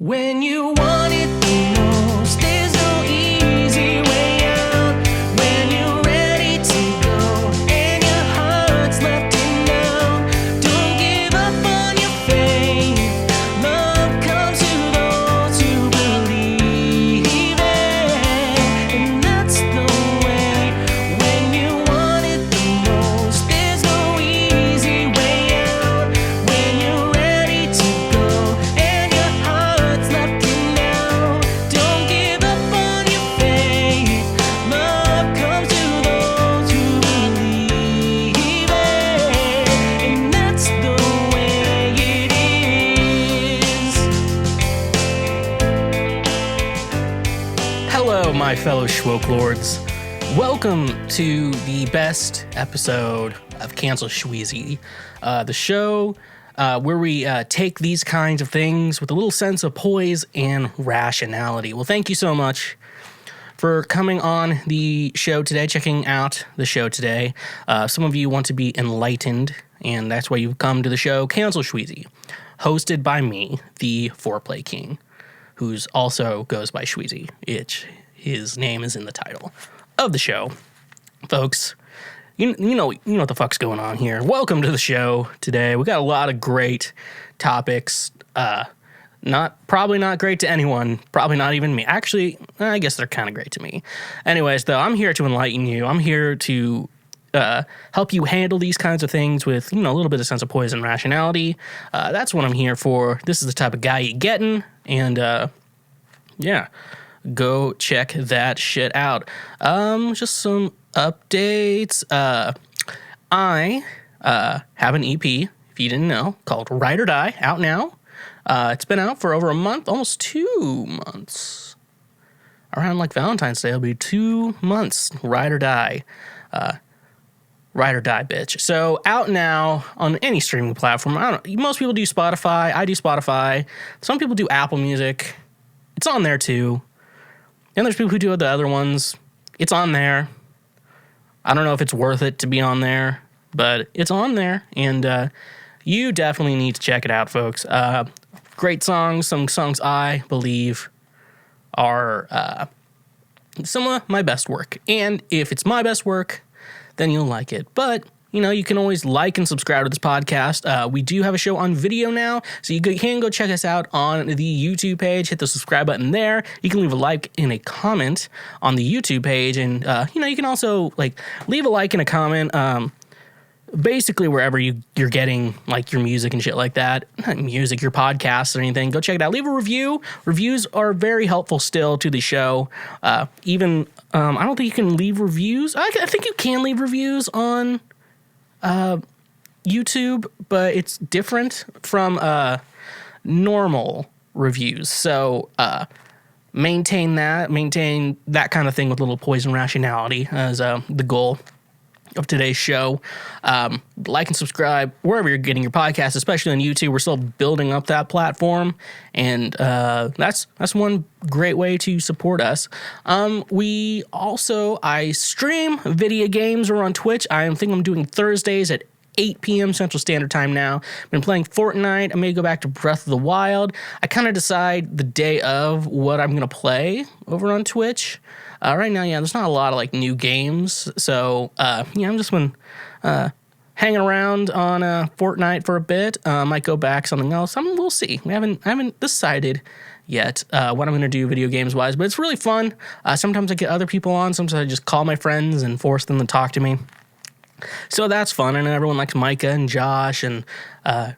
When you want it the most, there's no easy way out. When you're ready to go and your heart's left in doubt, don't give up on your faith. Love comes to those who believe it, and that's the way. When you want it the most, there's no easy way out. When you're ready to go and your heart's left in doubt, don't give up on your faith. Love comes to those who believe it, and that's the way it is. Hello, my fellow Schwoke Lords. Welcome to the best episode of Cancel Schweezy, the show where we take these kinds of things with a little sense of poise and rationality. Well, thank you so much for coming on the show today, checking out the show today. Some of you want to be enlightened, and that's why you've come to the show, Cancel Schweezy, hosted by me, the Foreplay King, who's also goes by Schweezy. His name is in the title of the show. Folks, you know what the fuck's going on here. Welcome to the show today. We got a lot of great topics. Probably not great to anyone. Probably not even me. Actually, I guess they're kind of great to me. Anyways, though, I'm here to enlighten you. I'm here to help you handle these kinds of things with, a little bit of sense of poise and rationality. That's what I'm here for. This is the type of guy you're getting. And, yeah, go check that shit out. Just some updates. I have an EP, if you didn't know, called Ride or Die, out now. It's been out for over a month, almost 2 months. Around like Valentine's Day, it'll be 2 months. Ride or Die. Ride or Die, bitch. So out now on any streaming platform. Most people do Spotify. I do Spotify. Some people do Apple Music. It's on there too. And there's people who do the other ones. It's on there. I don't know if it's worth it to be on there, but it's on there. And you definitely need to check it out, folks. Great songs. Some songs I believe are some of my best work. And if it's my best work, then you'll like it. But you can always like and subscribe to this podcast. We do have a show on video now, so you can go check us out on the YouTube page. Hit the subscribe button there. You can leave a like and a comment on the YouTube page, and you can also leave a like and a comment. Basically, wherever you're getting your music and shit like that, not music, your podcasts or anything, go check it out. Leave a review. Reviews are very helpful still to the show. I don't think you can leave reviews. I think you can leave reviews on YouTube, but it's different from normal reviews. So maintain that kind of thing with a little poise and rationality as the goal of today's show. Like and subscribe wherever you're getting your podcasts, especially on YouTube. We're still building up that platform, and that's one great way to support us. I stream video games. We're on Twitch. I'm doing Thursdays at 8 p.m. Central Standard Time now. I've been playing Fortnite. I may go back to Breath of the Wild. I kind of decide the day of what I'm going to play over on Twitch. Right now, there's not a lot of new games. So, I'm just been hanging around on Fortnite for a bit. Might go back something else. We'll see. I haven't decided yet what I'm going to do video games wise, but it's really fun. Sometimes I get other people on. Sometimes I just call my friends and force them to talk to me. So that's fun. And everyone likes Micah and Josh, and I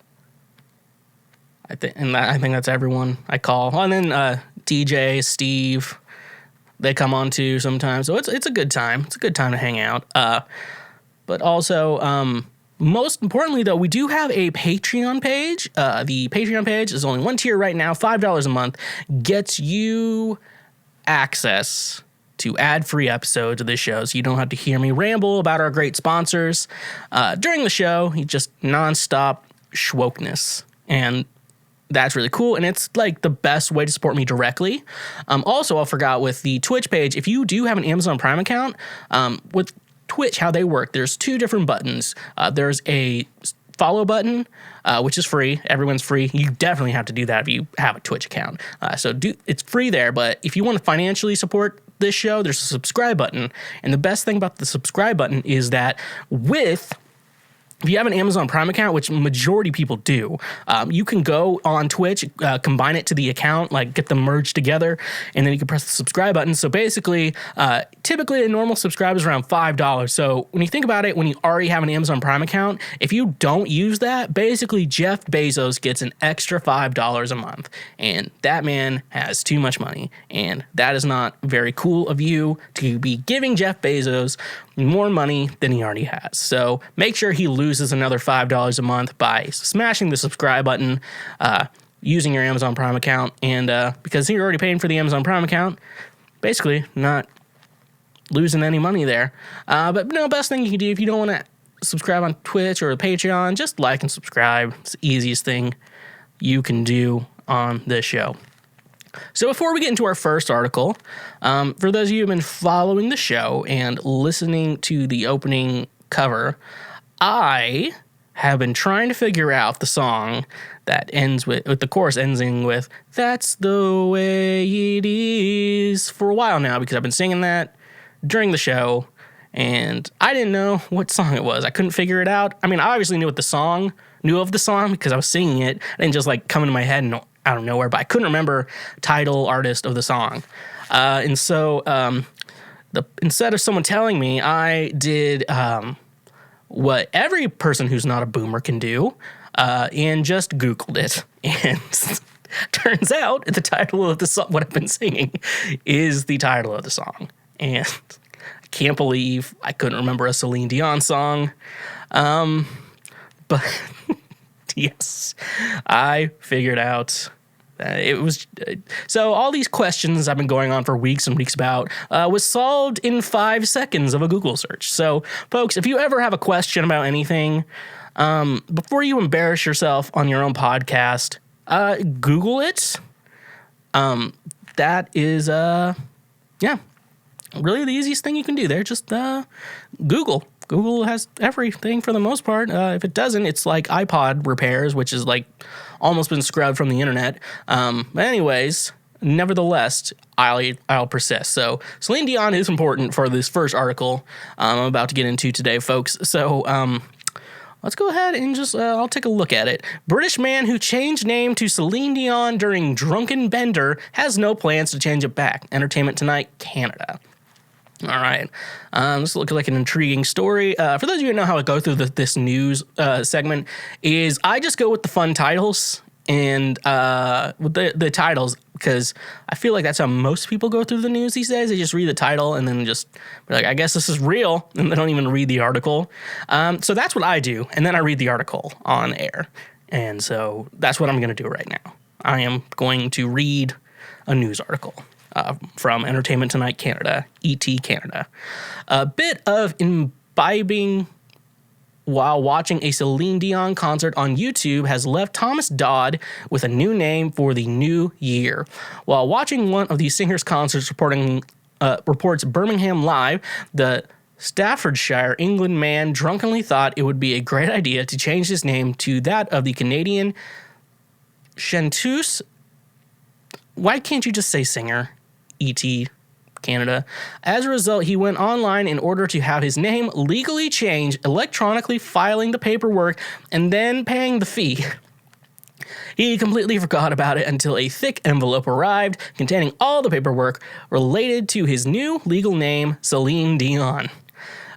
think that's everyone I call. And then DJ, Steve, they come on too sometimes. So it's a good time. It's a good time to hang out. But also, most importantly, though, we do have a Patreon page. The Patreon page is only one tier right now, $5 a month, gets you access to ad-free episodes of this show, so you don't have to hear me ramble about our great sponsors. During the show, you just nonstop schwokeness, and that's really cool, and it's the best way to support me directly. Also, I forgot with the Twitch page, if you do have an Amazon Prime account, with Twitch, how they work, there's two different buttons. There's a follow button, which is free. Everyone's free. You definitely have to do that if you have a Twitch account. It's free there, but if you want to financially support this show, there's a subscribe button. And the best thing about the subscribe button is that if you have an Amazon Prime account, which majority people do, you can go on Twitch, combine it to the account, like get them merged together, and then you can press the subscribe button. So basically, typically a normal subscribe is around $5. So when you think about it, when you already have an Amazon Prime account, if you don't use that, basically Jeff Bezos gets an extra $5 a month. And that man has too much money. And that is not very cool of you to be giving Jeff Bezos more money than he already has. So make sure he loses another $5 a month by smashing the subscribe button, using your Amazon Prime account, and because you're already paying for the Amazon Prime account, basically not losing any money there. But no, best thing you can do if you don't want to subscribe on Twitch or Patreon, just like and subscribe. It's the easiest thing you can do on this show. So before we get into our first article, for those of you who have been following the show and listening to the opening cover, I have been trying to figure out the song that ends with the chorus ending with "That's the way it is" for a while now, because I've been singing that during the show and I didn't know what song it was. I couldn't figure it out. I mean, I obviously knew of the song because I was singing it. I didn't just like come into my head and out of nowhere, but I couldn't remember title, artist of the song. And so instead of someone telling me, I did what every person who's not a boomer can do, and just Googled it. And turns out the title of the song, what I've been singing, is the title of the song. And I can't believe I couldn't remember a Celine Dion song. But yes, I figured out it was. So all these questions I've been going on for weeks and weeks about was solved in 5 seconds of a Google search. So folks, if you ever have a question about anything, before you embarrass yourself on your own podcast, Google it. That is, really the easiest thing you can do there. Just Google. Google has everything for the most part. If it doesn't, it's like iPod repairs, which is like almost been scrubbed from the internet. But anyways, nevertheless, I'll persist. So Celine Dion is important for this first article I'm about to get into today, folks. So let's go ahead and just, I'll take a look at it. British man who changed name to Celine Dion during drunken bender has no plans to change it back. Entertainment Tonight, Canada. All right. This looks like an intriguing story. For those of you who know how I go through this news segment, is I just go with the fun titles and with the titles, because I feel like that's how most people go through the news these days. They just read the title and then just be like, I guess this is real, and they don't even read the article. So that's what I do, and then I read the article on air. And so that's what I'm going to do right now. I am going to read a news article. From Entertainment Tonight Canada, ET Canada. A bit of imbibing while watching a Celine Dion concert on YouTube has left Thomas Dodd with a new name for the new year. While watching one of the singer's concerts, reports Birmingham Live, the Staffordshire, England man drunkenly thought it would be a great idea to change his name to that of the Canadian chanteuse. Why can't you just say singer? E.T. Canada. As a result, he went online in order to have his name legally changed, electronically filing the paperwork, and then paying the fee. He completely forgot about it until a thick envelope arrived containing all the paperwork related to his new legal name, Celine Dion.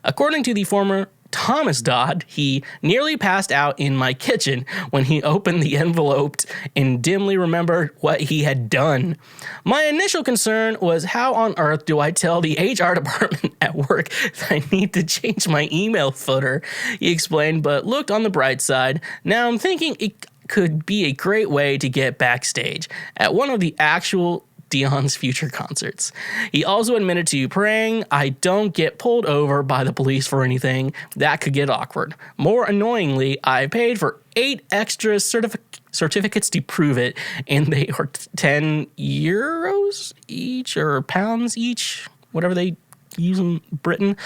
According to the former Thomas Dodd, he nearly passed out in my kitchen when he opened the envelope and dimly remembered what he had done. My initial concern was, how on earth do I tell the HR department at work that I need to change my email footer? He explained, but looked on the bright side. Now I'm thinking it could be a great way to get backstage at one of the actual Dion's future concerts. He also admitted to praying I don't get pulled over by the police for anything. That could get awkward. More annoyingly, I paid for 8 extra certificates to prove it, and they are €10 each or pounds each, whatever they using Britain.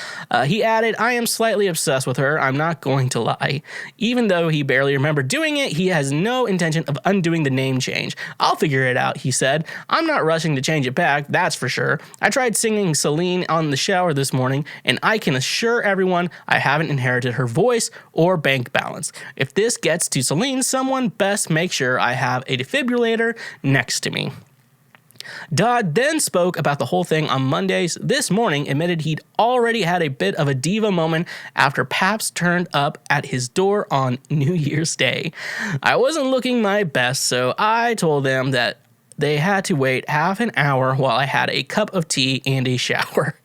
He added, I am slightly obsessed with her. I'm not going to lie. Even though he barely remembered doing it, he has no intention of undoing the name change. I'll figure it out, he said. I'm not rushing to change it back, that's for sure. I tried singing Celine on the shower this morning, and I can assure everyone I haven't inherited her voice or bank balance. If this gets to Celine, someone best make sure I have a defibrillator next to me. Dodd then spoke about the whole thing on Mondays. This morning admitted he'd already had a bit of a diva moment after Paps turned up at his door on New Year's Day. I wasn't looking my best, so I told them that they had to wait half an hour while I had a cup of tea and a shower.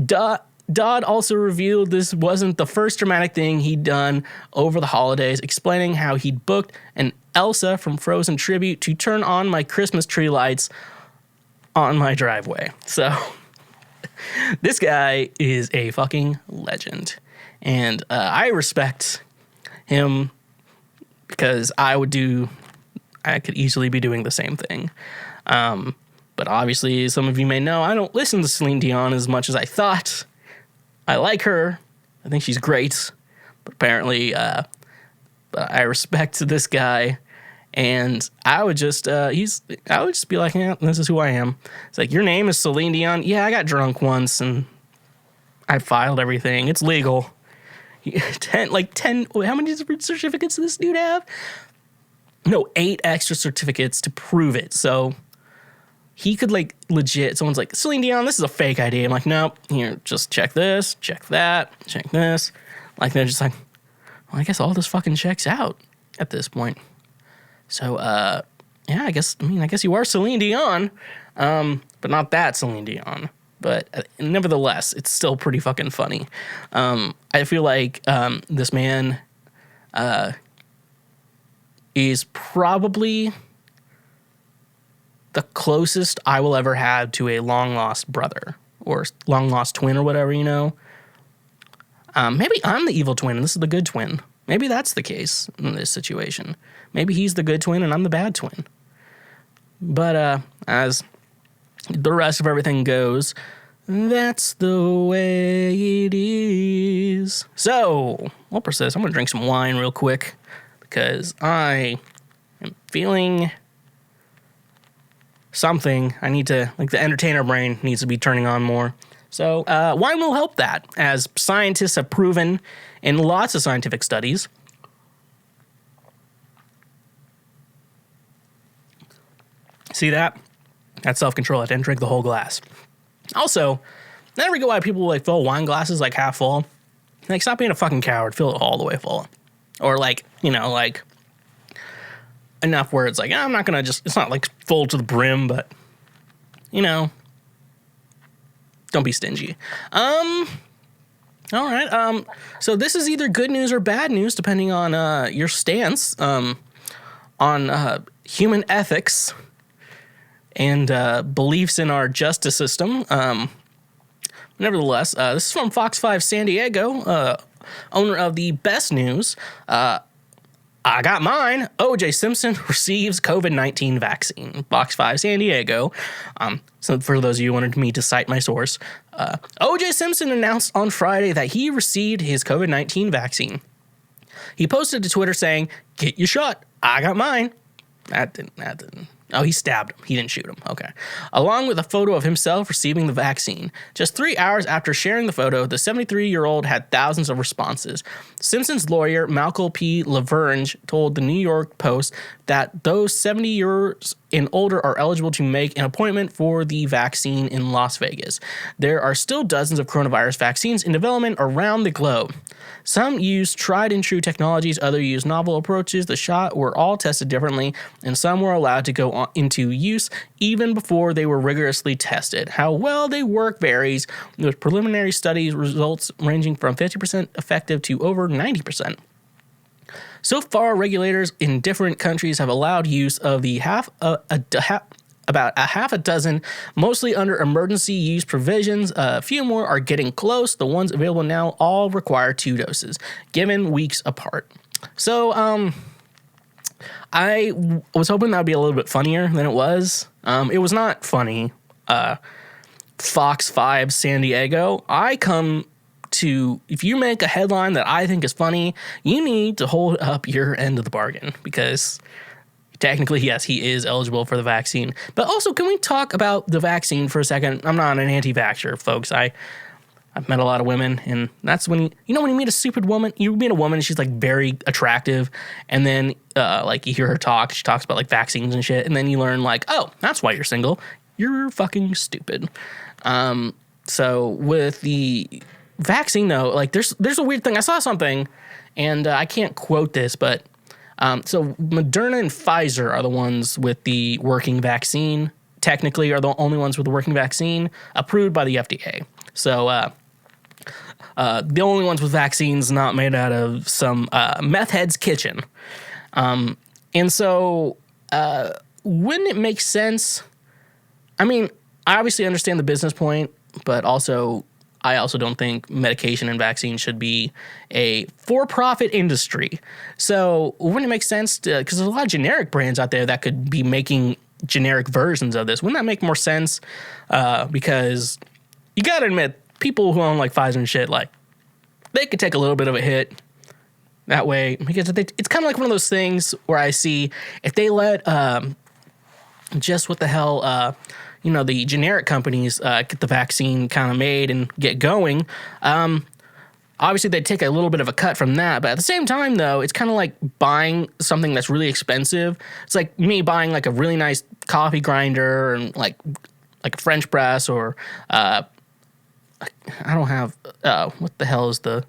Dodd also revealed this wasn't the first dramatic thing he'd done over the holidays, explaining how he'd booked an Elsa from Frozen tribute to turn on my Christmas tree lights on my driveway. So this guy is a fucking legend. And I respect him because I could easily be doing the same thing. But obviously, some of you may know, I don't listen to Celine Dion as much as I thought. I like her. I think she's great. But apparently, but I respect this guy. And I would just, I would just be like, yeah, this is who I am. It's like, your name is Celine Dion? Yeah, I got drunk once and I filed everything. It's legal. 10, how many certificates does this dude have? No, 8 extra certificates to prove it. So he could legit, someone's like, Celine Dion, this is a fake ID. I'm like, nope, here, just check this, check that, check this. Like, they're just like, well, I guess all this fucking checks out at this point. So, yeah, I guess you are Celine Dion, but not that Celine Dion. But nevertheless, it's still pretty fucking funny. I feel like this man is probably the closest I will ever have to a long-lost brother or long-lost twin or whatever, you know. Maybe I'm the evil twin and this is the good twin. Maybe that's the case in this situation. Maybe he's the good twin and I'm the bad twin. But as the rest of everything goes, that's the way it is. So, we'll persist. I'm going to drink some wine real quick because I am feeling something. I need to, the entertainer brain needs to be turning on more. So, wine will help that, as scientists have proven in lots of scientific studies. See that? That's self-control. I didn't drink the whole glass. Also, I never get why people fill wine glasses half full. Stop being a fucking coward. Fill it all the way full. Or enough where it's I'm not gonna it's not full to the brim, but don't be stingy. All right. So this is either good news or bad news, depending on your stance on human ethics and beliefs in our justice system. Nevertheless, this is from Fox 5 San Diego, owner of the best news. I got mine. O.J. Simpson receives COVID-19 vaccine. Fox 5 San Diego. So for those of you who wanted me to cite my source, O.J. Simpson announced on Friday that he received his COVID-19 vaccine. He posted to Twitter saying, "Get your shot. I got mine." That didn't. Oh, he stabbed him. He didn't shoot him. Okay. Along with a photo of himself receiving the vaccine. Just 3 hours after sharing the photo, the 73-year-old had thousands of responses. Simpson's lawyer, Malcolm P. Lavergne, told the New York Post that those 70 years and older are eligible to make an appointment for the vaccine in Las Vegas. There are still dozens of coronavirus vaccines in development around the globe. Some use tried and true technologies, others use novel approaches. The shot were all tested differently, and some were allowed to go into use even before they were rigorously tested. How well they work varies, with preliminary studies results ranging from 50% effective to over 90%. So far, regulators in different countries have allowed use of the about a half a dozen, mostly under emergency use provisions. A few more are getting close. The ones available now all require 2 doses, given weeks apart. So, I was hoping that would be a little bit funnier than it was. It was not funny. Fox 5 San Diego, I come to, if you make a headline that I think is funny, you need to hold up your end of the bargain, because technically, yes, he is eligible for the vaccine. But also, can we talk about the vaccine for a second? I'm not an anti-vaxxer, folks. I've met a lot of women, and that's when when you meet a stupid woman, you meet a woman, and she's like very attractive, and then like you hear her talk, she talks about like vaccines and shit, and then you learn like, oh, that's why you're single. You're fucking stupid. So with the vaccine though, like there's a weird thing. I saw something, and I can't quote this, but so Moderna and Pfizer are the ones with the working vaccine. Technically, are the only ones with the working vaccine approved by the FDA. So the only ones with vaccines not made out of some meth head's kitchen. And so wouldn't it make sense? I mean, I obviously understand the business point, but also I also don't think medication and vaccine should be a for-profit industry. So wouldn't it make sense to, because there's a lot of generic brands out there that could be making generic versions of this. Wouldn't that make more sense? Because you got to admit, people who own like Pfizer and shit, like they could take a little bit of a hit that way, because it's kind of like one of those things where I see if they let just what the hell, the generic companies get the vaccine kind of made and get going. Obviously, they take a little bit of a cut from that, but at the same time, though, it's kind of like buying something that's really expensive. It's like me buying like a really nice coffee grinder and like a French press, or I don't have what the hell is the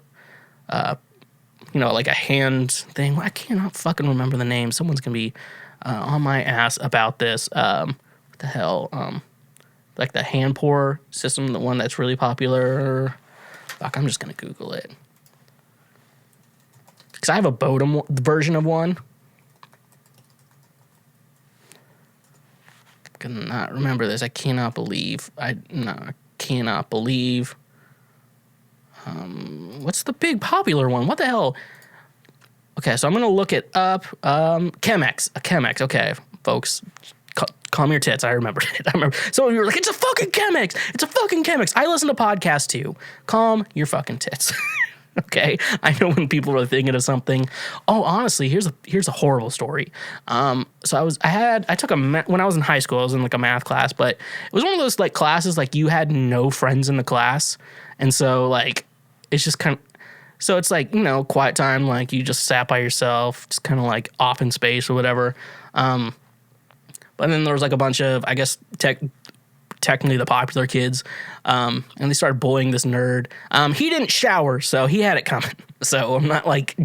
like a hand thing. I cannot fucking remember the name. Someone's gonna be on my ass about this. What the hell? Like the hand pour system, the one that's really popular. Fuck, I'm just gonna Google it. Because I have a Bodum version of one. I cannot remember this. I cannot believe. Cannot believe. What's the big popular one? What the hell? Okay, so I'm gonna look it up. Chemex. A Chemex. Okay, folks. Calm your tits. I remembered it. I remember. Some of you were like, it's a fucking Chemex. It's a fucking Chemex. I listen to podcasts too. Calm your fucking tits. Okay? I know when people are thinking of something. Oh, honestly, here's a horrible story. So I took when I was in high school, I was in like a math class, but it was one of those like classes like you had no friends in the class. And so like it's just kind of, so it's like, quiet time, like you just sat by yourself, just kind of like off in space or whatever. But then there was like a bunch of, I guess, technically the popular kids, and they started bullying this nerd. He didn't shower, so he had it coming. So I'm not like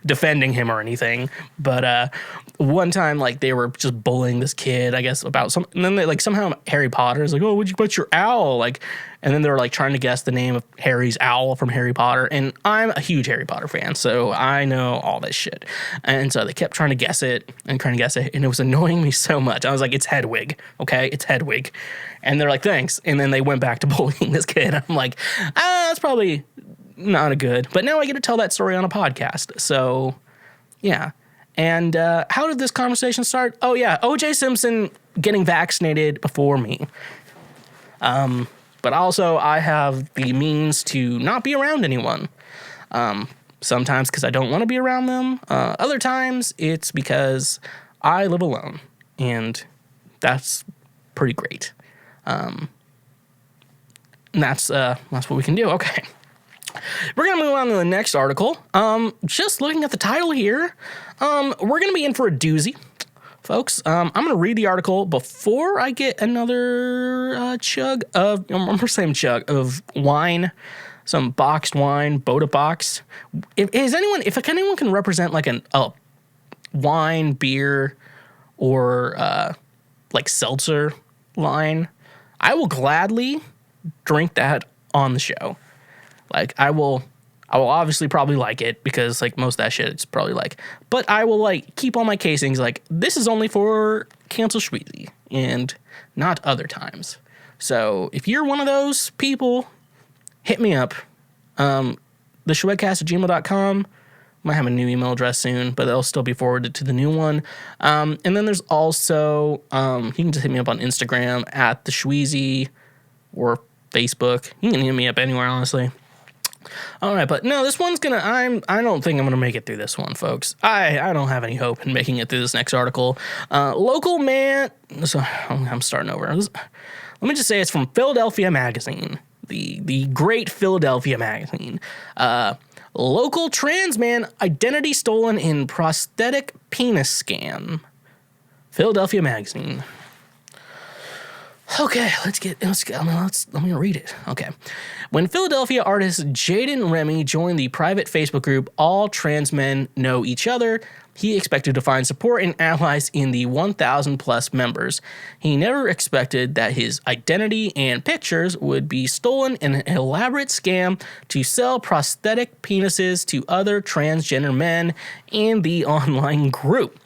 defending him or anything. But one time, like they were just bullying this kid, I guess, about something. And then they like somehow Harry Potter is like, oh, what's your owl? Like, and then they were like trying to guess the name of Harry's owl from Harry Potter. And I'm a huge Harry Potter fan, so I know all this shit. And so they kept trying to guess it, and it was annoying me so much. I was like, it's Hedwig, okay? It's Hedwig. And they're like, thanks. And then they went back to bullying this kid. I'm like, that's probably not a good. But now I get to tell that story on a podcast. So, yeah. And how did this conversation start? Oh, yeah. O.J. Simpson getting vaccinated before me. But also, I have the means to not be around anyone. Sometimes because I don't want to be around them. Other times, it's because I live alone. And that's pretty great. And that's what we can do. Okay. We're going to move on to the next article. Just looking at the title here, we're going to be in for a doozy, folks. I'm going to read the article before I get another chug of wine, some boxed wine, Boda box. If anyone can represent like a wine, beer, or like seltzer line, I will gladly drink that on the show. Like, I will obviously probably like it because, like, most of that shit it's probably like. But I will, like, keep all my casings, like, this is only for Cancel Schweezy and not other times. So, if you're one of those people, hit me up. theshwedcast@gmail.com. Might have a new email address soon, but it'll still be forwarded to the new one. And then there's also, you can just hit me up on Instagram @theshweezy. or Facebook. You can hit me up anywhere, honestly. All right, but no, this one's gonna. I don't think I'm gonna make it through this one, folks. I don't have any hope in making it through this next article. Local man. So I'm starting over. Let me just say it's from Philadelphia Magazine, the great Philadelphia Magazine. Local trans man identity stolen in prosthetic penis scam. Philadelphia Magazine. Okay, let me read it. Okay. When Philadelphia artist Jaden Remy joined the private Facebook group All Trans Men Know Each Other, he expected to find support and allies in the 1,000 plus members. He never expected that his identity and pictures would be stolen in an elaborate scam to sell prosthetic penises to other transgender men in the online group.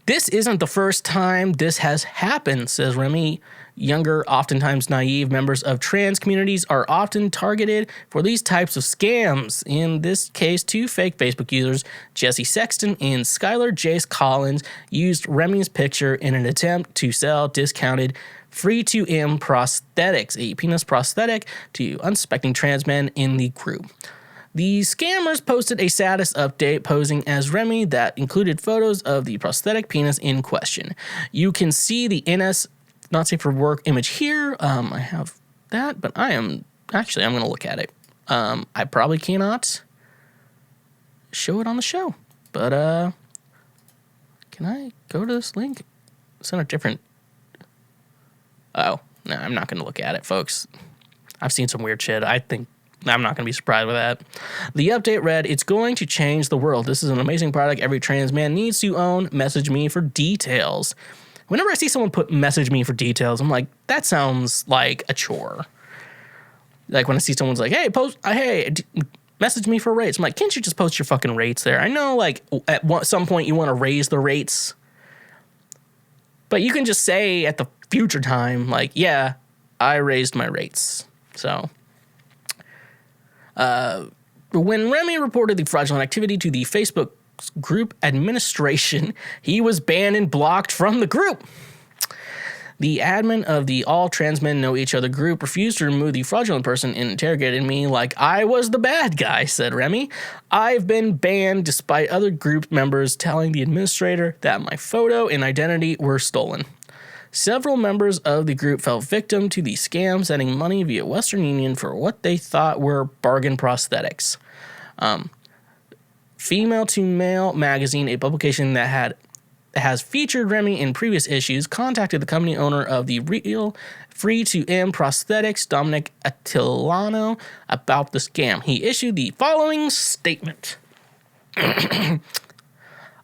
This isn't the first time this has happened, says Remy. Younger, oftentimes naive members of trans communities are often targeted for these types of scams. In this case, two fake Facebook users, Jesse Sexton and Skylar Jace Collins, used Remy's picture in an attempt to sell discounted free-to-M prosthetics, a penis prosthetic, to unsuspecting trans men in the group. The scammers posted a status update posing as Remy that included photos of the prosthetic penis in question. You can see the NS not safe for work image here. I have that, but I'm going to look at it. I probably cannot show it on the show, but can I go to this link? It's on a different. Oh, no, I'm not going to look at it, folks. I've seen some weird shit. I think I'm not going to be surprised with that. The update read, "It's going to change the world. This is an amazing product every trans man needs to own. Message me for details." Whenever I see someone put "message me for details," I'm like, that sounds like a chore. Like when I see someone's like, hey, message me for rates. I'm like, can't you just post your fucking rates there? I know, like, at some point you want to raise the rates. But you can just say at the future time, like, yeah, I raised my rates. So when Remy reported the fraudulent activity to the Facebook group administration, he was banned and blocked from the group. The admin of the All Trans Men Know Each Other group refused to remove the fraudulent person and interrogated me like I was the bad guy, said Remy. I've been banned despite other group members telling the administrator that my photo and identity were stolen. Several members of the group fell victim to the scam, sending money via Western Union for what they thought were bargain prosthetics. Female to Male magazine, a publication that has featured Remy in previous issues, contacted the company owner of the real free-to-M prosthetics, Dominic Attilano, about the scam. He issued the following statement.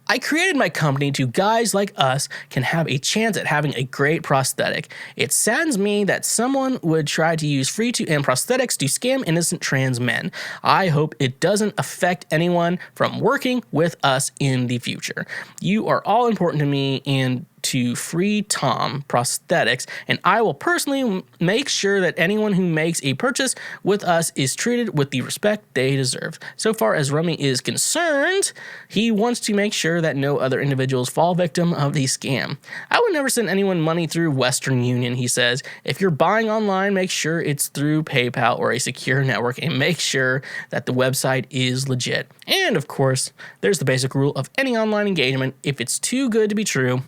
I created my company to guys like us can have a chance at having a great prosthetic. It saddens me that someone would try to use free-to-M prosthetics to scam innocent trans men. I hope it doesn't affect anyone from working with us in the future. You are all important to me and to Free Tom Prosthetics, and I will personally make sure that anyone who makes a purchase with us is treated with the respect they deserve. So far as Remy is concerned, he wants to make sure that no other individuals fall victim of the scam. I would never send anyone money through Western Union, he says. If you're buying online, make sure it's through PayPal or a secure network and make sure that the website is legit. And of course, there's the basic rule of any online engagement. If it's too good to be true,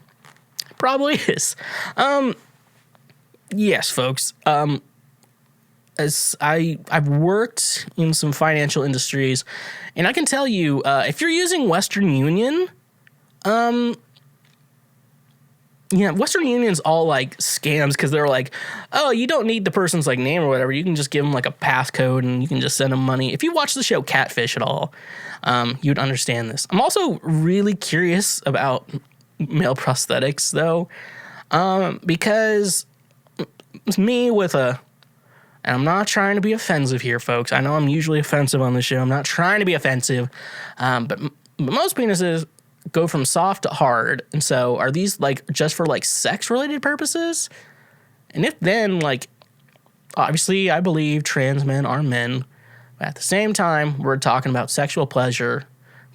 probably is. Yes, folks. As I've worked in some financial industries, and I can tell you, if you're using Western Union, Western Union's all like scams because they're like, oh, you don't need the person's like name or whatever. You can just give them like a passcode and you can just send them money. If you watch the show Catfish at all, you'd understand this. I'm also really curious about male prosthetics though, because me with and I'm not trying to be offensive here, folks. I know I'm usually offensive on the show. I'm not trying to be offensive, but most penises go from soft to hard, and so are these like just for like sex related purposes? And if then, like, obviously I believe trans men are men, but at the same time we're talking about sexual pleasure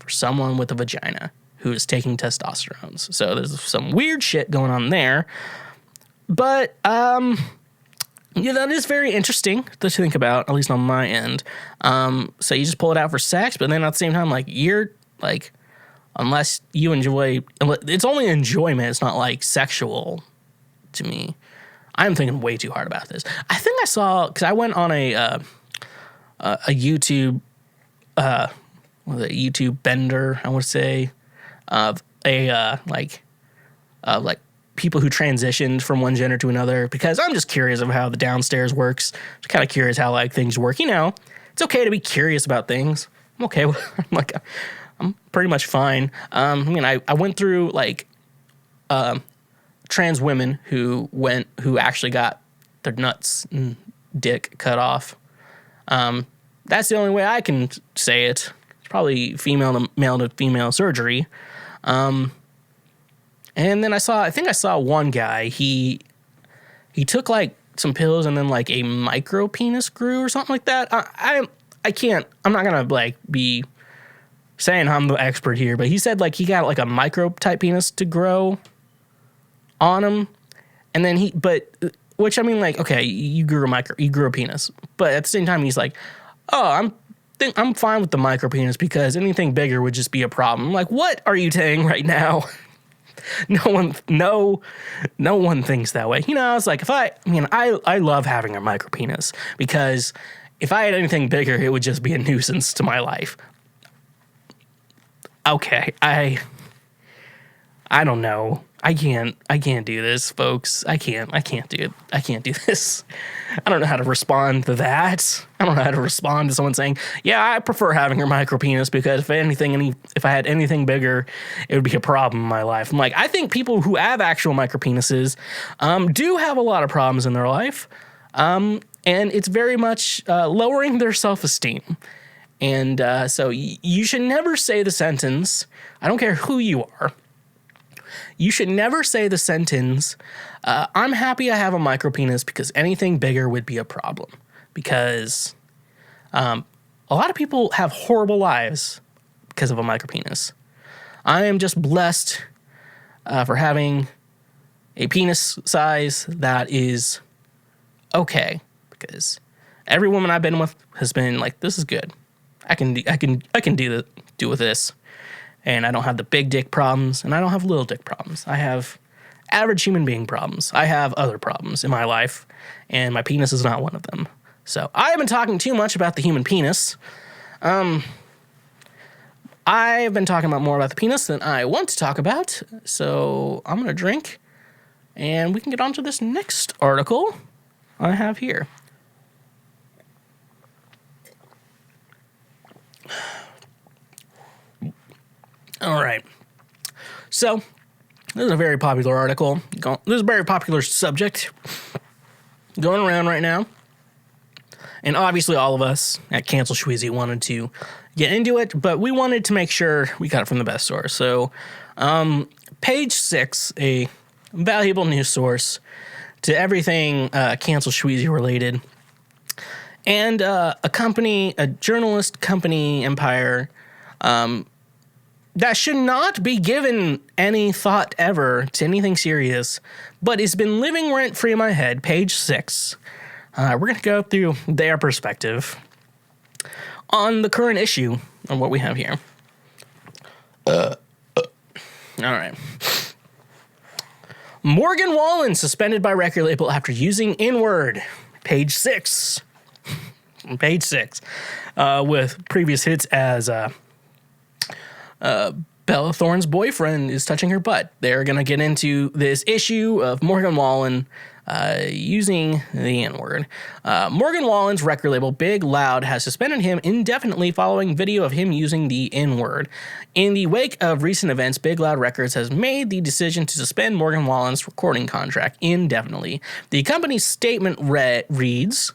for someone with a vagina who is taking testosterone. So there's some weird shit going on there. But Yeah, that is very interesting to think about, at least on my end. So you just pull it out for sex, but then at the same time, like, you're like, unless you enjoy, it's only enjoyment. It's not like sexual to me. I'm thinking way too hard about this. I think I saw, because I went on a YouTube, YouTube bender, I would say, of like people who transitioned from one gender to another, because I'm just curious of how the downstairs works. Just kind of curious how like things work. You know, it's okay to be curious about things. I'm okay with I'm pretty much fine. I mean, I went through like trans women who actually got their nuts and dick cut off. That's the only way I can say it. It's probably male to female surgery. And then I think I saw one guy, he took like some pills and then like a micro penis grew or something like that. I'm not gonna like be saying I'm the expert here, but he said like he got like a micro type penis to grow on him. And then which I mean, like, okay, you grew a penis, but at the same time he's like, oh, I'm fine with the micro penis because anything bigger would just be a problem. I'm like, what are you saying right now? No one thinks that way. You know, it's like I love having a micro penis because if I had anything bigger, it would just be a nuisance to my life. Okay, I don't know. I can't do this, folks. I can't do it. I can't do this. I don't know how to respond to that. I don't know how to respond to someone saying, yeah, I prefer having a micro penis because if I had anything bigger, it would be a problem in my life. I'm like, I think people who have actual micro penises do have a lot of problems in their life. And it's very much lowering their self-esteem. And so you should never say the sentence, I don't care who you are, you should never say the sentence, I'm happy I have a micro penis because anything bigger would be a problem. Because a lot of people have horrible lives because of a micro penis. I am just blessed for having a penis size that is okay. Because every woman I've been with has been like, this is good. I can do with this. And I don't have the big dick problems, and I don't have little dick problems. I have average human being problems. I have other problems in my life, and my penis is not one of them. So I haven't been talking too much about the human penis. I've been talking about more about the penis than I want to talk about. So I'm going to drink, and we can get on to this next article I have here. All right. So, this is a very popular article. This is a very popular subject going around right now. And obviously all of us at Cancel Schweezy wanted to get into it, but we wanted to make sure we got it from the best source. So, Page 6, a valuable news source to everything Cancel Schweezy related. And a journalist company empire, that should not be given any thought ever to anything serious, but it's been living rent-free in my head. Page 6. We're going to go through their perspective on the current issue of what we have here. All right. Morgan Wallen suspended by record label after using N-word. Page 6. Page 6. With previous hits as... Bella Thorne's boyfriend is touching her butt. They're going to get into this issue of Morgan Wallen using the N-word. Morgan Wallen's record label, Big Loud, has suspended him indefinitely following video of him using the N-word. In the wake of recent events, Big Loud Records has made the decision to suspend Morgan Wallen's recording contract indefinitely. The company's statement reads...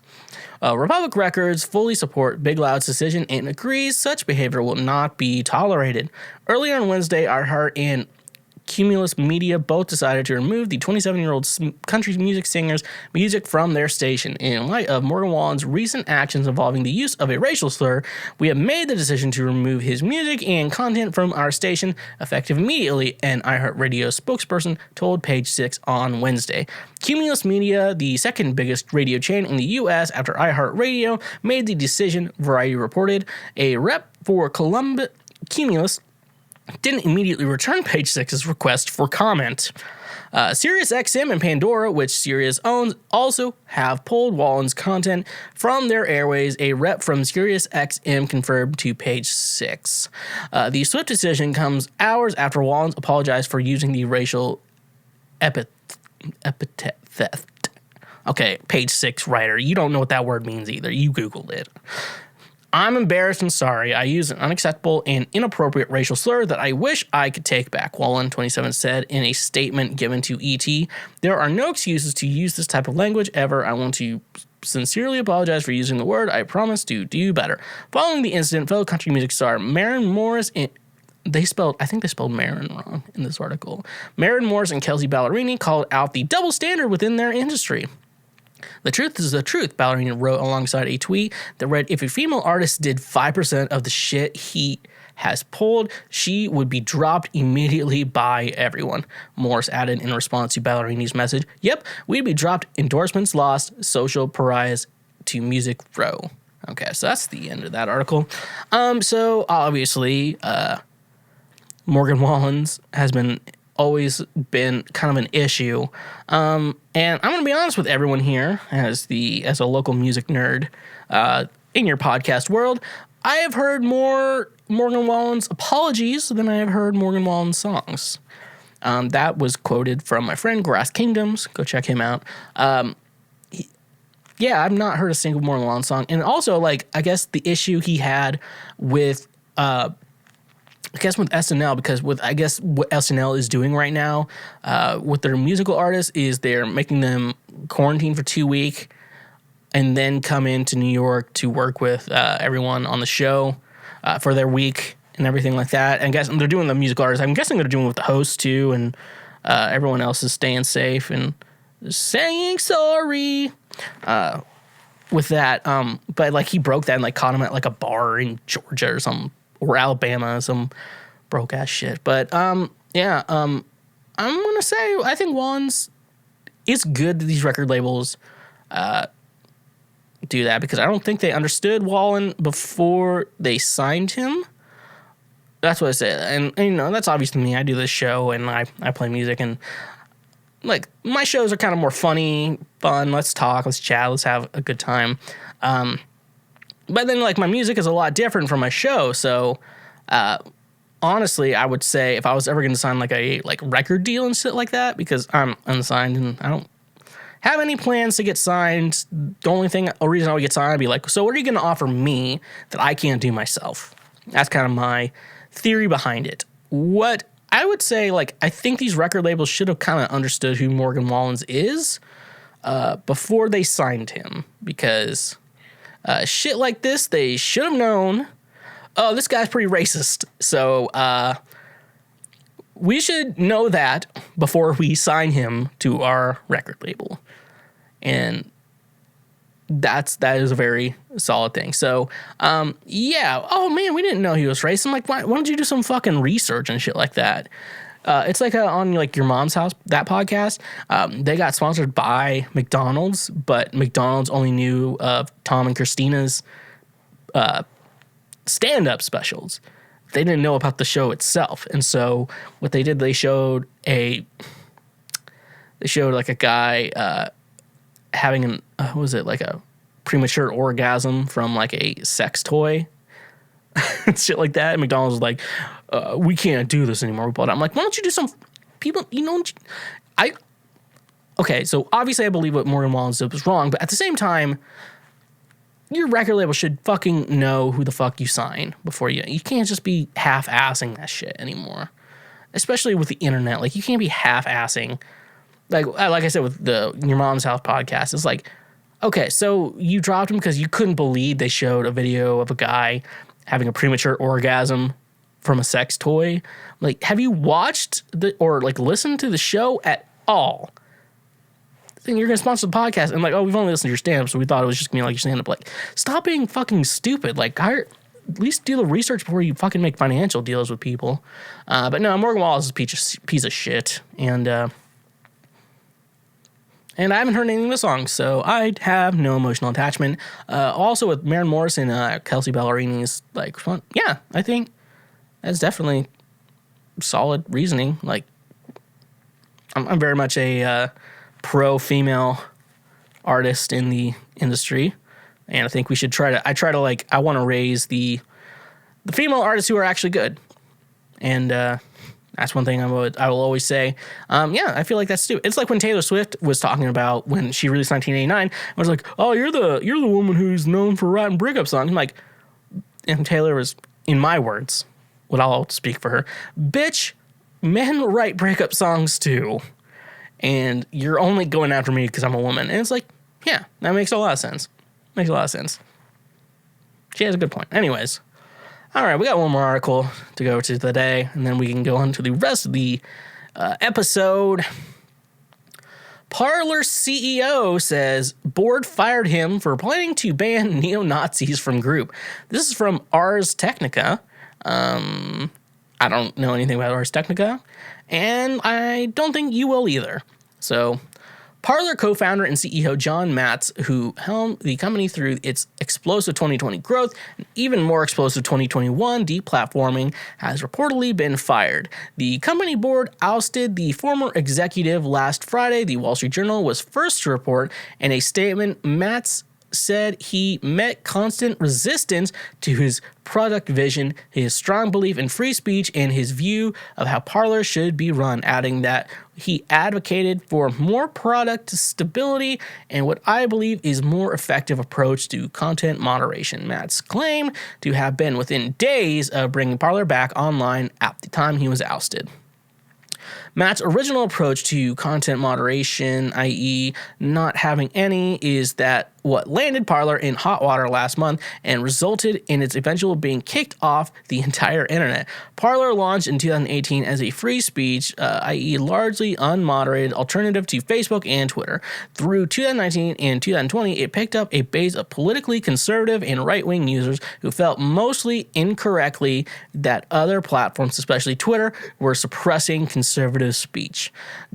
Republic Records fully support Big Loud's decision and agrees such behavior will not be tolerated. Earlier on Wednesday, I heard an Cumulus Media both decided to remove the 27-year-old country music singer's music from their station. In light of Morgan Wallen's recent actions involving the use of a racial slur, we have made the decision to remove his music and content from our station effective immediately, an iHeartRadio spokesperson told Page Six on Wednesday. Cumulus Media, the second biggest radio chain in the U.S. after iHeartRadio, made the decision, Variety reported. A rep for Cumulus didn't immediately return Page Six's request for comment. SiriusXM and Pandora, which Sirius owns, also have pulled Wallen's content from their airways, a rep from SiriusXM confirmed to Page Six. The swift decision comes hours after Wallen apologized for using the racial epithet. Okay, Page Six writer, you don't know what that word means either. You Googled it. I'm embarrassed and sorry. I used an unacceptable and inappropriate racial slur that I wish I could take back, Wallen, 27, said in a statement given to ET. There are no excuses to use this type of language ever. I want to sincerely apologize for using the word. I promise to do better. Following the incident, fellow country music star Maren Morris I think they spelled Marin wrong in this article. Maren Morris and Kelsey Ballerini called out the double standard within their industry. The truth is the truth, Ballerini wrote alongside a tweet that read, if a female artist did 5% of the shit he has pulled, she would be dropped immediately by everyone. Morris added in response to Ballerini's message, yep, we'd be dropped, endorsements lost, social pariahs to Music Row. Okay, so that's the end of that article. So obviously, Morgan Wallen's has always been kind of an issue. And I'm going to be honest with everyone here as a local music nerd in your podcast world. I have heard more Morgan Wallen's apologies than I have heard Morgan Wallen's songs. That was quoted from my friend Grass Kingdoms. Go check him out. I've not heard a single Morgan Wallen song. And also, I guess the issue he had with with SNL, because what SNL is doing right now with their musical artists is they're making them quarantine for 2 weeks and then come into New York to work with everyone on the show for their week and everything like that. And I guess they're doing the musical artists. I'm guessing they're doing it with the host too, and everyone else is staying safe and saying sorry with that. But he broke that and caught him at a bar in Georgia or something. Or Alabama, some broke ass shit. But I'm gonna say I think Wallen's. It's good that these record labels do that, because I don't think they understood Wallen before they signed him. That's what I said, and that's obviously me. I do this show and I play music, and my shows are kind of more fun. Let's talk, let's chat, let's have a good time. But then, my music is a lot different from my show, so honestly, I would say if I was ever going to sign, a record deal and shit like that, because I'm unsigned and I don't have any plans to get signed. The only reason I would get signed, I'd be so what are you going to offer me that I can't do myself? That's kind of my theory behind it. What I would say, I think these record labels should have kind of understood who Morgan Wallen is before they signed him, because... shit like this, they should have known, oh, this guy's pretty racist. So we should know that before we sign him to our record label. And that is a very solid thing. So, oh, man, we didn't know he was racist. I'm why don't you do some fucking research and shit like that? It's on Your Mom's House, that podcast. They got sponsored by McDonald's, but McDonald's only knew of Tom and Christina's stand-up specials. They didn't know about the show itself. And so what they did, they showed a guy having a premature orgasm from a sex toy. Shit like that. And McDonald's was we can't do this anymore. We bought it. I'm why don't you do some people, okay, so obviously I believe what Morgan Wallen did was wrong, but at the same time, your record label should fucking know who the fuck you sign before you can't just be half-assing that shit anymore. Especially with the internet. You can't be half-assing. Like I said with the Your Mom's House podcast, it's okay, so you dropped him because you couldn't believe they showed a video of a guy having a premature orgasm from a sex toy. Like, have you watched or like listened to the show at all? And you're going to sponsor the podcast and like, oh, we've only listened to your stand-up, so we thought it was just going to be like your stand-up. Like, stop being fucking stupid. Like, at least do the research before you fucking make financial deals with people. But no, Morgan Wallen is a piece of shit. And I haven't heard any of the songs, so I have no emotional attachment. Also with Maren Morris and Kelsey Ballerini's like fun. Yeah, I think that's definitely solid reasoning. Like, I'm very much a pro-female artist in the industry, and I think we should I want to raise the female artists who are actually good, and that's one thing I will always say. Yeah, I feel like that's stupid. It's like when Taylor Swift was talking about when she released 1989. I was like, oh, you're the woman who's known for writing breakup songs. I'm like, and Taylor was, in my words, what I'll speak for her, bitch, men write breakup songs too. And you're only going after me because I'm a woman. And it's like, yeah, that makes a lot of sense. Makes a lot of sense. She has a good point. Anyways, all right, we got one more article to go to today, and then we can go on to the rest of the episode. Parler CEO says board fired him for planning to ban neo-Nazis from group. This is from Ars Technica. I don't know anything about Ars Technica, and I don't think you will either. So, Parler co-founder and CEO John Matz, who helmed the company through its explosive 2020 growth and even more explosive 2021 deplatforming, has reportedly been fired. The company board ousted the former executive last Friday, the Wall Street Journal was first to report. In a statement, Matz said he met constant resistance to his product vision, his strong belief in free speech, and his view of how Parler should be run, adding that he advocated for more product stability and what I believe is more effective approach to content moderation. Matt's claim to have been within days of bringing Parler back online at the time he was ousted. Matt's original approach to content moderation, i.e. not having any, is that what landed Parler in hot water last month and resulted in its eventual being kicked off the entire internet. Parler launched in 2018 as a free speech, i.e. largely unmoderated alternative to Facebook and Twitter. Through 2019 and 2020, it picked up a base of politically conservative and right-wing users who felt mostly incorrectly that other platforms, especially Twitter, were suppressing conservative speech.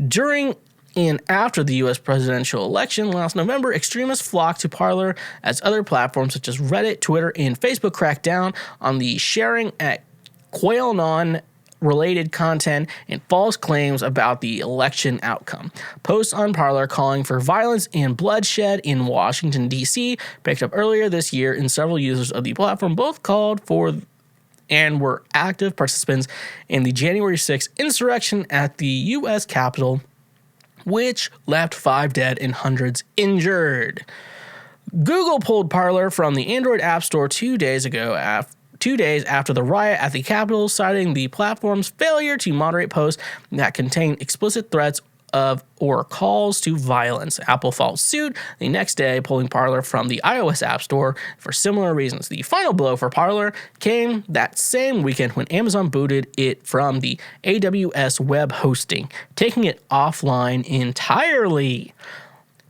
During and after the U.S. presidential election last November, extremists flocked to Parler as other platforms such as Reddit, Twitter, and Facebook cracked down on the sharing at QAnon-related content and false claims about the election outcome. Posts on Parler calling for violence and bloodshed in Washington, D.C. picked up earlier this year, and several users of the platform both called for and were active participants in the January 6th insurrection at the U.S. Capitol, which left 5 dead and hundreds injured. Google pulled Parler from the Android App Store 2 days ago, 2 days after the riot at the Capitol, citing the platform's failure to moderate posts that contain explicit threats of or calls to violence. Apple followed suit the next day, pulling Parler from the iOS App Store for similar reasons. The final blow for Parler came that same weekend when Amazon booted it from the AWS web hosting, taking it offline entirely.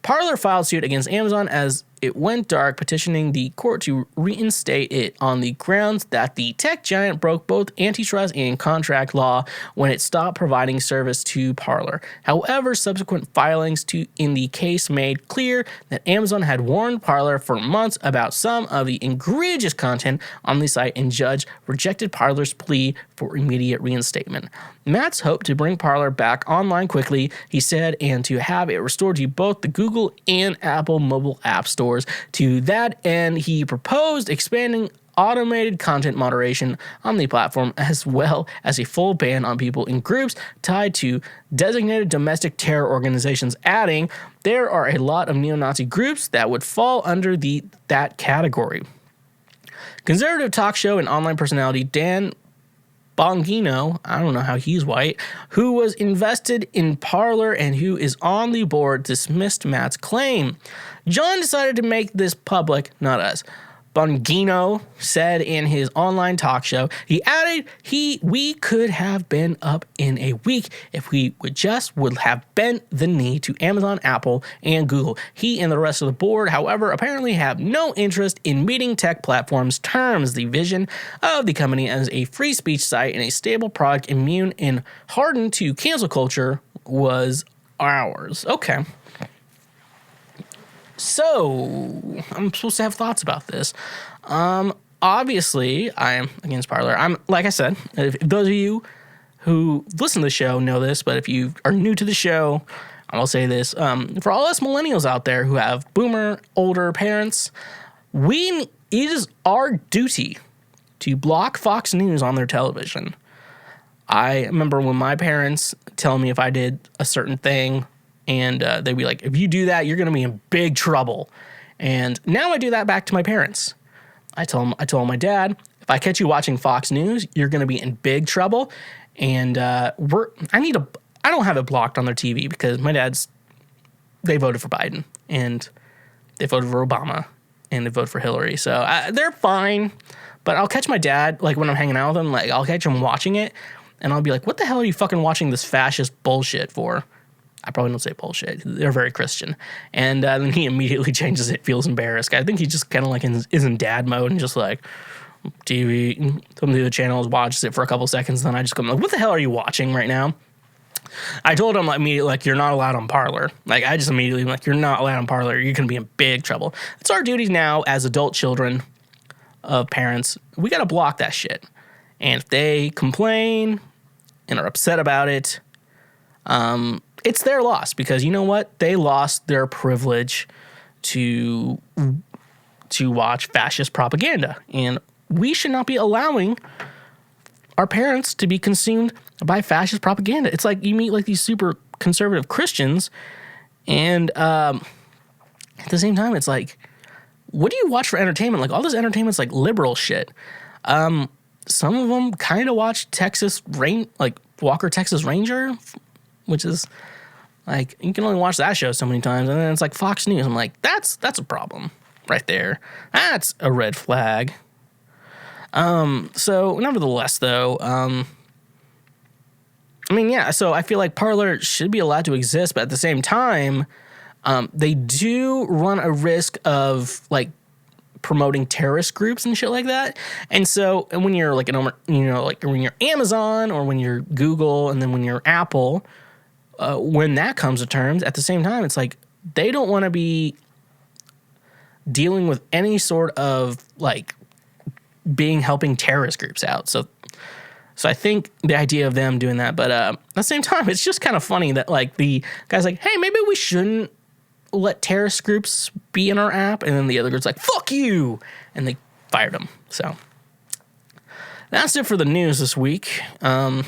Parler filed suit against Amazon as it went dark, petitioning the court to reinstate it on the grounds that the tech giant broke both antitrust and contract law when it stopped providing service to Parler. However, subsequent filings in the case made clear that Amazon had warned Parler for months about some of the egregious content on the site, and judge rejected Parler's plea for immediate reinstatement. Matt's hoped to bring Parler back online quickly, he said, and to have it restored to both the Google and Apple mobile app stores. To that end, he proposed expanding automated content moderation on the platform, as well as a full ban on people in groups tied to designated domestic terror organizations, adding, there are a lot of neo-Nazi groups that would fall under that category. Conservative talk show and online personality Dan Bongino, I don't know how he's white, who was invested in Parler and who is on the board, dismissed Matt's claim. John decided to make this public, not us. Bongino said in his online talk show. He added, we could have been up in a week if we would have bent the knee to Amazon, Apple, and Google. He and the rest of the board, however, apparently have no interest in meeting tech platforms' terms. The vision of the company as a free speech site and a stable product immune and hardened to cancel culture was ours. Okay. So, I'm supposed to have thoughts about this. Obviously, I am against Parler. I'm, like I said, if those of you who listen to the show know this, but if you are new to the show, I will say this. For all us millennials out there who have boomer, older parents, it is our duty to block Fox News on their television. I remember when my parents tell me if I did a certain thing, and they'd be like, if you do that, you're going to be in big trouble. And now I do that back to my parents. I told my dad, if I catch you watching Fox News, you're going to be in big trouble. And I don't have it blocked on their TV because my they voted for Biden and they voted for Obama and they voted for Hillary. So they're fine. But I'll catch my dad, like when I'm hanging out with him, like I'll catch him watching it and I'll be like, what the hell are you fucking watching this fascist bullshit for? I probably don't say bullshit. They're very Christian. And then he immediately changes it, feels embarrassed. I think he just kind of like is in dad mode and just like TV, some of the channels, watches it for a couple seconds. Then I just go, like, what the hell are you watching right now? I told him immediately, like, you're not allowed on Parler. Like, I just immediately, like, you're not allowed on Parler. You're going to be in big trouble. It's our duty now as adult children of parents. We got to block that shit. And if they complain and are upset about it, it's their loss because you know what? They lost their privilege to watch fascist propaganda. And we should not be allowing our parents to be consumed by fascist propaganda. It's like you meet like these super conservative Christians and at the same time, it's like, what do you watch for entertainment? Like all this entertainment's like liberal shit. Some of them kind of watch Walker, Texas Ranger, which is like, you can only watch that show so many times. And then it's like Fox News. I'm like, that's a problem right there. That's a red flag. So nevertheless though, so I feel like Parler should be allowed to exist, but at the same time, they do run a risk of like promoting terrorist groups and shit like that. And so when you're like when you're Amazon or when you're Google and then when you're Apple, when that comes to terms, at the same time, it's like they don't want to be dealing with any sort of like helping terrorist groups out. So I think the idea of them doing that, but at the same time, it's just kind of funny that like the guy's like, hey, maybe we shouldn't let terrorist groups be in our app. And then the other group's like, fuck you. And they fired him. So that's it for the news this week. This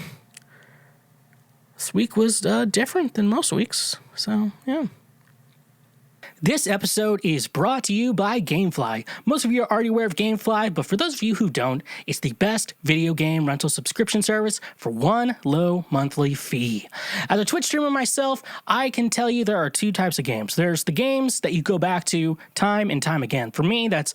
week was different than most weeks. So, yeah. This episode is brought to you by GameFly. Most of you are already aware of GameFly, but for those of you who don't, it's the best video game rental subscription service for one low monthly fee. As a Twitch streamer myself, I can tell you there are two types of games. There's the games that you go back to time and time again. For me, that's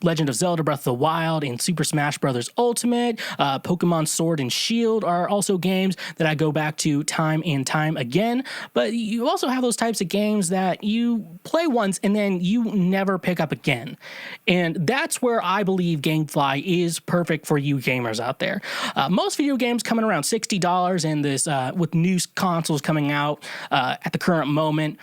Legend of Zelda Breath of the Wild and Super Smash Bros. Ultimate, Pokemon Sword and Shield are also games that I go back to time and time again. But you also have those types of games that you play once and then you never pick up again. And that's where I believe GameFly is perfect for you gamers out there. Most video games coming around $60 and this with new consoles coming out at the current moment,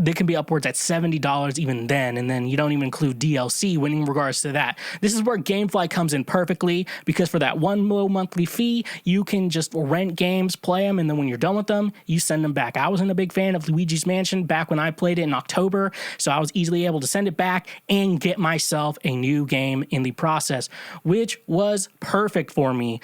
they can be upwards at $70 even then, and then you don't even include DLC when in regards to that. This is where GameFly comes in perfectly, because for that one low monthly fee, you can just rent games, play them, and then when you're done with them, you send them back. I wasn't a big fan of Luigi's Mansion back when I played it in October, so I was easily able to send it back and get myself a new game in the process, which was perfect for me.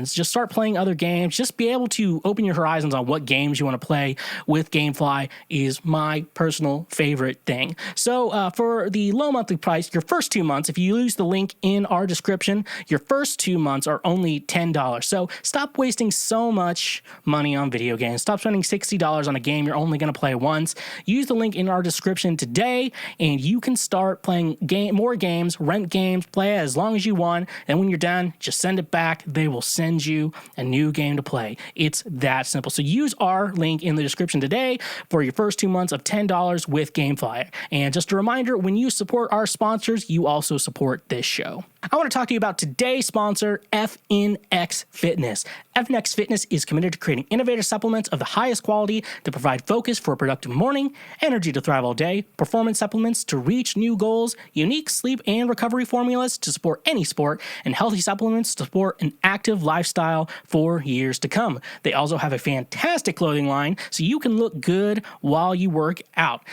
Just start playing other games, just be able to open your horizons on what games you want to play with GameFly is my personal favorite thing. So for the low monthly price, your first 2 months, if you use the link in our description, your first 2 months are only $10. So stop wasting so much money on video games. Stop spending $60 on a game you're only going to play once. Use the link in our description today, and you can start playing more games, rent games, play as long as you want, and when you're done, just send it back. They will send you a new game to play. It's that simple. So use our link in the description today for your first 2 months of $10 with GameFly. And just a reminder, when you support our sponsors, you also support this show. I want to talk to you about today's sponsor, FNX Fitness. FNX Fitness is committed to creating innovative supplements of the highest quality to provide focus for a productive morning, energy to thrive all day, performance supplements to reach new goals, unique sleep and recovery formulas to support any sport, and healthy supplements to support an active lifestyle for years to come. They also have a fantastic clothing line so you can look good while you work out.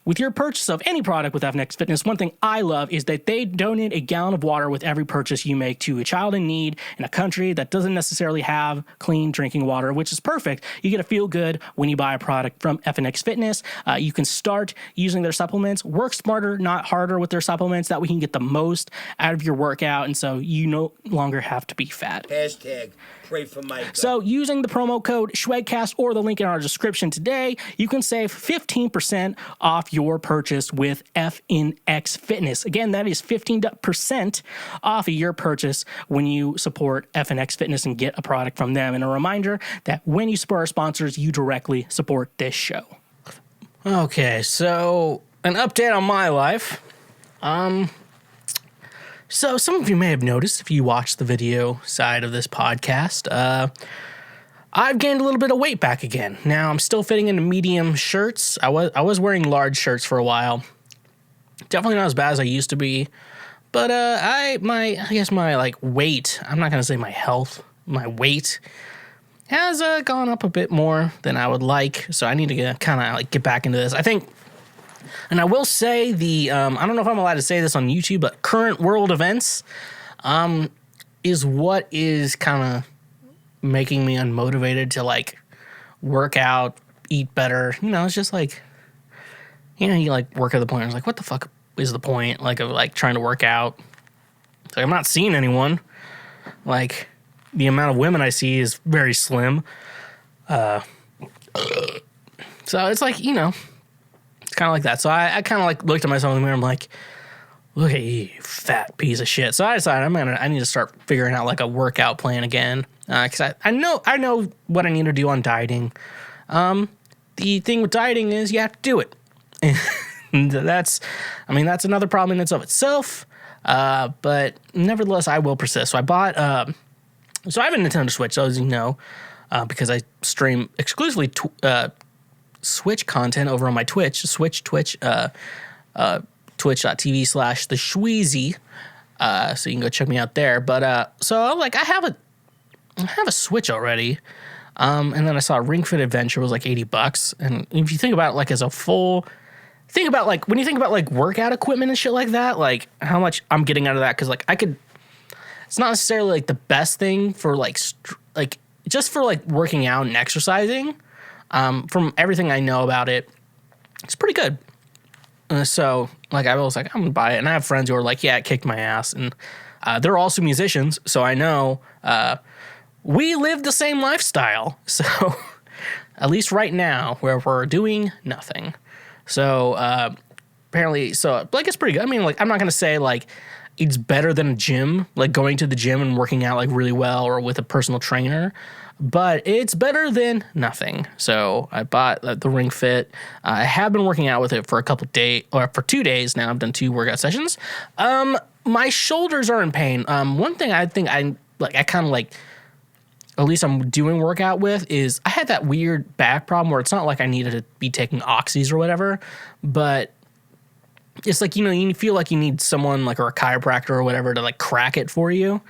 With your purchase of any product with FNX Fitness, one thing I love is that they donate a gallon of water with every purchase you make to a child in need in a country that doesn't necessarily have clean drinking water, which is perfect. You get to feel good when you buy a product from FNX Fitness. You can start using their supplements, work smarter, not harder with their supplements. That way you can get the most out of your workout, and so you no longer have to be fat. Hashtag pray for Mike. So using the promo code SHWEGCAST or the link in our description today, you can save 15% off your purchase with FNX Fitness. Again, that is 15% off of your purchase when you support FNX Fitness and get a product from them. And a reminder that when you support our sponsors, you directly support this show. Okay, so an update on my life. So some of you may have noticed if you watch the video side of this podcast, I've gained a little bit of weight back again. Now I'm still fitting into medium shirts. I was wearing large shirts for a while. Definitely not as bad as I used to be. But I guess my like weight, I'm not gonna say my health, my weight has gone up a bit more than I would like. So I need to kind of like get back into this. I think. And I will say I don't know if I'm allowed to say this on YouTube, but current world events is what is kind of making me unmotivated to like work out, eat better. You know, it's just like, you like work at the point where it's like, what the fuck is the point like of like trying to work out? It's like I'm not seeing anyone. Like the amount of women I see is very slim. So it's like, it's kind of like that. So I kind of like looked at myself in the mirror. I'm like, look at you fat piece of shit. So I decided I need to start figuring out like a workout plan again. Because I know what I need to do on dieting. The thing with dieting is you have to do it. And that's another problem in itself. But nevertheless, I will persist. So I bought, so I have a Nintendo Switch, as you know, because I stream exclusively Switch content over on my Twitch, twitch.tv/the Schweezy. So you can go check me out there. But so like I have a Switch already. And then I saw Ring Fit Adventure was like $80. And if you think about it like as a full, think about like when you think about like workout equipment and shit like that, like how much I'm getting out of that. Cause like it's not necessarily like the best thing for like just for like working out and exercising. From everything I know about it, it's pretty good. So like I was like, I'm gonna buy it. And I have friends who are like, yeah, it kicked my ass. And they're also musicians. So I know, we live the same lifestyle. So at least right now where we're doing nothing. So, apparently, so like, it's pretty good. I mean, like, I'm not going to say like it's better than a gym, like going to the gym and working out like really well or with a personal trainer, but it's better than nothing. So I bought the Ring Fit. I have been working out with it for a couple days, or for 2 days now. I've done 2 workout sessions. My shoulders are in pain. One thing I think I kind of like, at least I'm doing workout with, is I had that weird back problem where it's not like I needed to be taking oxys or whatever, but it's like, you feel like you need someone like, or a chiropractor or whatever to like crack it for you.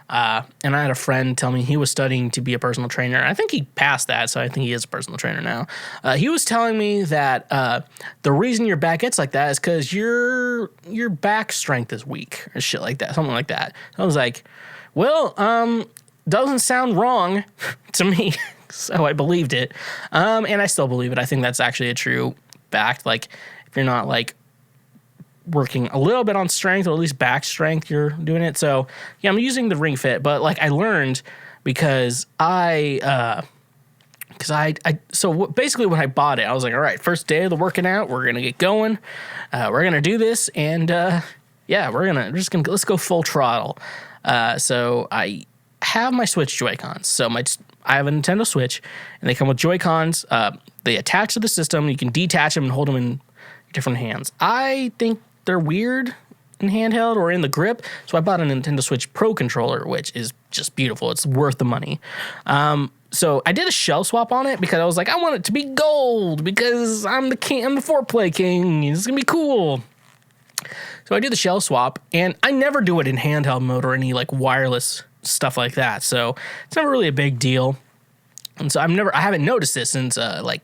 And I had a friend tell me he was studying to be a personal trainer. I think he passed that, so I think he is a personal trainer now. He was telling me that the reason your back gets like that is because your back strength is weak or shit like that, something like that. I was like, well, doesn't sound wrong to me, so I believed it. And I still believe it. I think that's actually a true back. Like if you're not like working a little bit on strength or at least back strength, you're doing it. So yeah, I'm using the Ring Fit, but like I learned because basically when I bought it, I was like, all right, first day of the working out, we're going to get going. We're going to do this. And let's go full throttle. So I have my Switch Joy-Cons. So I have a Nintendo Switch and they come with Joy-Cons. They attach to the system. You can detach them and hold them in different hands. I think they're weird in handheld or in the grip. So I bought a Nintendo Switch Pro controller, which is just beautiful. It's worth the money. So I did a shell swap on it because I was like, I want it to be gold because I'm the king. I'm the 4-play king. It's going to be cool. So I do the shell swap, and I never do it in handheld mode or any like wireless stuff like that. So it's never really a big deal. And so I haven't noticed this since like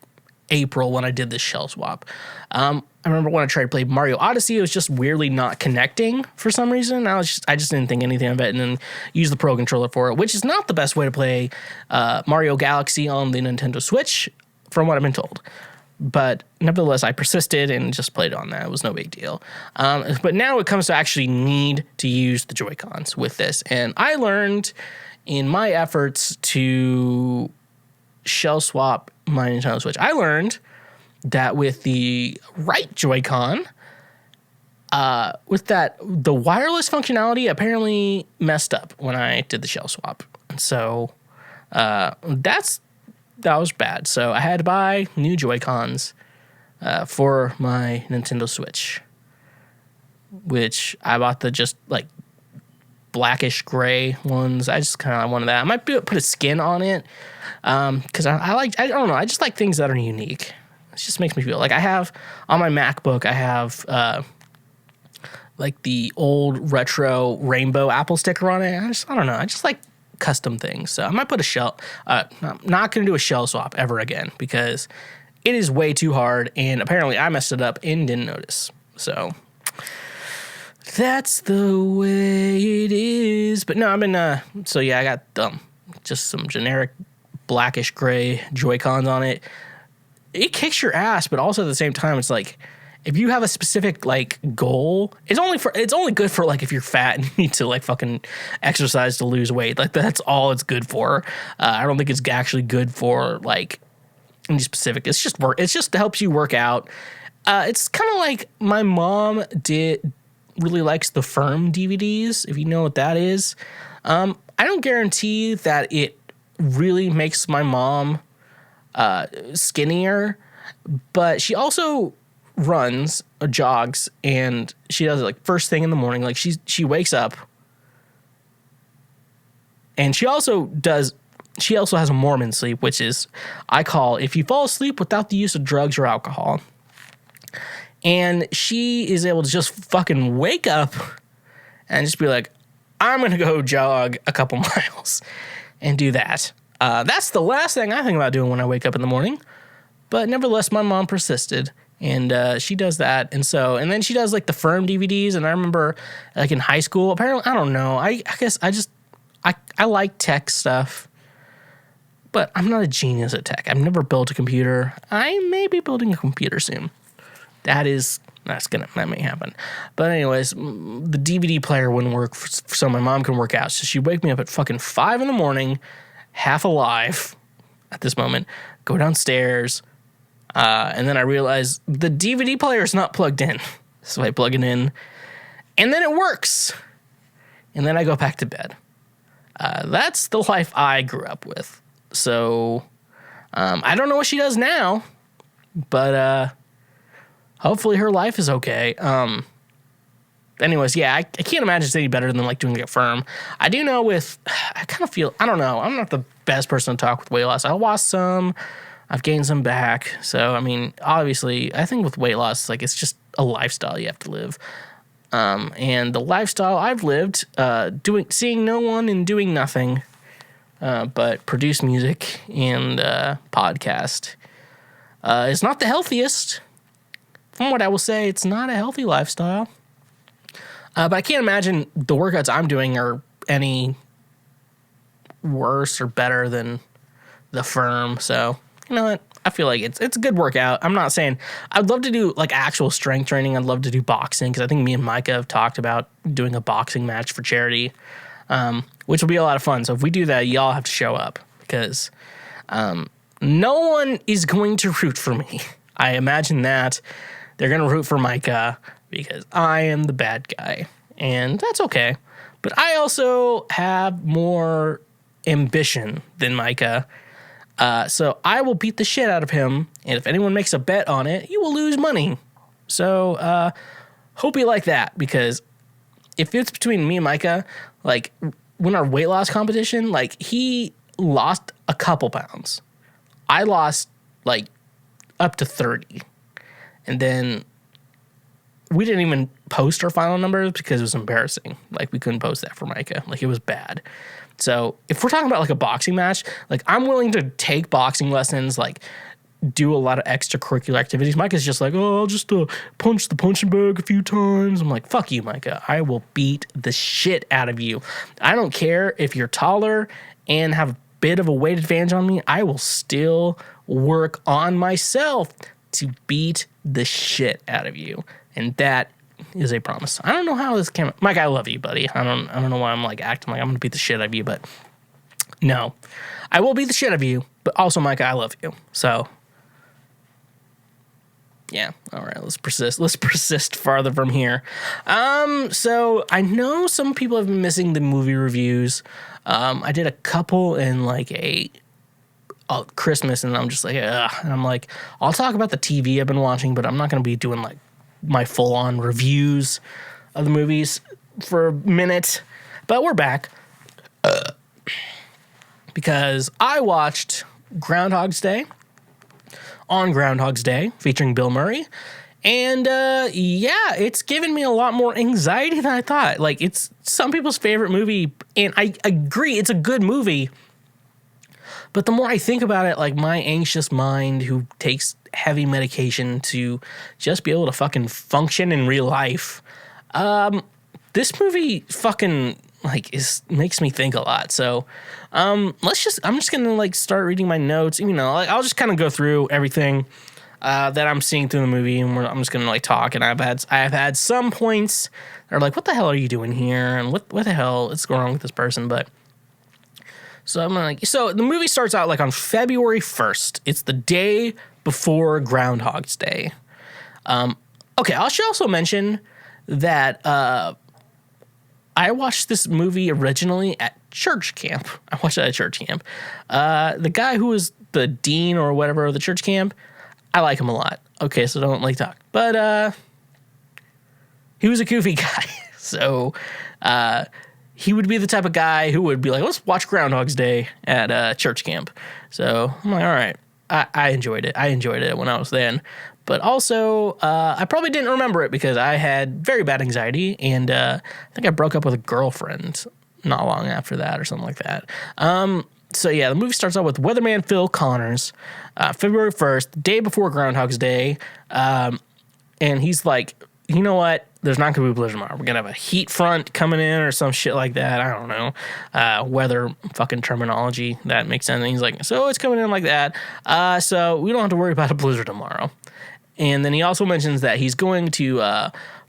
April when I did this shell swap. I remember when I tried to play Mario Odyssey, it was just weirdly not connecting for some reason. I just didn't think anything of it, and then use the Pro controller for it, which is not the best way to play Mario Galaxy on the Nintendo Switch, from what I've been told. But nevertheless, I persisted and just played on that. It was no big deal. But now it comes to actually need to use the Joy-Cons with this, and I learned in my efforts to shell swap my Nintendo Switch, I learned that with the right Joy-Con, the wireless functionality apparently messed up when I did the shell swap. And so that was bad. So I had to buy new Joy-Cons for my Nintendo Switch, which I bought the just like blackish gray ones. I just kind of wanted that. I might put a skin on it because I don't know. I just like things that are unique. It just makes me feel like I have on my MacBook, I have like the old retro rainbow Apple sticker on it. I don't know. I just like custom things. So I might put a shell. I'm not going to do a shell swap ever again because it is way too hard. And apparently I messed it up and didn't notice. So that's the way it is. But no, I got just some generic blackish gray Joy-Cons on it. It kicks your ass, but also at the same time, it's like if you have a specific like goal, it's only good for like if you're fat and you need to like fucking exercise to lose weight. Like that's all it's good for. I don't think it's actually good for like any specific. It's just helps you work out. It's kind of like my mom really likes the Firm DVDs, if you know what that is. I don't guarantee that it really makes my mom skinnier, but she also runs or jogs, and she does it like first thing in the morning. Like she wakes up, and she also has a Mormon sleep, which is I call if you fall asleep without the use of drugs or alcohol. And she is able to just fucking wake up and just be like, I'm gonna go jog a couple miles and do that. That's the last thing I think about doing when I wake up in the morning. But nevertheless, my mom persisted, and she does that. And then she does like the Firm DVDs. And I remember like in high school, apparently, I don't know. I guess I like tech stuff, but I'm not a genius at tech. I've never built a computer. I may be building a computer soon. That may happen. But anyways, the DVD player wouldn't work so my mom can work out. So she'd wake me up at fucking 5 a.m, half alive at this moment, go downstairs, and then I realize the DVD player is not plugged in. So I plug it in, and then it works. And then I go back to bed. That's the life I grew up with. So I don't know what she does now, but hopefully her life is okay. Anyways, yeah, I can't imagine it's any better than like doing a Firm. I do know I kind of feel, I don't know, I'm not the best person to talk with weight loss. I lost some, I've gained some back. So, I mean, obviously, I think with weight loss, like it's just a lifestyle you have to live. And the lifestyle I've lived, seeing no one and doing nothing, but produce music and podcast, is not the healthiest. From what I will say, it's not a healthy lifestyle. But I can't imagine the workouts I'm doing are any worse or better than the Firm. So, you know what? I feel like it's a good workout. I'm not saying I'd love to do like actual strength training. I'd love to do boxing because I think me and Micah have talked about doing a boxing match for charity, which will be a lot of fun. So if we do that, y'all have to show up because no one is going to root for me. I imagine that they're going to root for Micah because I am the bad guy, and that's okay. But I also have more ambition than Micah. So I will beat the shit out of him, and if anyone makes a bet on it, you will lose money. So hope you like that, because if it's between me and Micah, like when our weight loss competition, like he lost a couple pounds. I lost like up to 30. And then we didn't even post our final numbers because it was embarrassing. Like we couldn't post that for Micah. Like it was bad. So if we're talking about like a boxing match, like I'm willing to take boxing lessons, like do a lot of extracurricular activities. Micah's just like, oh, I'll just punch the punching bag a few times. I'm like, fuck you, Micah. I will beat the shit out of you. I don't care if you're taller and have a bit of a weight advantage on me. I will still work on myself to beat the shit out of you. And that is a promise. I don't know how this came. Mike, I love you, buddy. I don't know why I'm like acting like I'm gonna beat the shit out of you, but no, I will beat the shit out of you. But also, Mike, I love you. So yeah, all right. Let's persist. Let's persist farther from here. So I know some people have been missing the movie reviews. I did a couple in like a Christmas, and I'm just like, ugh. And I'm like, I'll talk about the TV I've been watching, but I'm not gonna be doing like my full-on reviews of the movies for a minute. But we're back because I watched Groundhog's Day on Groundhog's Day featuring Bill Murray. And yeah, it's given me a lot more anxiety than I thought. Like, it's some people's favorite movie, and I agree, it's a good movie. But the more I think about it, like my anxious mind who takes heavy medication to just be able to fucking function in real life, this movie fucking like makes me think a lot. So I'm just gonna like start reading my notes. You know, like I'll just kind of go through everything that I'm seeing through the movie, and I'm just gonna like talk. And I've had some points that are like, what the hell are you doing here? And what the hell is going on with this person? But so I'm like, so the movie starts out like on February 1st. It's the day before Groundhog's Day. Okay, I should also mention that I watched this movie originally at church camp. I watched it at church camp. The guy who was the dean or whatever of the church camp, I like him a lot. Okay, so don't like talk. But he was a goofy guy. So he would be the type of guy who would be like, let's watch Groundhog's Day at church camp. So I'm like, all right. I enjoyed it. I enjoyed it when I was then. But also, I probably didn't remember it because I had very bad anxiety, and I think I broke up with a girlfriend not long after that or something like that. So yeah, the movie starts out with Weatherman Phil Connors, February 1st, day before Groundhog's Day, and he's like, you know what? There's not going to be a blizzard tomorrow. We're going to have a heat front coming in or some shit like that. I don't know. Weather fucking terminology. That makes sense. And he's like, so it's coming in like that. So we don't have to worry about a blizzard tomorrow. And then he also mentions that he's going to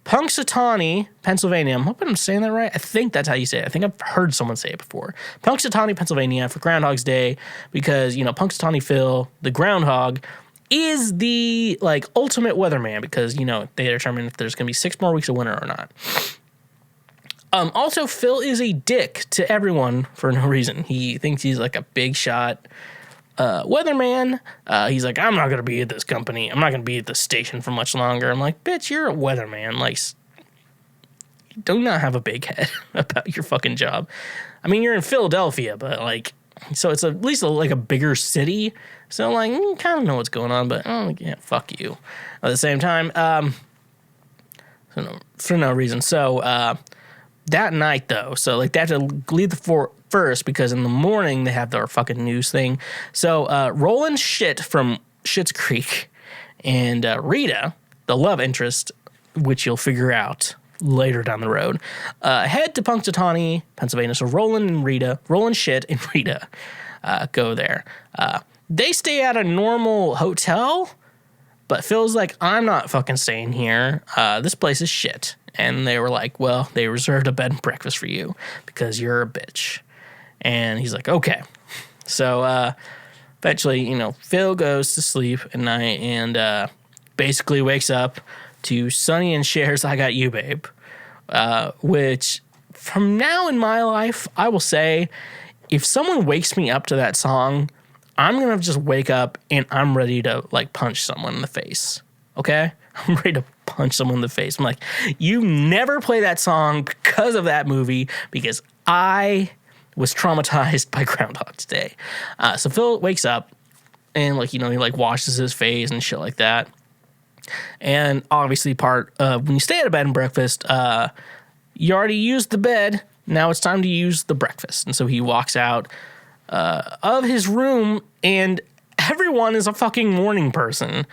Punxsutawney, Pennsylvania. I'm hoping I'm saying that right. I think that's how you say it. I think I've heard someone say it before. Punxsutawney, Pennsylvania for Groundhog's Day because, you know, Punxsutawney Phil, the groundhog, is the like ultimate weatherman because, you know, they determine if there's going to be 6 more weeks of winter or not. Also, Phil is a dick to everyone for no reason. He thinks he's like a big shot weatherman. He's like, I'm not going to be at this company. I'm not going to be at this station for much longer. I'm like, bitch, you're a weatherman. Like, do not have a big head about your fucking job. I mean, you're in Philadelphia, but like, so it's at least like a bigger city. So like, kind of know what's going on, but yeah, fuck you. At the same time, for no reason. So that night though, so like they have to leave the first because in the morning they have their fucking news thing. So Roland Shit from Schitt's Creek and Rita, the love interest, which you'll figure out later down the road, head to Punxsutawney, Pennsylvania. So Roland Shit and Rita go there. they stay at a normal hotel, but Phil's like, I'm not fucking staying here. This place is shit. And they were like, well, they reserved a bed and breakfast for you because you're a bitch. And he's like, okay. So eventually, Phil goes to sleep at night and basically wakes up to Sonny and Cher's I Got You, Babe. Which, from now in my life, I will say, if someone wakes me up to that song, I'm going to just wake up and I'm ready to, punch someone in the face. Okay? I'm ready to punch someone in the face. I'm like, you never play that song because of that movie, because I was traumatized by Groundhog Day. So Phil wakes up and, he, washes his face and shit like that. And obviously when you stay at a bed and breakfast, you already used the bed. Now it's time to use the breakfast. And so he walks out of his room, and everyone is a fucking morning person,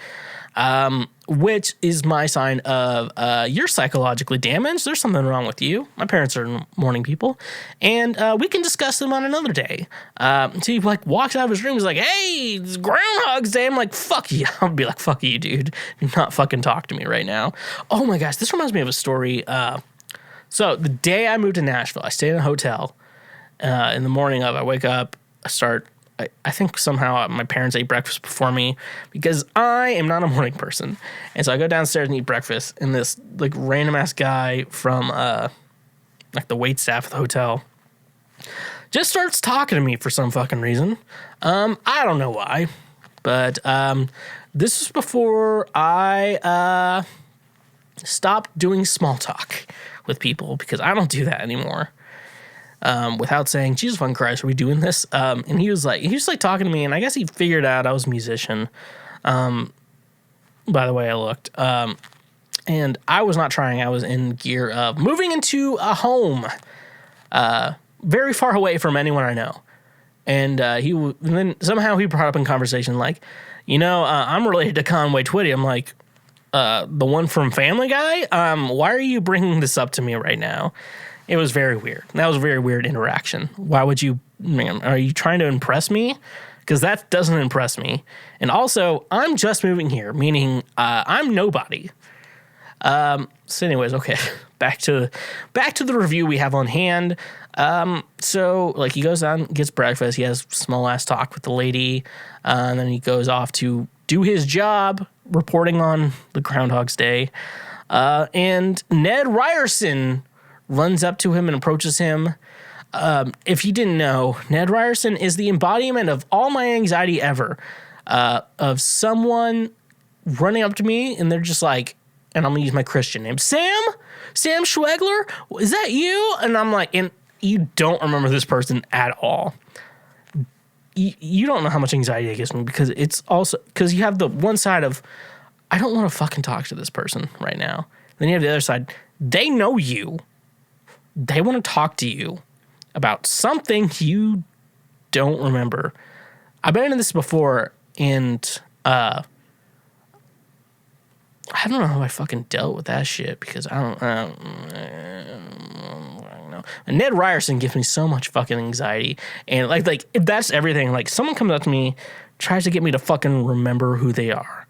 which is my sign of you're psychologically damaged. There's something wrong with you. My parents are morning people, and we can discuss them on another day. So he walks out of his room. He's like, hey, it's Groundhog's Day. I'm like, fuck you. I'll be like, fuck you, dude. Do not fucking talk to me right now. Oh my gosh, this reminds me of a story. So the day I moved to Nashville, I stayed in a hotel. In the morning I wake up, I think somehow my parents ate breakfast before me because I am not a morning person. And so I go downstairs and eat breakfast, and this random ass guy from the wait staff of the hotel just starts talking to me for some fucking reason. I don't know why, but this was before I stopped doing small talk with people, because I don't do that anymore. Without saying, Jesus fucking Christ, are we doing this? And he was talking to me, and I guess he figured out I was a musician. By the way I looked. And I was not trying. I was in gear of moving into a home, very far away from anyone I know. And and then somehow he brought up in conversation, I'm related to Conway Twitty. I'm like, the one from Family Guy? Why are you bringing this up to me right now? It was very weird. That was a very weird interaction. Why would you, are you trying to impress me? Because that doesn't impress me. And also, I'm just moving here, meaning I'm nobody. So anyways, okay, back to the review we have on hand. So he goes down, gets breakfast. He has small ass talk with the lady, and then he goes off to do his job, reporting on the Groundhog's Day. And Ned Ryerson runs up to him and approaches him. If you didn't know, Ned Ryerson is the embodiment of all my anxiety ever. Of someone running up to me and they're just like, and I'm gonna use my Christian name, Sam Schwegler, is that you? And I'm like, and you don't remember this person at all. You don't know how much anxiety it gives me, because it's also because you have the one side of, I don't want to fucking talk to this person right now. Then you have the other side. They know you. They want to talk to you about something you don't remember. I've been into this before, and I don't know how I fucking dealt with that shit, because I don't know. And Ned Ryerson gives me so much fucking anxiety, and like if that's everything, someone comes up to me, tries to get me to fucking remember who they are.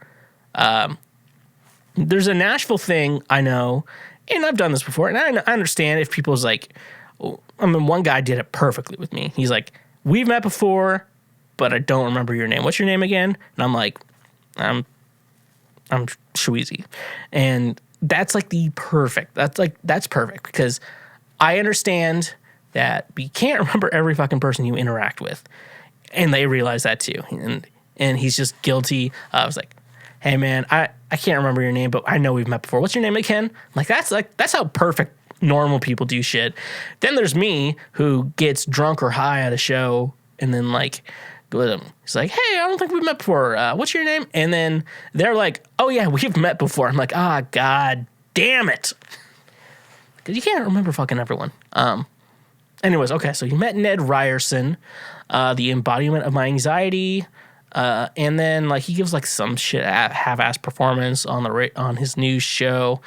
There's a Nashville thing I know. And I've done this before, and I understand if people's one guy did it perfectly with me. He's like, we've met before, but I don't remember your name. What's your name again? And I'm like, I'm Schweezy. And that's that's perfect, because I understand that you can't remember every fucking person you interact with. And they realize that too. And he's just guilty. I was like, hey man, I can't remember your name, but I know we've met before. What's your name again? That's how perfect normal people do shit. Then there's me, who gets drunk or high at a show and then go with him. He's like, hey, I don't think we've met before. What's your name? And then they're like, oh yeah, we've met before. I'm like, god damn it. Because you can't remember fucking everyone. Anyways, okay, so you met Ned Ryerson, the embodiment of my anxiety. And then he gives some shit half-ass performance on his new show,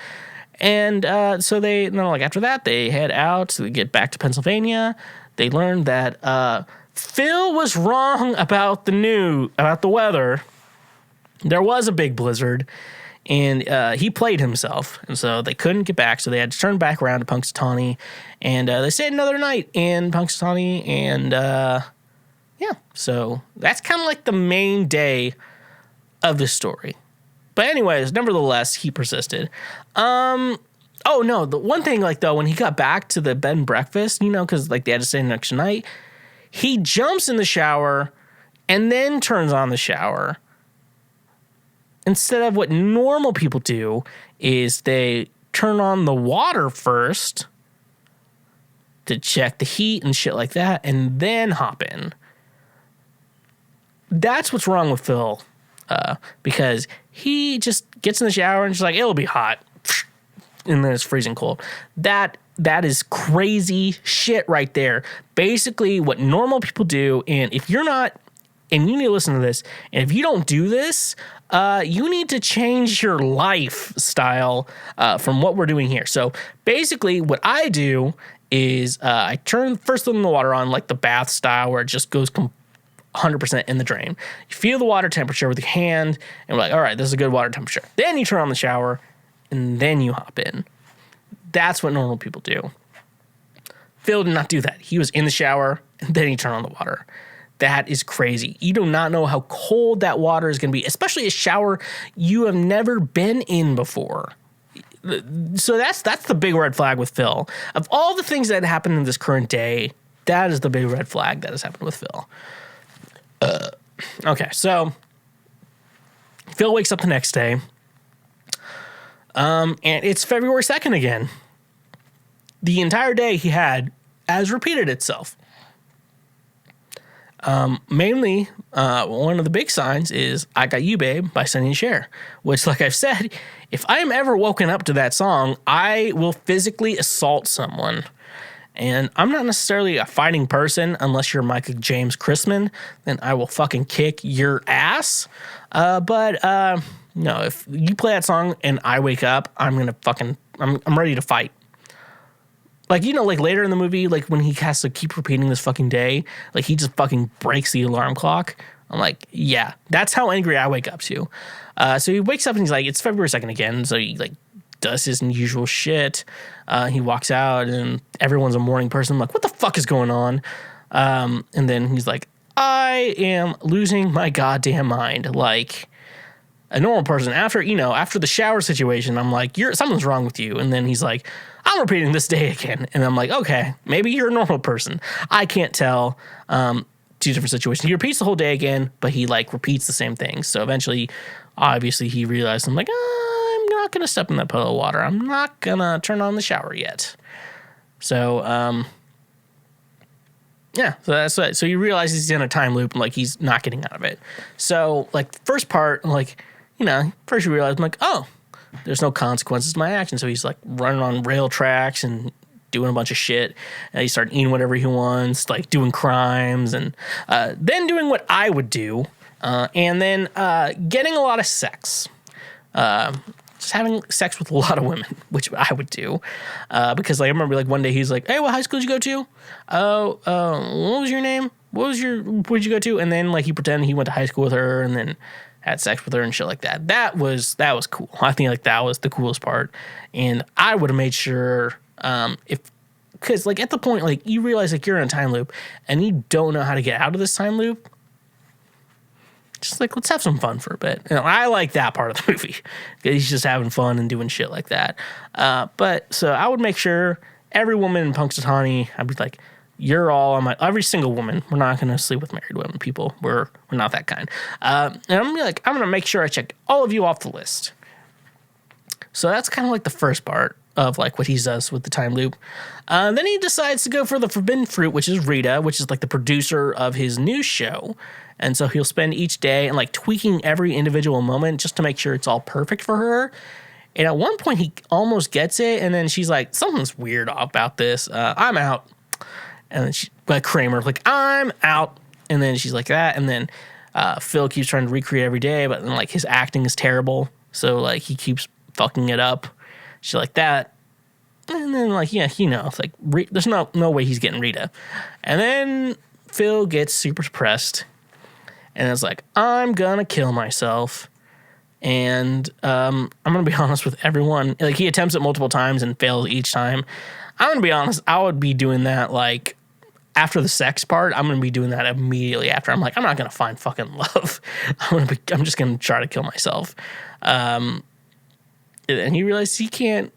and so after that they head out. So they get back to Pennsylvania. They learn that Phil was wrong about the weather. There was a big blizzard, and he played himself, and so they couldn't get back, so they had to turn back around to Punxsutawney, and they stayed another night in Punxsutawney, and yeah, so that's kind of like the main day of the story. But anyways, nevertheless, he persisted. Oh no, the one thing, like, though, when he got back to the bed and breakfast, you know, because like they had to stay the next night, he jumps in the shower and then turns on the shower. Instead of what normal people do is they turn on the water first to check the heat and shit like that, and then hop in. That's what's wrong with Phil, because he just gets in the shower and just like, it'll be hot, and then it's freezing cold. That is crazy shit right there. Basically, what normal people do, and if you're not, and you need to listen to this, and if you don't do this, you need to change your lifestyle from what we're doing here. So basically, what I do is I turn first the water on, like the bath style, where it just goes 100% in the drain. You feel the water temperature with your hand, and we're like, all right, this is a good water temperature. Then you turn on the shower, and then you hop in. That's what normal people do. Phil did not do that. He was in the shower, and then he turned on the water. That is crazy. You do not know how cold that water is going to be, especially a shower you have never been in before. So that's the big red flag with Phil. Of all the things that happened in this current day, that is the big red flag that has happened with Phil. Okay, so Phil wakes up the next day, and it's February 2nd again. The entire day he had has repeated itself. Mainly, one of the big signs is I Got You, Babe by Sonny and Cher, which, like I've said, if I am ever woken up to that song, I will physically assault someone. And I'm not necessarily a fighting person unless you're Michael James Christman, then I will fucking kick your ass. But no, if you play that song and I wake up, I'm ready to fight. Like, you know, like later in the movie, like when he has to keep repeating this fucking day, like he just fucking breaks the alarm clock. I'm like, yeah, that's how angry I wake up to. So he wakes up and he's like, it's February 2nd again. So he like does his usual shit. He walks out and everyone's a morning person. I'm like, what the fuck is going on? And then he's like, I am losing my goddamn mind. Like a normal person, after the shower situation, I'm like, something's wrong with you. And then he's like, I'm repeating this day again. And I'm like, okay, maybe you're a normal person. I can't tell. Two different situations. He repeats the whole day again, but he like repeats the same thing. So eventually, obviously, he realized, I'm like, I'm not going to step in that puddle of water. I'm not going to turn on the shower yet. So, yeah, so that's what, so he realizes he's in a time loop and like he's not getting out of it. So like the first part, like, first you realize, I'm like, oh, there's no consequences to my action. So he's like running on rail tracks and doing a bunch of shit. And he started eating whatever he wants, like doing crimes, and then doing what I would do, and then getting a lot of sex. Just having sex with a lot of women, which I would do, because like I remember like one day he's like, "Hey, what high school did you go to? Oh, what was your name? Where'd you go to?" And then like he pretended he went to high school with her, and then had sex with her and shit like that. That was cool. I think like that was the coolest part, and I would have made sure because like at the point like you realize like you're in a time loop and you don't know how to get out of this time loop. Just like, let's have some fun for a bit. I like that part of the movie. He's just having fun and doing shit like that. But so I would make sure every woman in Punxsutawney, I'd be like, you're all on every single woman. We're not going to sleep with married women, people. We're not that kind. And I'm gonna be like, I'm going to make sure I check all of you off the list. So that's kind of like the first part of like what he does with the time loop. Then he decides to go for the forbidden fruit, which is Rita, which is like the producer of his news show. And so he'll spend each day and like tweaking every individual moment just to make sure it's all perfect for her. And at one point he almost gets it. And then she's like, something's weird about this. I'm out. And then like Kramer, like, I'm out. And then she's like that. And then Phil keeps trying to recreate every day, but then like his acting is terrible. So like he keeps fucking it up. She's like that. And then like, yeah, it's like there's no way he's getting Rita. And then Phil gets super depressed and is like, I'm gonna kill myself. And I'm gonna be honest with everyone. Like, he attempts it multiple times and fails each time. I'm gonna be honest, I would be doing that like after the sex part. I'm gonna be doing that immediately after. I'm like, I'm not gonna find fucking love. I'm just gonna try to kill myself. And he realized he can't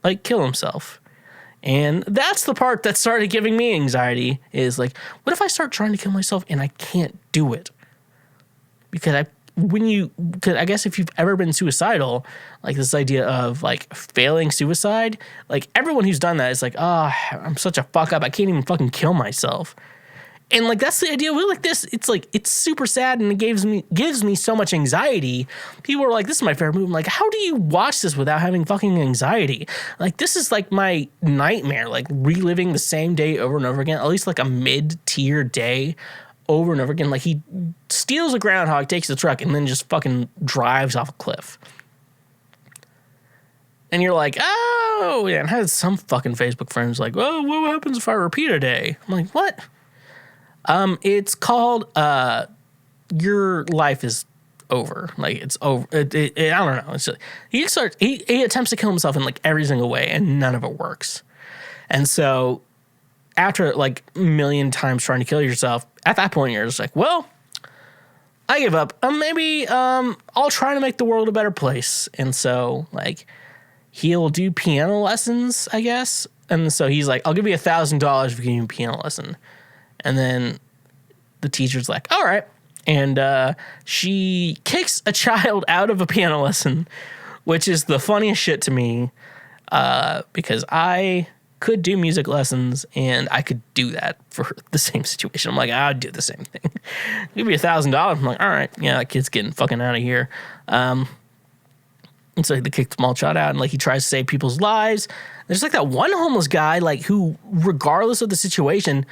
like kill himself. And that's the part that started giving me anxiety, is like, what if I start trying to kill myself and I can't do it? Because I guess if you've ever been suicidal, like this idea of like failing suicide, like everyone who's done that is like, oh, I'm such a fuck up. I can't even fucking kill myself. And like, that's the idea with like this. It's like, it's super sad and it gives me so much anxiety. People are like, this is my favorite movie. I'm like, how do you watch this without having fucking anxiety? Like, this is like my nightmare, like reliving the same day over and over again, at least like a mid-tier day over and over again. Like, he steals a groundhog, takes the truck, and then just fucking drives off a cliff. And you're like, oh, yeah. And I had some fucking Facebook friends like, oh, what happens if I repeat a day? I'm like, what? It's called, your life is over. Like, it's over. I don't know. It's just, he attempts to kill himself in like every single way, and none of it works. And so after like a million times trying to kill yourself, at that point you're just like, well, I give up. Maybe I'll try to make the world a better place. And so like he'll do piano lessons, I guess. And so he's like, I'll give you $1,000 if you give me a piano lesson. And then the teacher's like, all right. And she kicks a child out of a piano lesson, which is the funniest shit to me, because I could do music lessons and I could do that for the same situation. I'm like, I'd do the same thing. Give me $1,000. I'm like, all right, yeah, that kid's getting fucking out of here. And so they kick the small child out, and like he tries to save people's lives. There's like that one homeless guy, like, who, regardless of the situation,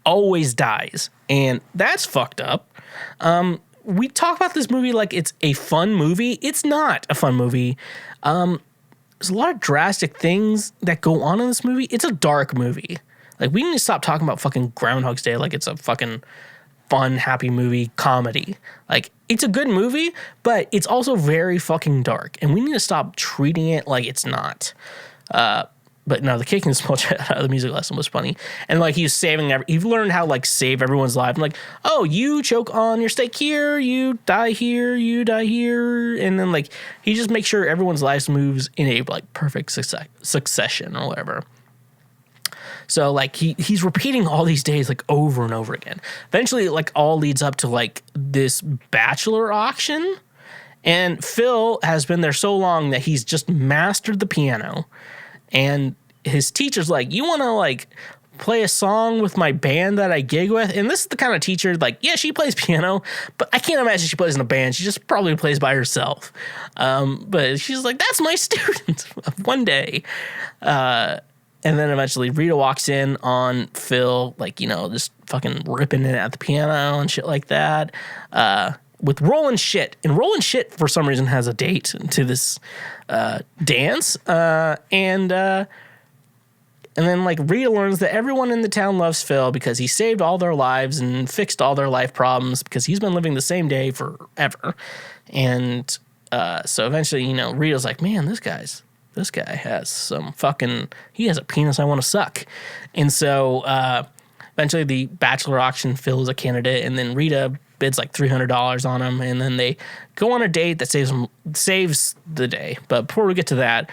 always dies, and that's fucked up. We talk about this movie like it's a fun movie. It's not a fun movie. There's a lot of drastic things that go on in this movie. It's a dark movie. Like, we need to stop talking about fucking Groundhog's Day like it's a fucking fun, happy movie comedy. Like, it's a good movie, but it's also very fucking dark, and we need to stop treating it like it's not. But no, the kicking the small child out of the music lesson was funny. And like, he's saving he learned how to like save everyone's life. I'm like, oh, you choke on your steak here, you die here, you die here. And then like, he just makes sure everyone's life moves in a like perfect succession or whatever. So like, he's repeating all these days like over and over again. Eventually it like all leads up to like this bachelor auction. And Phil has been there so long that he's just mastered the piano. And his teacher's like, you want to like play a song with my band that I gig with? And this is the kind of teacher, like, yeah, she plays piano, but I can't imagine she plays in a band. She just probably plays by herself. But she's like, that's my student one day. And then eventually Rita walks in on Phil, like, you know, just fucking ripping it at the piano and shit like that. With Rollin' Shit. And Rollin' Shit, for some reason, has a date to this dance. And then, like, Rita learns that everyone in the town loves Phil because he saved all their lives and fixed all their life problems because he's been living the same day forever. And so eventually, you know, Rita's like, man, this guy has some fucking, he has a penis I want to suck. And so eventually the bachelor auction, Phil is a candidate, and then Rita bids like $300 on him, and then they go on a date that saves the day. But before we get to that,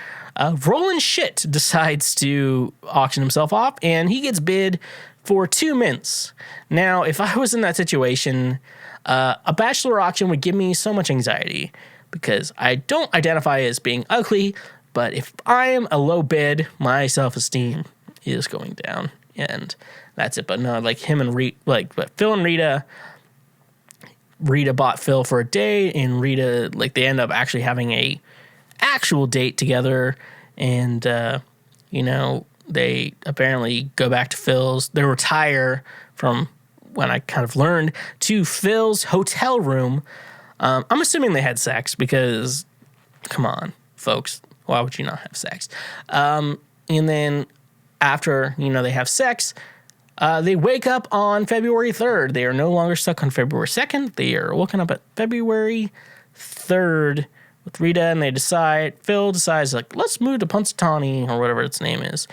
Rollin' Shit decides to auction himself off, and he gets bid for 2 mints. Now, if I was in that situation, a bachelor auction would give me so much anxiety because I don't identify as being ugly, but if I am a low bid, my self-esteem is going down, and that's it. But no, like him and but Phil and Rita bought Phil for a date, and Rita, like, they end up actually having a actual date together, and you know, they apparently go back to Phil's. They retire from when I kind of learned to Phil's hotel room. I'm assuming they had sex because, come on, folks, why would you not have sex? And then after, you know, they have sex, They wake up on February 3rd. They are no longer stuck on February 2nd. They are woken up at February 3rd with Rita, and Phil decides, like, let's move to Punxsutawney, or whatever its name is,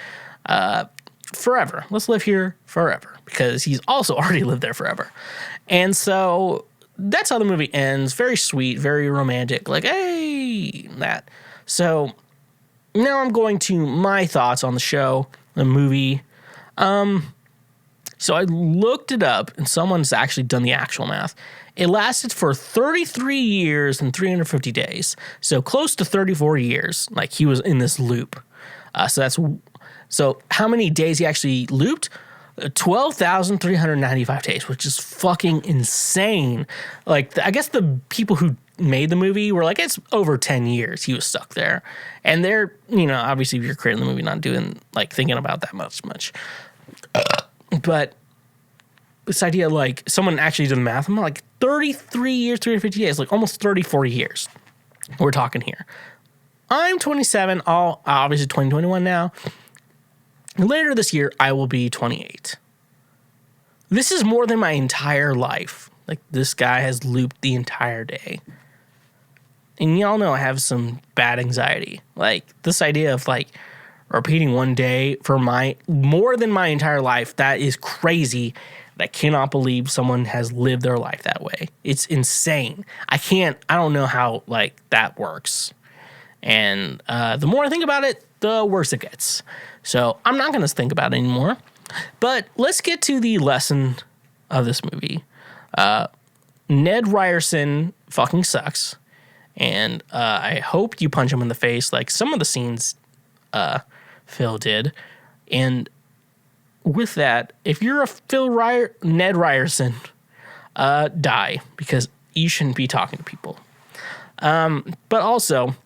forever. Let's live here forever, because he's also already lived there forever. And so that's how the movie ends. Very sweet, very romantic, like, hey, that. So now I'm going to my thoughts on the show, the movie. So I looked it up, and someone's actually done the actual math. It lasted for 33 years and 350 days, so close to 34 years. Like, he was in this loop. So how many days he actually looped? 12,395 days, which is fucking insane. Like, I guess the people who made the movie were like, it's over 10 years he was stuck there. And they're, obviously if you're creating the movie, not doing, like, thinking about that much. But this idea, like, someone actually did the math. I'm like, 33 years, 350 days, like almost 34 years we're talking here. I'm 27, obviously 2021 now. Later this year, I will be 28. This is more than my entire life. Like, this guy has looped the entire day. And y'all know I have some bad anxiety. Like, this idea of, like, repeating one day for more than my entire life, that is crazy. I cannot believe someone has lived their life that way. It's insane. I don't know how, like, that works. And the more I think about it, the worse it gets. So I'm not going to think about it anymore. But let's get to the lesson of this movie. Ned Ryerson fucking sucks. And I hope you punch him in the face like some of the scenes Phil did. And with that, if you're a Ned Ryerson, die, because you shouldn't be talking to people. But also,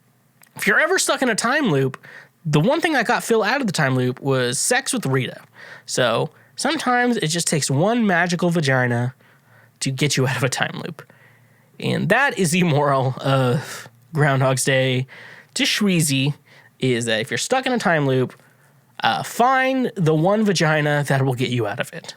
if you're ever stuck in a time loop, the one thing that got Phil out of the time loop was sex with Rita. So sometimes it just takes one magical vagina to get you out of a time loop. And that is the moral of Groundhog's Day to Schweezy, is that if you're stuck in a time loop, find the one vagina that will get you out of it.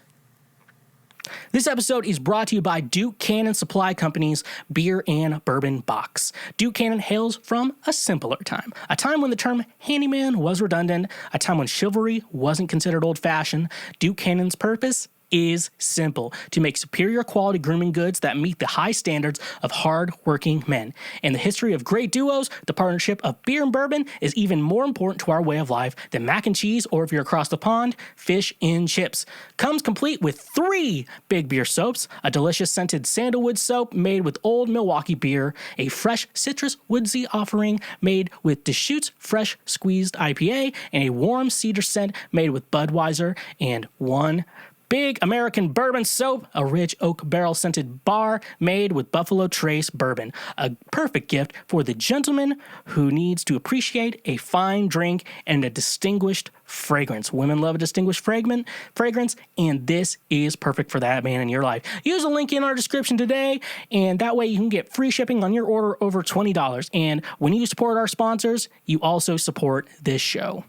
This episode is brought to you by Duke Cannon Supply Company's Beer and Bourbon Box. Duke Cannon hails from a simpler time, a time when the term handyman was redundant, a time when chivalry wasn't considered old-fashioned. Duke Cannon's purpose is simple: to make superior quality grooming goods that meet the high standards of hard-working men. In the history of great duos, the partnership of beer and bourbon is even more important to our way of life than mac and cheese, or if you're across the pond, fish and chips. Comes complete with 3 big beer soaps, a delicious scented sandalwood soap made with old Milwaukee beer, a fresh citrus woodsy offering made with Deschutes Fresh Squeezed IPA, and a warm cedar scent made with Budweiser, and 1 big American bourbon soap, a rich oak barrel scented bar made with Buffalo Trace bourbon. A perfect gift for the gentleman who needs to appreciate a fine drink and a distinguished fragrance. Women love a distinguished fragrance, and this is perfect for that man in your life. Use a link in our description today, and that way you can get free shipping on your order over $20. And when you support our sponsors, you also support this show.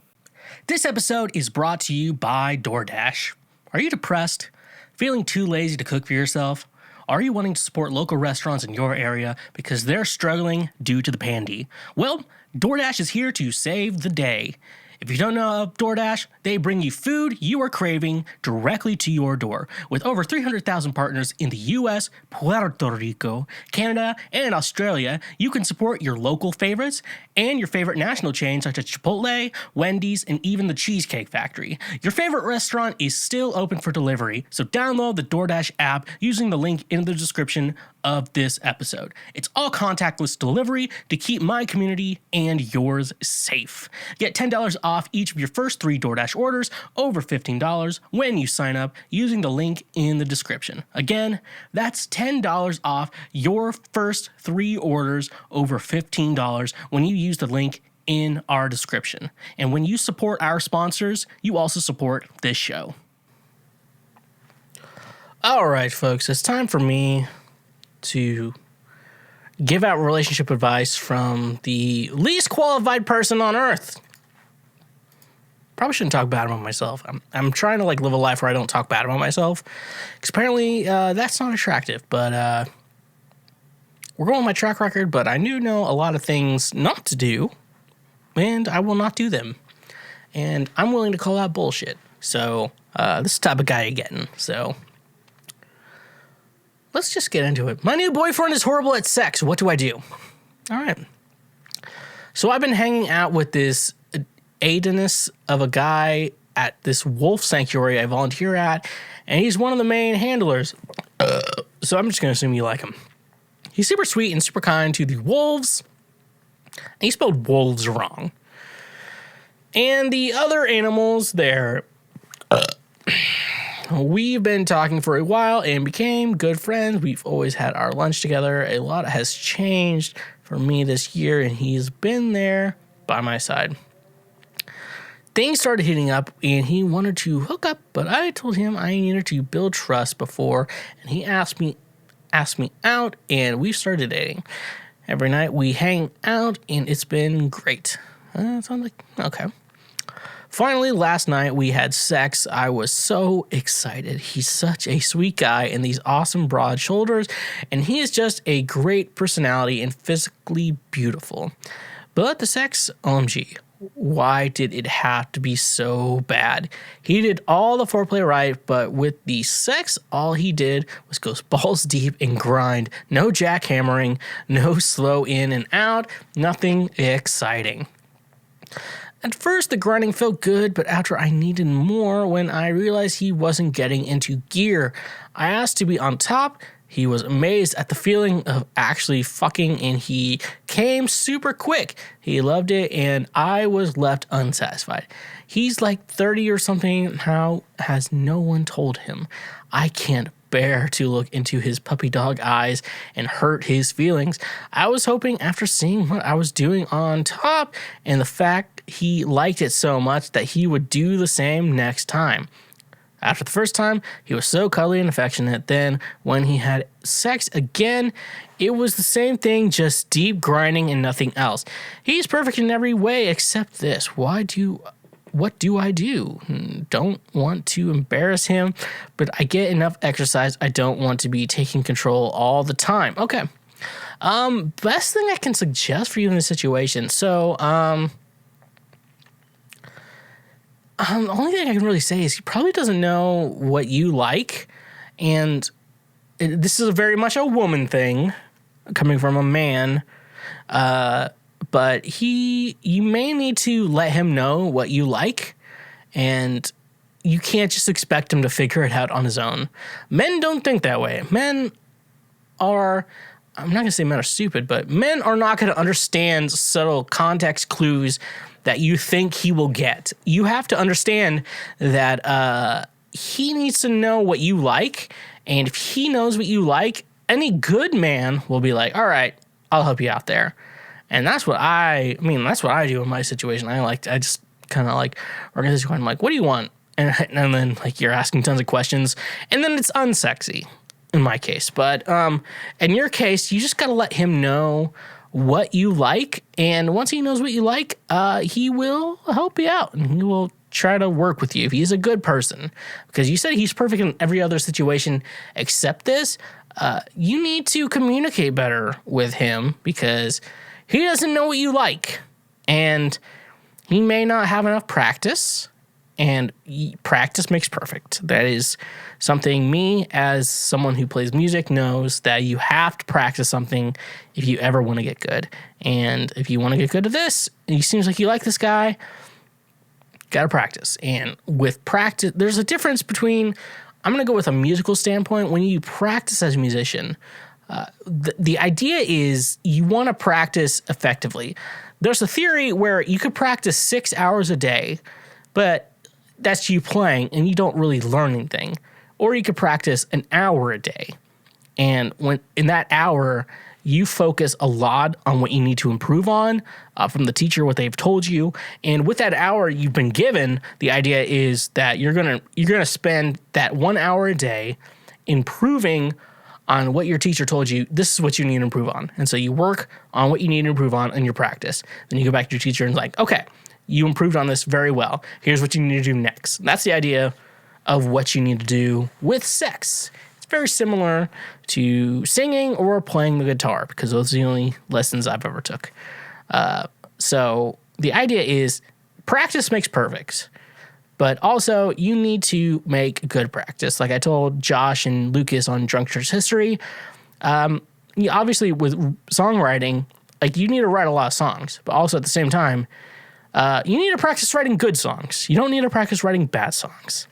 This episode is brought to you by DoorDash. Are you depressed? Feeling too lazy to cook for yourself? Are you wanting to support local restaurants in your area because they're struggling due to the pandy? Well, DoorDash is here to save the day. If you don't know of DoorDash, they bring you food you are craving directly to your door. With over 300,000 partners in the US, Puerto Rico, Canada, and Australia, you can support your local favorites and your favorite national chains such as Chipotle, Wendy's, and even the Cheesecake Factory. Your favorite restaurant is still open for delivery, so download the DoorDash app using the link in the description of this episode. It's all contactless delivery to keep my community and yours safe. Get $10 off each of your first 3 DoorDash orders over $15 when you sign up using the link in the description. Again, that's $10 off your first 3 orders over $15 when you use the link in our description. And when you support our sponsors, you also support this show. All right, folks, it's time for me to give out relationship advice from the least qualified person on earth, probably shouldn't talk bad about myself. I'm trying to like live a life where I don't talk bad about myself, because apparently that's not attractive. But we're going with my track record. But I do know a lot of things not to do, and I will not do them. And I'm willing to call out bullshit. So this is the type of guy you're getting. So let's just get into it. My new boyfriend is horrible at sex. What do I do? All right. So I've been hanging out with this Aidenus of a guy at this wolf sanctuary I volunteer at, and he's one of the main handlers. So I'm just going to assume you like him. He's super sweet and super kind to the wolves. He spelled wolves wrong. And the other animals there. We've been talking for a while and became good friends. We've always had our lunch together. A lot has changed for me this year, and he's been there by my side. Things started heating up, and he wanted to hook up, but I told him I needed to build trust before, and he asked me out, and we started dating. Every night we hang out, and it's been great. So I'm like, okay. Finally, last night we had sex. I was so excited. He's such a sweet guy and these awesome broad shoulders, and he is just a great personality and physically beautiful. But the sex, OMG, why did it have to be so bad? He did all the foreplay right, but with the sex, all he did was go balls deep and grind. No jackhammering, no slow in and out, nothing exciting. At first, the grinding felt good, but after I needed more, when I realized he wasn't getting into gear, I asked to be on top. He was amazed at the feeling of actually fucking, and he came super quick. He loved it, and I was left unsatisfied. He's like 30 or something. How has no one told him? I can't bear to look into his puppy dog eyes and hurt his feelings. I was hoping after seeing what I was doing on top and the fact he liked it so much that he would do the same next time. After the first time, he was so cuddly and affectionate. Then when he had sex again, it was the same thing, just deep grinding and nothing else. He's perfect in every way except this. What do I do? Don't want to embarrass him, but I get enough exercise. I don't want to be taking control all the time. Okay. Best thing I can suggest for you in this situation. So, the only thing I can really say is he probably doesn't know what you like, and this is very much a woman thing coming from a man. But you may need to let him know what you like, and you can't just expect him to figure it out on his own. Men don't think that way. Men are, I'm not going to say men are stupid, but men are not going to understand subtle context clues that you think he will get. You have to understand that he needs to know what you like, and if he knows what you like, any good man will be like, all right, I'll help you out there. And that's what that's what I do in my situation. I just kind of like organize this. I'm like, what do you want? And then like you're asking tons of questions, and then it's unsexy in my case. But in your case, you just got to let him know what you like. And once he knows what you like, he will help you out, and he will try to work with you if he's a good person. Because you said he's perfect in every other situation except this. You need to communicate better with him because he doesn't know what you like, and he may not have enough practice, and practice makes perfect. That is something me, as someone who plays music, knows that you have to practice something if you ever want to get good. And if you want to get good at this, and it seems like you like this guy, got to practice. And with practice, there's a difference between, I'm going to go with a musical standpoint. When you practice as a musician, the idea is you want to practice effectively. There's a theory where you could practice 6 hours a day, but that's you playing and you don't really learn anything. Or you could practice an hour a day. And when in that hour, you focus a lot on what you need to improve on from the teacher, what they've told you. And with that hour you've been given, the idea is that you're gonna spend that 1 hour a day improving on what your teacher told you. This is what you need to improve on. And so you work on what you need to improve on in your practice. Then you go back to your teacher and it's like, okay, You improved on this very well. Here's what you need to do next. That's the idea of what you need to do with sex. It's very similar to singing or playing the guitar because those are the only lessons I've ever took. So the idea is practice makes perfect. But also, you need to make good practice. Like I told Josh and Lucas on Drunk Church History, obviously with songwriting, like you need to write a lot of songs. But also at the same time, you need to practice writing good songs. You don't need to practice writing bad songs.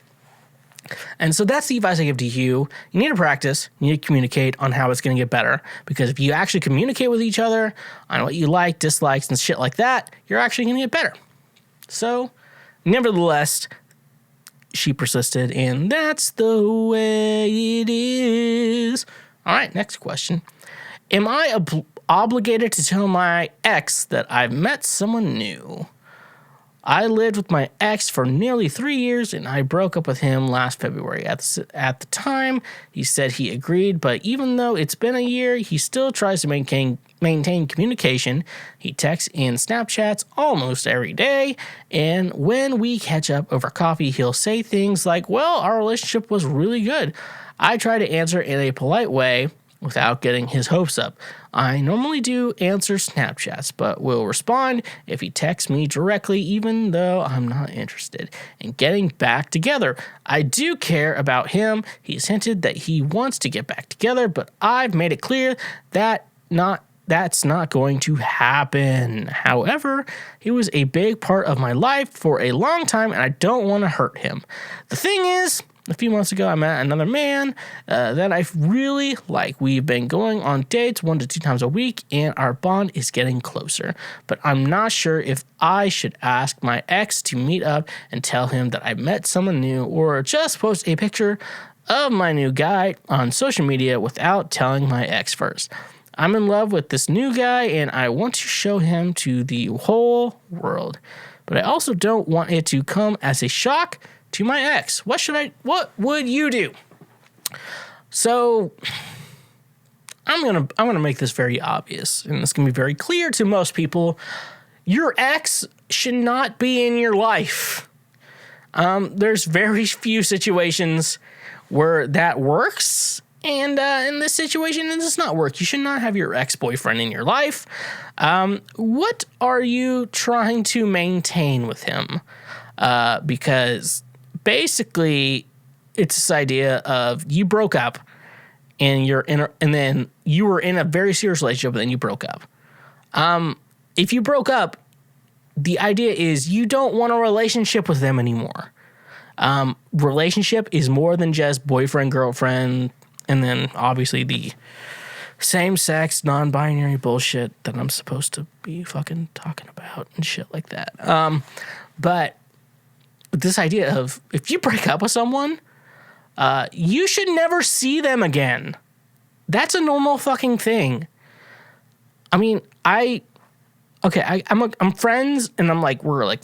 And so that's the advice I give to you. You need to practice. You need to communicate on how it's going to get better. Because if you actually communicate with each other on what you like, dislikes, and shit like that, you're actually going to get better. So, nevertheless, she persisted, and that's the way it is. All right, next question. Am I obligated to tell my ex that I've met someone new? I lived with my ex for nearly 3 years, and I broke up with him last February. At the time, he said he agreed, but even though it's been a year, he still tries to maintain communication. He texts and Snapchats almost every day, and when we catch up over coffee, he'll say things like, well, our relationship was really good. I try to answer in a polite way without getting his hopes up. I normally do answer Snapchats, but will respond if he texts me directly, even though I'm not interested in getting back together. I do care about him. He's hinted that he wants to get back together, but I've made it clear that that's not going to happen. However, he was a big part of my life for a long time, and I don't want to hurt him. The thing is, a few months ago, I met another man that I really like. We've been going on dates 1 to 2 times a week, and our bond is getting closer. But I'm not sure if I should ask my ex to meet up and tell him that I met someone new, or just post a picture of my new guy on social media without telling my ex first. I'm in love with this new guy, and I want to show him to the whole world. But I also don't want it to come as a shock to my ex. What would you do? So I'm gonna make this very obvious, and it's gonna be very clear to most people. Your ex should not be in your life. There's very few situations where that works, and in this situation, it does not work. You should not have your ex-boyfriend in your life. What are you trying to maintain with him? Because basically, it's this idea of you broke up, and then you were in a very serious relationship, and then you broke up. If you broke up, the idea is you don't want a relationship with them anymore. Relationship is more than just boyfriend, girlfriend, and then obviously the same-sex, non-binary bullshit that I'm supposed to be fucking talking about and shit like that. But this idea of if you break up with someone, you should never see them again. That's a normal fucking thing. I mean, I'm friends, and we're like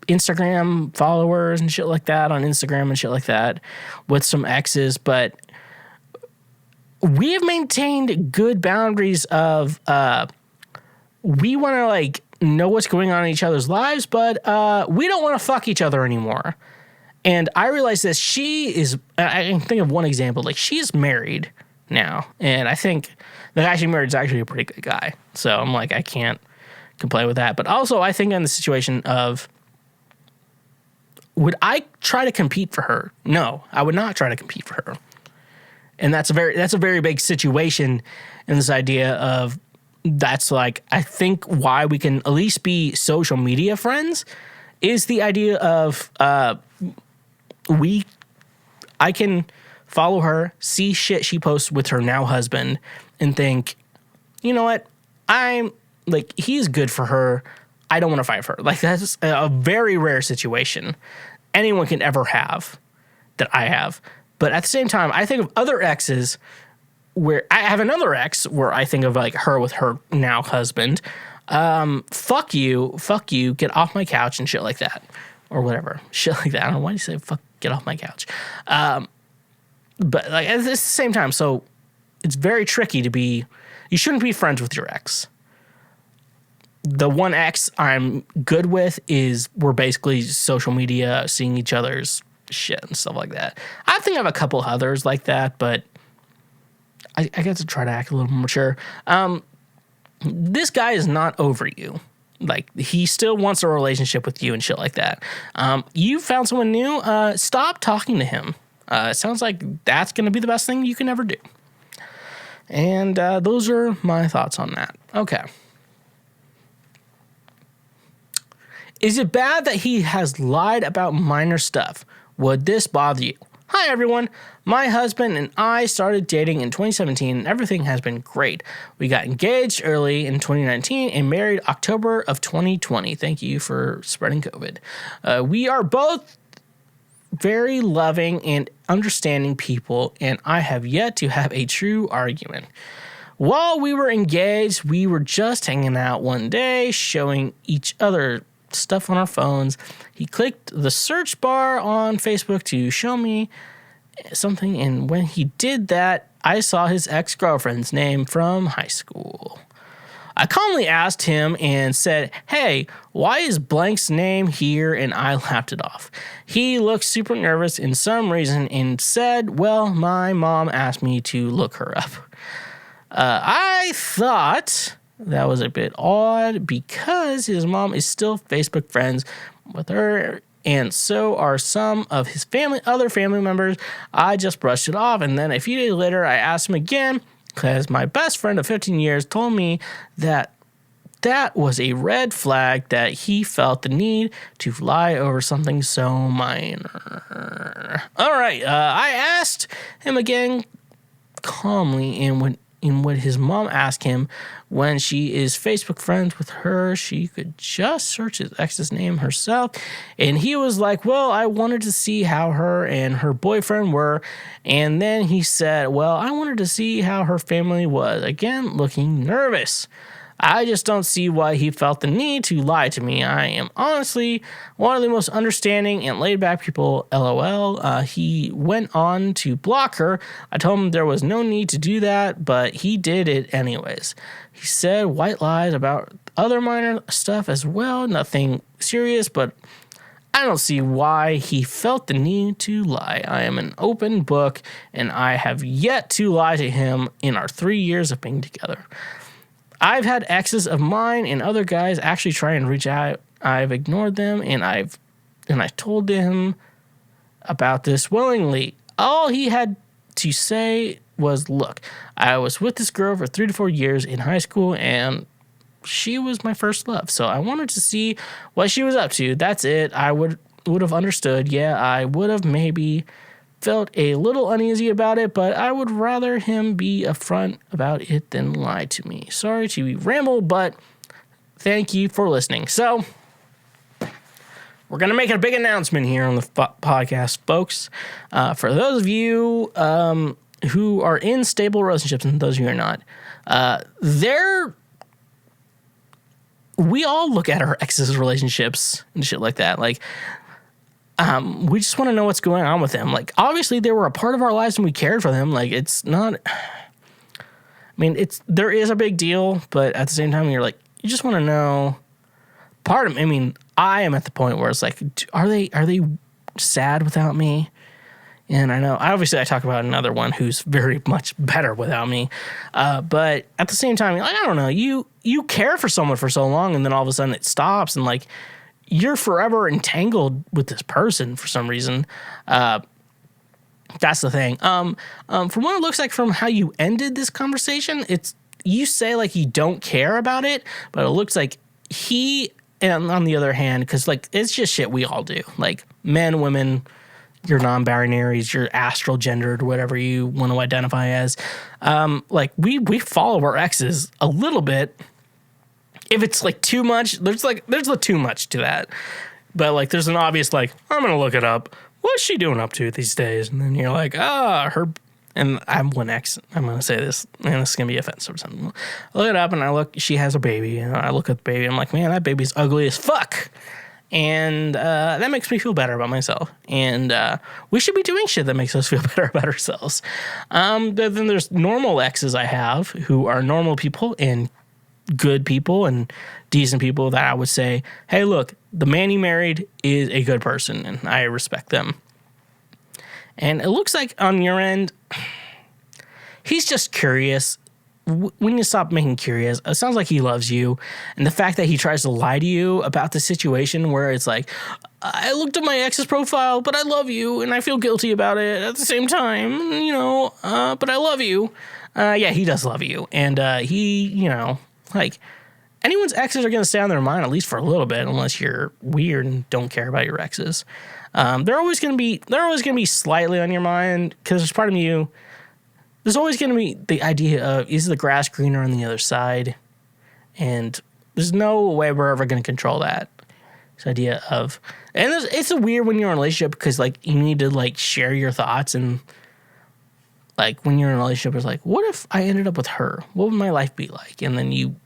Instagram followers and shit like that on Instagram and shit like that with some exes, but we have maintained good boundaries of we want to know what's going on in each other's lives, but we don't want to fuck each other anymore. And I realize this. I can think of one example. She's married now, and I think the guy she married is actually a pretty good guy. So I'm I can't complain with that. But also, I think in the situation of, would I try to compete for her? No, I would not try to compete for her. And that's a very big situation in this idea of, that's I think why we can at least be social media friends is the idea of I can follow her, see shit she posts with her now husband, and think, you know what, he's good for her. I don't want to fight for her. That's a very rare situation anyone can ever have that I have. But at the same time, I think of other exes where I have another ex where I think of her with her now husband. Fuck you, get off my couch and shit like that. Or whatever. Shit like that. I don't know why you say fuck, get off my couch. But at the same time, so it's very tricky you shouldn't be friends with your ex. the one ex I'm good with is we're basically social media, seeing each other's shit and stuff like that. I think I have a couple others like that, but I get to try to act a little more mature. This guy is not over you. Like, he still wants a relationship with you and shit like that. You found someone new. Stop talking to him. It sounds like that's going to be the best thing you can ever do. And those are my thoughts on that. Okay. Is it bad that he has lied about minor stuff? Would this bother you? Hi, everyone. My husband and I started dating in 2017, and everything has been great. We got engaged early in 2019 and married October of 2020. Thank you for spreading COVID. We are both very loving and understanding people, and I have yet to have a true argument. While we were engaged, we were just hanging out one day, showing each other stuff on our phones. He clicked the search bar on Facebook to show me something, and when he did that, I saw his ex-girlfriend's name from high school. I calmly asked him and said, "Hey, why is blank's name here?" And I laughed it off. He looked super nervous in some reason and said, "Well, my mom asked me to look her up." I thought that was a bit odd because his mom is still Facebook friends with her, and so are some of his other family members. I just brushed it off, and then a few days later, I asked him again because my best friend of 15 years told me that was a red flag, that he felt the need to lie over something so minor. All right, I asked him again calmly, and when his mom asked him when she is Facebook friends with her, she could just search his ex's name herself. And he was like, "Well, I wanted to see how her and her boyfriend were." And then he said, "Well, I wanted to see how her family was." Again, looking nervous. I just don't see why he felt the need to lie to me. I am honestly one of the most understanding and laid-back people, LOL. He went on to block her. I told him there was no need to do that, but he did it anyways. He said white lies about other minor stuff as well, nothing serious, but I don't see why he felt the need to lie. I am an open book, and I have yet to lie to him in our 3 years of being together. I've had exes of mine and other guys actually try and reach out. I've ignored them, and I told him about this willingly. All he had to say was, "Look, I was with this girl for 3 to 4 years in high school, and she was my first love. So I wanted to see what she was up to. That's it. I would have understood. Yeah, I would have maybe felt a little uneasy about it, but I would rather him be upfront about it than lie to me. Sorry to ramble, but thank you for listening." So we're going to make a big announcement here on the podcast, folks. For those of you who are in stable relationships, and those of you who are not, we all look at our exes' relationships and shit like that. Like, we just want to know what's going on with them. Like, obviously they were a part of our lives and we cared for them. Like, it's not, I mean, there is a big deal, but at the same time, you're like, you just want to know. I am at the point where it's like, are they sad without me? And I know, obviously I talk about another one who's very much better without me. But at the same time, like, I don't know, you care for someone for so long, and then all of a sudden it stops, and like, you're forever entangled with this person for some reason. That's the thing. From what it looks like from how you ended this conversation, you say like you don't care about it, but it looks like and on the other hand, because like it's just shit we all do. Like, men, women, your non-binaries, your astral gendered, whatever you want to identify as. Like we follow our exes a little bit. If it's like too much, there's too much to that. But like, there's an obvious like, I'm gonna look it up. What's she doing up to these days? And then you're like, her. And I'm one ex. I'm gonna say this, and this is gonna be offensive or something. I look it up, and she has a baby, and I look at the baby. I'm like, man, that baby's ugly as fuck. And that makes me feel better about myself. And we should be doing shit that makes us feel better about ourselves. But then there's normal exes I have who are normal people and good people and decent people that I would say, hey, look, the man you married is a good person and I respect them. And it looks like on your end, he's just curious. When you stop making curious, it sounds like he loves you. And the fact that he tries to lie to you about the situation where it's like, I looked at my ex's profile, but I love you and I feel guilty about it at the same time, but I love you. Yeah, he does love you. And he, like anyone's exes are going to stay on their mind, at least for a little bit, unless you're weird and don't care about your exes. They're always going to be slightly on your mind because there's part of you. There's always going to be the idea of, is the grass greener on the other side? And there's no way we're ever going to control that. This idea of, and it's a weird when you're in a relationship because, like, you need to, like, share your thoughts. And, like, when you're in a relationship, it's like, what if I ended up with her? What would my life be like? And then you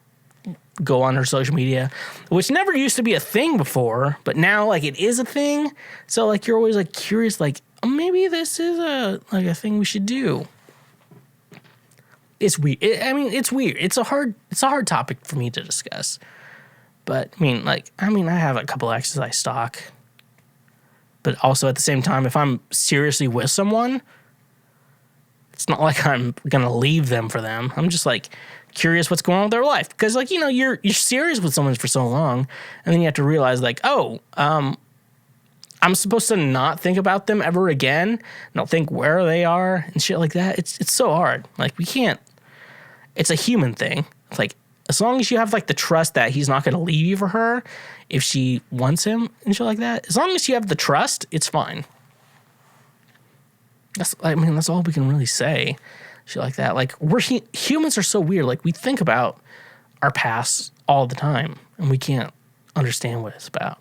go on her social media, which never used to be a thing before, but now, like, it is a thing. So, like, you're always, like, curious, like, oh, maybe this is a thing we should do. It's weird. It's weird. It's a hard topic for me to discuss. But I have a couple exes I stalk. But also at the same time, if I'm seriously with someone, it's not like I'm gonna leave them for them. I'm just like curious what's going on with their life because you're serious with someone for so long, and then you have to realize like, I'm supposed to not think about them ever again, not think where they are and shit like that. It's so hard. Like, we can't. It's a human thing. It's like, as long as you have like the trust that he's not going to leave you for her if she wants him and shit like that, as long as you have the trust, it's fine. That's all we can really say. Shit like that. Like, humans are so weird. Like, we think about our past all the time and we can't understand what it's about.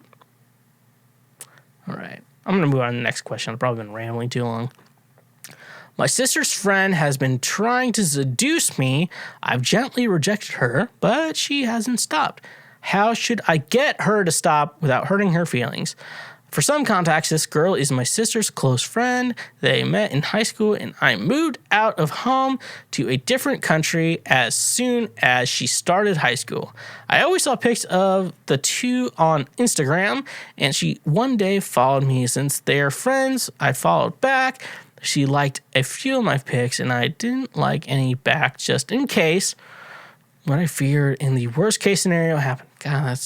All right. I'm going to move on to the next question. I've probably been rambling too long. My sister's friend has been trying to seduce me. I've gently rejected her, but she hasn't stopped. How should I get her to stop without hurting her feelings? For some context, this girl is my sister's close friend. They met in high school, and I moved out of home to a different country as soon as she started high school. I always saw pics of the two on Instagram, and she one day followed me. Since they're friends, I followed back. She liked a few of my pics, and I didn't like any back just in case what I feared in the worst case scenario happened. God,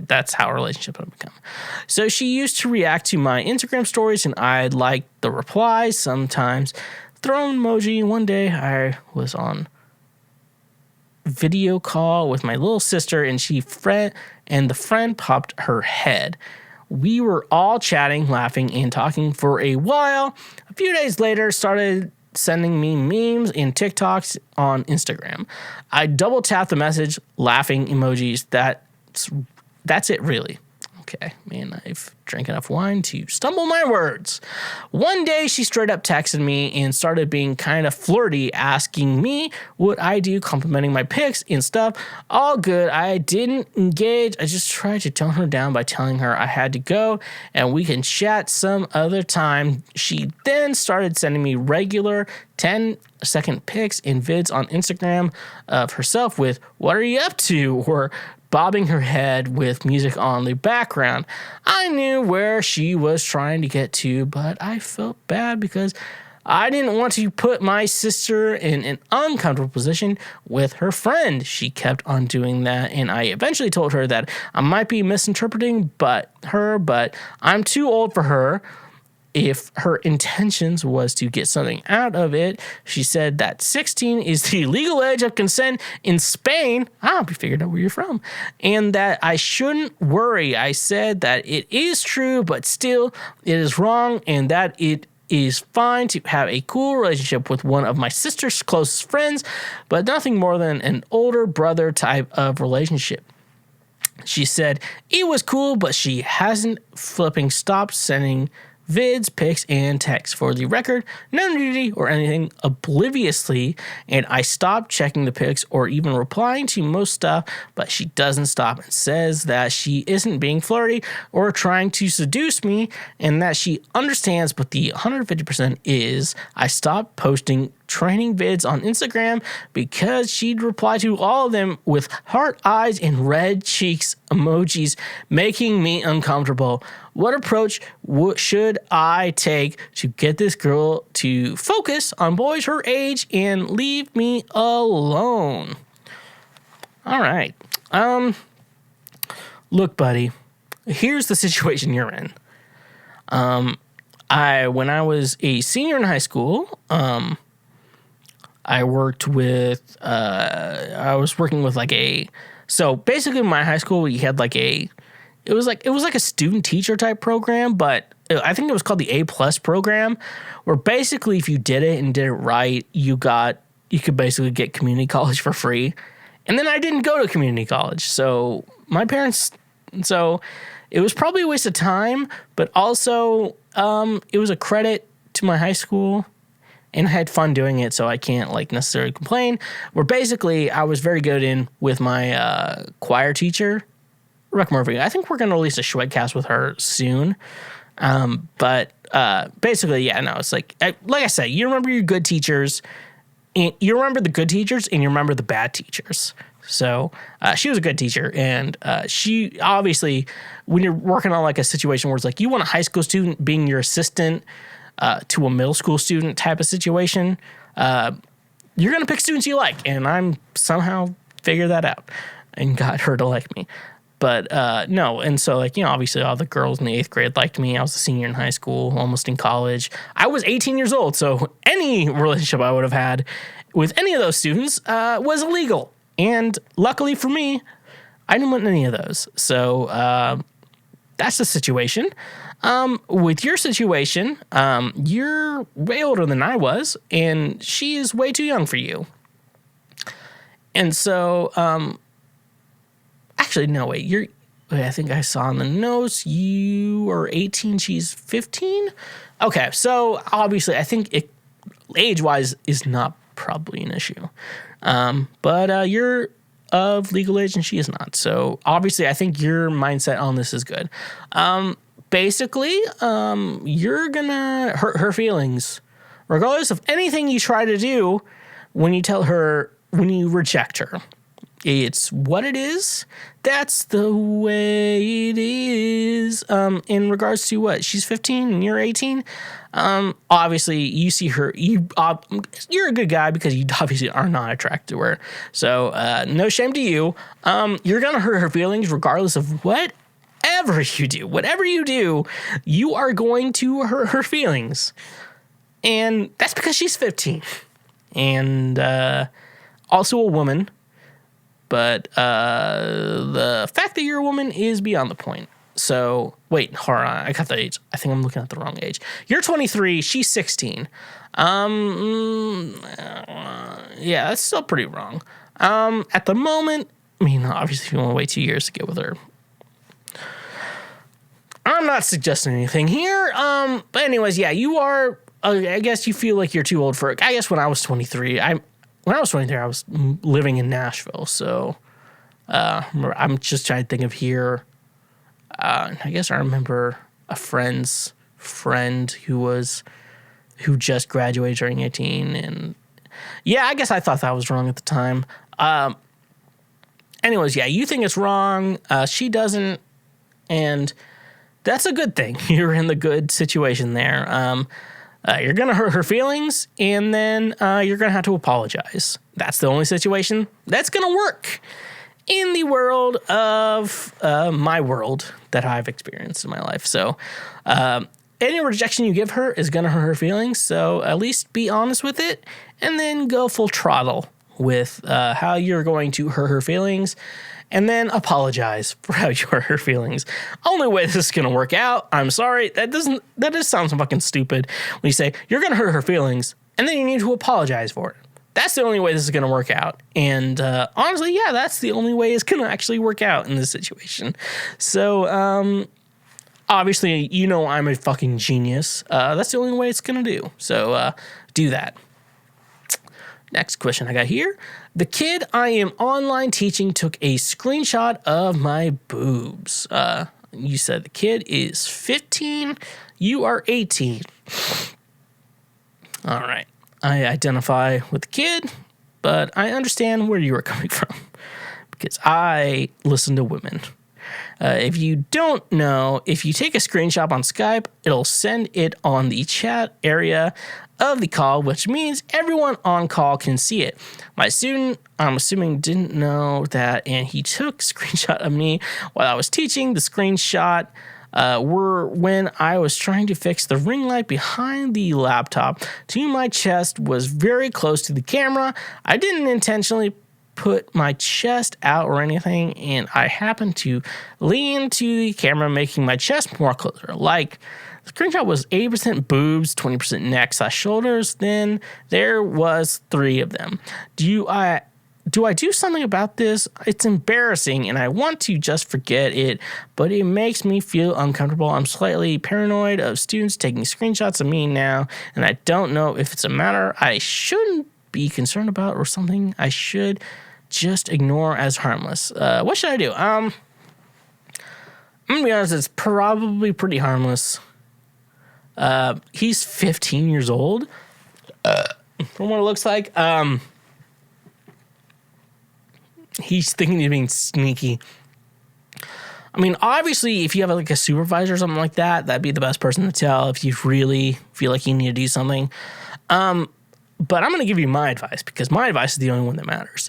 that's how relationships have become. So she used to react to my Instagram stories, and I'd like the replies sometimes. Throw an emoji. One day I was on video call with my little sister, and the friend popped her head. We were all chatting, laughing, and talking for a while. A few days later, started sending me memes and TikToks on Instagram. I double tapped the message, laughing emojis. That's it, really. Okay, man, I've drank enough wine to stumble my words. One day, she straight up texted me and started being kind of flirty, asking me what I do, complimenting my pics and stuff. All good. I didn't engage. I just tried to tone her down by telling her I had to go and we can chat some other time. She then started sending me regular 10-second pics and vids on Instagram of herself with, "What are you up to?" or bobbing her head with music on the background. I knew where she was trying to get to, but I felt bad because I didn't want to put my sister in an uncomfortable position with her friend. She kept on doing that, and I eventually told her that I might be misinterpreting but I'm too old for her. If her intentions was to get something out of it, she said that 16 is the legal age of consent in Spain. We figured out where you're from. And that I shouldn't worry. I said that it is true, but still it is wrong, and that it is fine to have a cool relationship with one of my sister's closest friends, but nothing more than an older brother type of relationship. She said it was cool, but she hasn't flipping stopped sending vids, pics, and texts. For the record, no nudity or anything obliviously, and I stopped checking the pics or even replying to most stuff, but she doesn't stop and says that she isn't being flirty or trying to seduce me and that she understands, but the 150% is I stopped posting training vids on Instagram because she'd reply to all of them with heart eyes and red cheeks emojis, making me uncomfortable. What approach should I take to get this girl to focus on boys her age and leave me alone? All right. Look, buddy, here's the situation you're in. When I was a senior in high school, I worked with, I was working with so basically in my high school, we had it was like a student teacher type program, but I think it was called the A+ program, where basically if you did it and did it right, you could basically get community college for free. And then I didn't go to community college. So it was probably a waste of time, but also it was a credit to my high school, and I had fun doing it, so I can't necessarily complain. Where basically I was very good in with my choir teacher, Rick Murphy. I think we're going to release a Schwedcast with her soon. But basically, yeah, no, it's like I said, you remember your good teachers, and you remember the good teachers, and you remember the bad teachers. So she was a good teacher, and she obviously, when you're working on a situation where it's you want a high school student being your assistant to a middle school student type of situation, you're going to pick students you like, and I'm somehow figured that out and got her to like me. But no, and so obviously all the girls in the 8th grade liked me. I was a senior in high school, almost in college. I was 18 years old, so any relationship I would have had with any of those students was illegal. And luckily for me, I didn't want any of those. So that's the situation. With your situation, you're way older than I was, and she is way too young for you. And so, actually, no, wait, I think I saw in the notes, you are 18, she's 15? Okay, so obviously, I think age-wise is not probably an issue. But you're of legal age and she is not. So obviously I think your mindset on this is good. Basically, you're gonna hurt her feelings regardless of anything you try to do when you reject her. It's what it is. That's the way it is. In regards to what? She's 15 and you're 18. Obviously, you see her. You're a good guy because you obviously are not attracted to her. So, no shame to you. You're gonna hurt her feelings regardless of whatever you do. Whatever you do, you are going to hurt her feelings, and that's because she's 15 and also a woman. But the fact that you're a woman is beyond the point. So, wait, hold on. I got the age. I think I'm looking at the wrong age. You're 23. She's 16. Yeah, that's still pretty wrong. At the moment, I mean, obviously, if you want to wait 2 years to get with her, I'm not suggesting anything here. But anyways, yeah, you are, I guess you feel like you're too old for it. I guess when I was 23, When I was 23, I was living in Nashville, so I'm just trying to think of here. I guess I remember a friend's friend who just graduated during 18, and yeah, I guess I thought that was wrong at the time. Anyways, yeah, you think it's wrong. She doesn't, and that's a good thing. You're in the good situation there. You're going to hurt her feelings, and then you're going to have to apologize. That's the only situation that's going to work in the world of my world that I've experienced in my life. So any rejection you give her is going to hurt her feelings, so at least be honest with it, and then go full throttle with how you're going to hurt her feelings, and then apologize for how you hurt her feelings. Only way this is going to work out, I'm sorry, that just sounds fucking stupid when you say you're going to hurt her feelings and then you need to apologize for it. That's the only way this is going to work out. And honestly, yeah, that's the only way it's going to actually work out in this situation. So, obviously, you know I'm a fucking genius. That's the only way it's going to do. So, do that. Next question I got here. The kid I am online teaching took a screenshot of my boobs. You said the kid is 15. You are 18. All right. I identify with the kid, but I understand where you are coming from because I listen to women. If you don't know, if you take a screenshot on Skype, it'll send it on the chat area of the call, which means everyone on call can see it. My student, I'm assuming, didn't know that, and he took a screenshot of me while I was teaching. The screenshot were when I was trying to fix the ring light behind the laptop to my chest was very close to the camera. I didn't intentionally put my chest out or anything, and I happened to lean to the camera, making my chest more closer. Like, the screenshot was 80% boobs, 20% neck/shoulders. Then there was 3 of them. Do I do something about this? It's embarrassing, and I want to just forget it, but it makes me feel uncomfortable. I'm slightly paranoid of students taking screenshots of me now, and I don't know if it's a matter I shouldn't be concerned about or something I should just ignore as harmless. What should I do? I'm gonna be honest, it's probably pretty harmless. He's 15 years old. From what it looks like. He's thinking he's being sneaky. I mean, obviously, if you have like a supervisor or something like that, that'd be the best person to tell if you really feel like you need to do something. But I'm going to give you my advice because my advice is the only one that matters.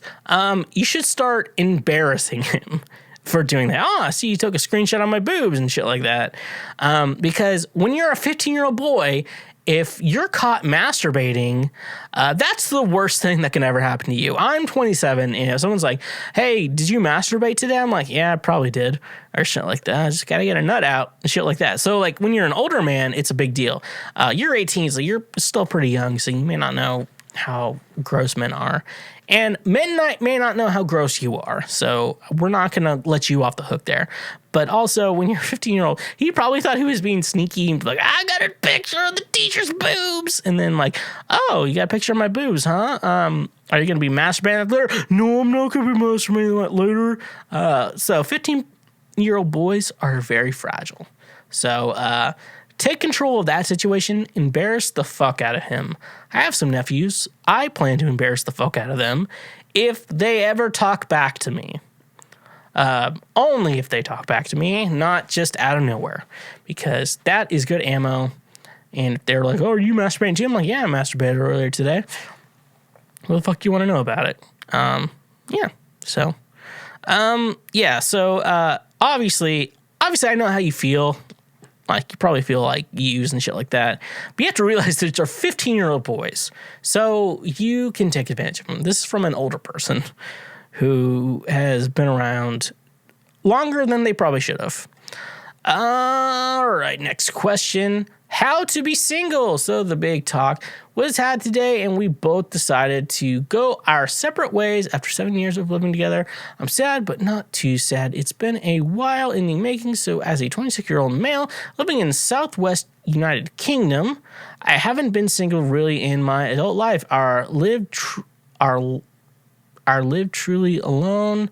You should start embarrassing him for doing that. Oh, I see you took a screenshot on my boobs and shit like that. Because when you're a 15-year-old boy, if you're caught masturbating, that's the worst thing that can ever happen to you. I'm 27, and if someone's like, hey, did you masturbate today? I'm like, yeah, I probably did. Or shit like that. I just got to get a nut out and shit like that. So, like, when you're an older man, it's a big deal. You're 18, so you're still pretty young, so you may not know how gross men are. And men may not know how gross you are, so we're not going to let you off the hook there. But also, when you're a 15-year-old, he probably thought he was being sneaky and like, I got a picture of the teacher's boobs. And then like, oh, you got a picture of my boobs, huh? Are you going to be masturbating later? No, I'm not going to be masturbating that later. So 15-year-old boys are very fragile. So take control of that situation. Embarrass the fuck out of him. I have some nephews. I plan to embarrass the fuck out of them if they ever talk back to me. Only if they talk back to me, not just out of nowhere, because that is good ammo. And if they're like, oh, are you masturbating too? I'm like, yeah, I masturbated earlier today. What the fuck do you want to know about it? Yeah. So, obviously I know how you feel. Like, you probably feel like used and shit like that. But you have to realize that they're 15-year-old boys. So you can take advantage of them. This is from an older person who has been around longer than they probably should have. All right, next question. How to be single. So the big talk was had today, and we both decided to go our separate ways after 7 years of living together. I'm sad, but not too sad. It's been a while in the making, so as a 26-year-old male living in Southwest United Kingdom, I haven't been single really in my adult life. Our live truly alone.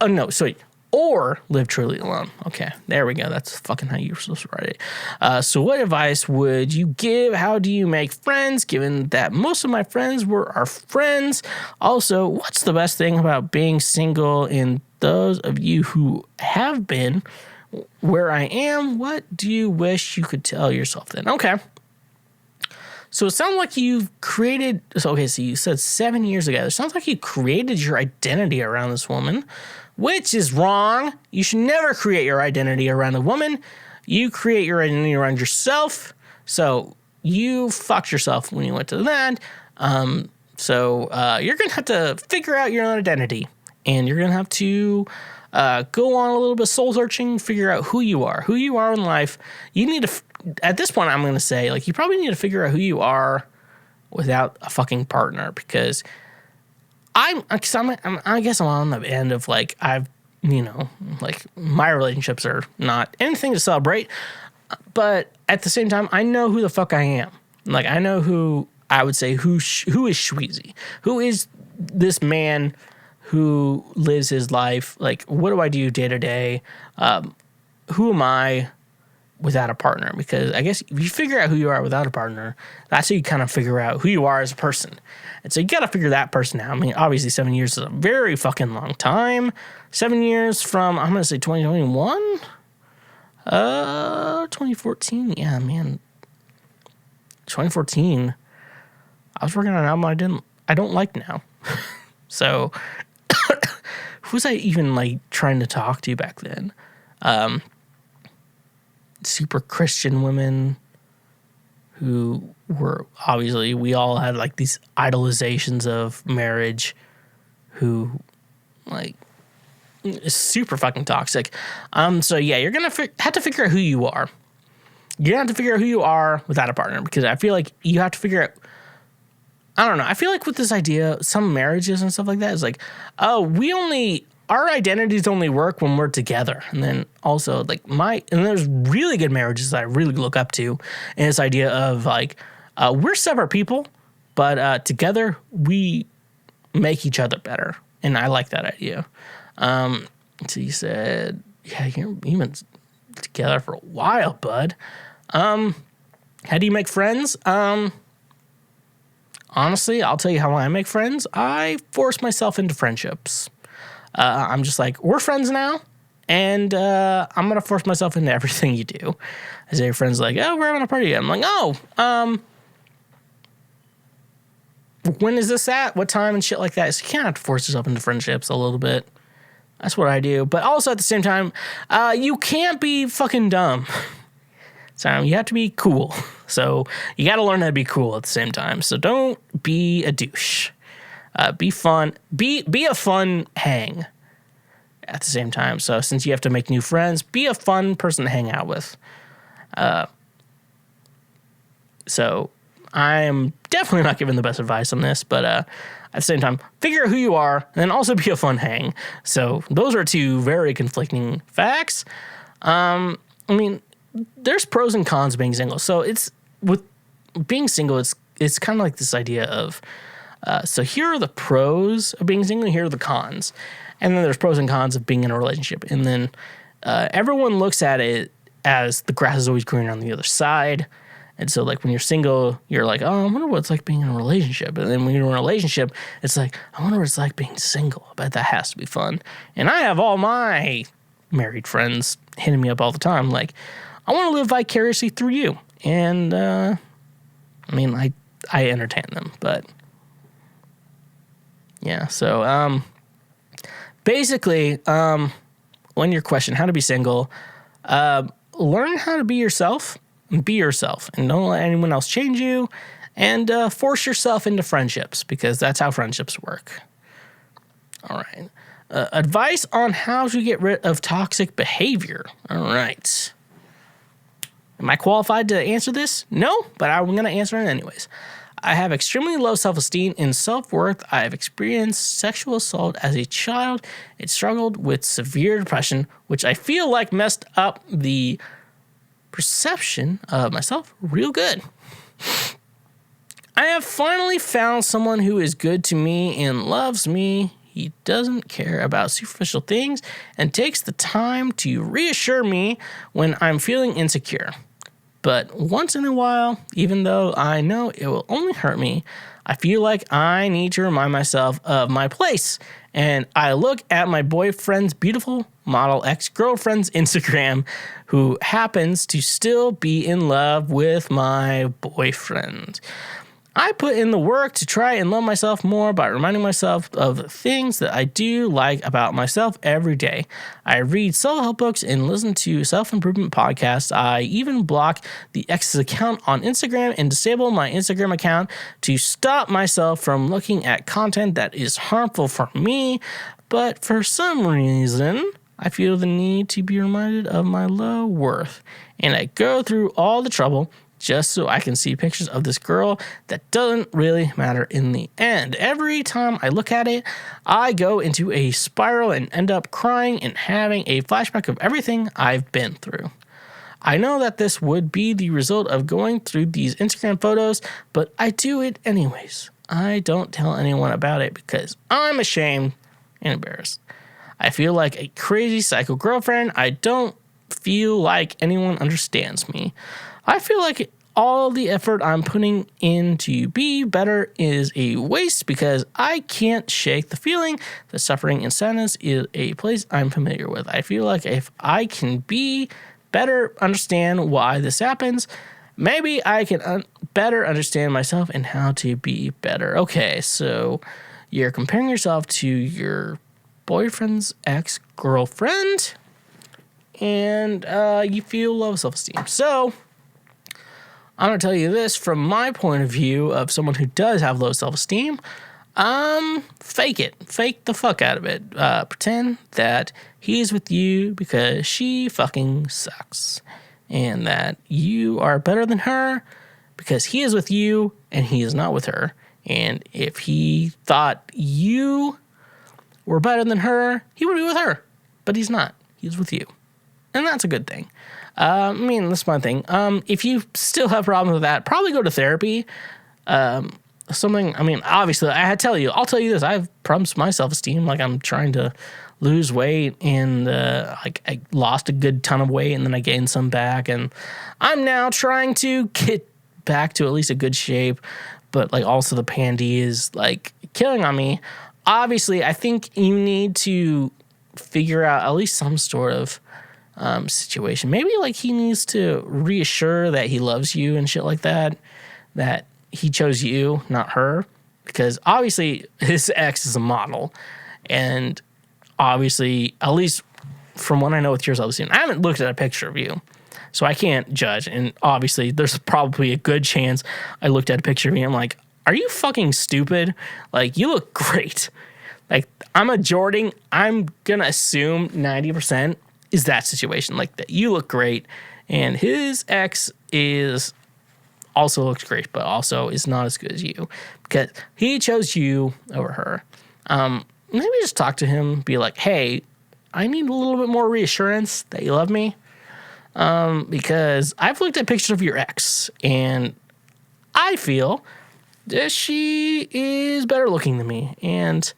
Oh, no, sorry. Or live truly alone. Okay, there we go. That's fucking how you're supposed to write it. So what advice would you give? How do you make friends, given that most of my friends were our friends? Also, what's the best thing about being single? And those of you who have been where I am, what do you wish you could tell yourself then? Okay. So it sounds like you've created... So you said 7 years ago. It sounds like you created your identity around this woman, which is wrong. You should never create your identity around a woman. You create your identity around yourself. So you fucked yourself when you went to that. So you're going to have to figure out your own identity. And you're going to have to go on a little bit soul searching, figure out who you are in life. You need to... At this point, I'm going to say, like, you probably need to figure out who you are without a fucking partner, because I guess I'm on the end of, like, my relationships are not anything to celebrate, but at the same time, I know who the fuck I am. Like, I know who I would say who is Schweezy, who is this man who lives his life. Like, what do I do day to day? Who am I? without a partner, because I guess if you figure out who you are without a partner, that's how you kind of figure out who you are as a person. And so you got to figure that person out. I mean, obviously 7 years is a very fucking long time. 7 years from, I'm going to say 2021? 2014. Yeah, man. 2014. I was working on an album I don't like now. So who was I even like trying to talk to back then? Super Christian women who were obviously, we all had like these idolizations of marriage, who like is super fucking toxic. So yeah, you're gonna have to figure out who you are. You're gonna have to figure out who you are without a partner, because I feel like you have to figure out. I don't know. I feel like with this idea, some marriages and stuff like that is like, oh, our identities only work when we're together. And then also like and there's really good marriages that I really look up to. And this idea of like, we're separate people, but together we make each other better. And I like that idea. So you said, yeah, you've been together for a while, bud. How do you make friends? Honestly, I'll tell you how I make friends. I force myself into friendships. I'm just like, we're friends now, and I'm going to force myself into everything you do. I say your friend's like, oh, we're having a party. I'm like, when is this at? What time and shit like that? So you kind of have to force yourself into friendships a little bit. That's what I do. But also at the same time, you can't be fucking dumb. So you have to be cool. So you got to learn how to be cool at the same time. So don't be a douche. Be fun. Be a fun hang at the same time. So since you have to make new friends, be a fun person to hang out with. So I am definitely not giving the best advice on this, but at the same time, figure out who you are and then also be a fun hang. So those are two very conflicting facts. I mean, there's pros and cons of being single. So it's with being single, it's kind of like this idea of, so here are the pros of being single, here are the cons. And then there's pros and cons of being in a relationship. And then everyone looks at it as the grass is always greener on the other side. And so like when you're single, you're like, oh, I wonder what it's like being in a relationship. And then when you're in a relationship, it's like, I wonder what it's like being single. I bet that has to be fun. And I have all my married friends hitting me up all the time like, I want to live vicariously through you. And I mean, I entertain them, but yeah. So basically, when your question, how to be single, learn how to be yourself. Be yourself and don't let anyone else change you, and force yourself into friendships, because that's how friendships work. All right. Advice on how to get rid of toxic behavior. All right. Am I qualified to answer this? No, but I'm going to answer it anyways. I have extremely low self-esteem and self-worth. I have experienced sexual assault as a child and struggled with severe depression, which I feel like messed up the perception of myself real good. I have finally found someone who is good to me and loves me. He doesn't care about superficial things and takes the time to reassure me when I'm feeling insecure. But once in a while, even though I know it will only hurt me, I feel like I need to remind myself of my place. And I look at my boyfriend's beautiful model ex-girlfriend's Instagram, who happens to still be in love with my boyfriend. I put in the work to try and love myself more by reminding myself of the things that I do like about myself every day. I read self-help books and listen to self-improvement podcasts. I even block the ex's account on Instagram and disable my Instagram account to stop myself from looking at content that is harmful for me. But for some reason, I feel the need to be reminded of my low worth. And I go through all the trouble just so I can see pictures of this girl that doesn't really matter in the end. Every time I look at it, I go into a spiral and end up crying and having a flashback of everything I've been through. I know that this would be the result of going through these Instagram photos, but I do it anyways. I don't tell anyone about it because I'm ashamed and embarrassed. I feel like a crazy psycho girlfriend. I don't feel like anyone understands me. I feel like all the effort I'm putting in to be better is a waste because I can't shake the feeling that suffering and sadness is a place I'm familiar with. I feel like if I can be better, understand why this happens, maybe I can better understand myself and how to be better. Okay, so you're comparing yourself to your boyfriend's ex-girlfriend, and you feel low self-esteem. So I'm going to tell you this from my point of view of someone who does have low self-esteem. Fake it. Fake the fuck out of it. Pretend that he's with you because she fucking sucks. And that you are better than her because he is with you and he is not with her. And if he thought you were better than her, he would be with her. But he's not. He's with you. And that's a good thing. That's my thing. If you still have problems with that, probably go to therapy. Obviously, I'll tell you this. I have problems with my self-esteem. Like, I'm trying to lose weight, and I lost a good ton of weight, and then I gained some back, and I'm now trying to get back to at least a good shape. But, also the pandy is, killing on me. Obviously, I think you need to figure out at least some sort of situation. Maybe he needs to reassure that he loves you and shit like that he chose you, not her, because obviously his ex is a model, and obviously, at least from what I know with your self-esteem, I haven't looked at a picture of you, so I can't judge, and obviously there's probably a good chance I looked at a picture of you and I'm like, are you fucking stupid? You look great. I'm a Jordan, I'm gonna assume 90% is that situation, that you look great, and his ex also looks great, but also is not as good as you because he chose you over her. Maybe just talk to him, be like, hey, I need a little bit more reassurance that you love me, because I've looked at pictures of your ex, and I feel that she is better looking than me, and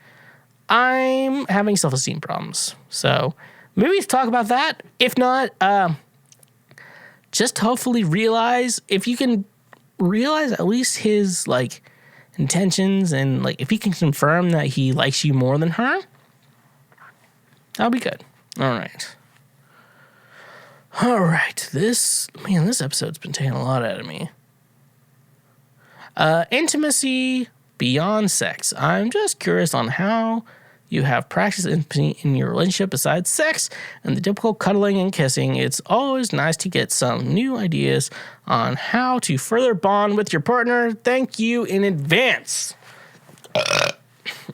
I'm having self-esteem problems. So maybe talk about that. If not, just hopefully realize, if you can realize at least his intentions, and if he can confirm that he likes you more than her, that'll be good. All right. This episode's been taking a lot out of me. Intimacy beyond sex. I'm just curious on how you have practiced intimacy in your relationship besides sex and the typical cuddling and kissing. It's always nice to get some new ideas on how to further bond with your partner. Thank you in advance.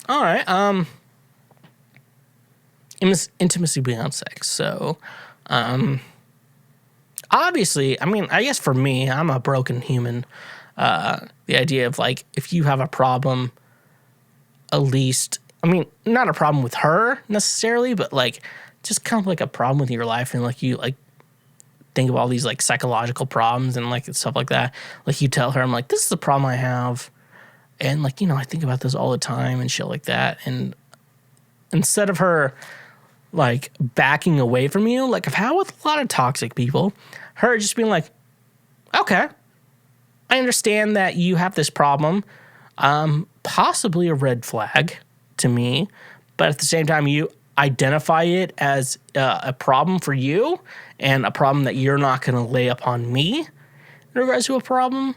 All right. Intimacy beyond sex. So, obviously, I guess for me, I'm a broken human. The idea of if you have a problem, at least, not a problem with her necessarily, but just kind of a problem with your life, and you think of all these psychological problems and stuff like that. You tell her, I'm this is the problem I have, and I think about this all the time and shit like that. And instead of her backing away from you, I've had with a lot of toxic people, her just being okay, I understand that you have this problem, possibly a red flag to me, but at the same time, you identify it as a problem for you and a problem that you're not going to lay upon me in regards to a problem.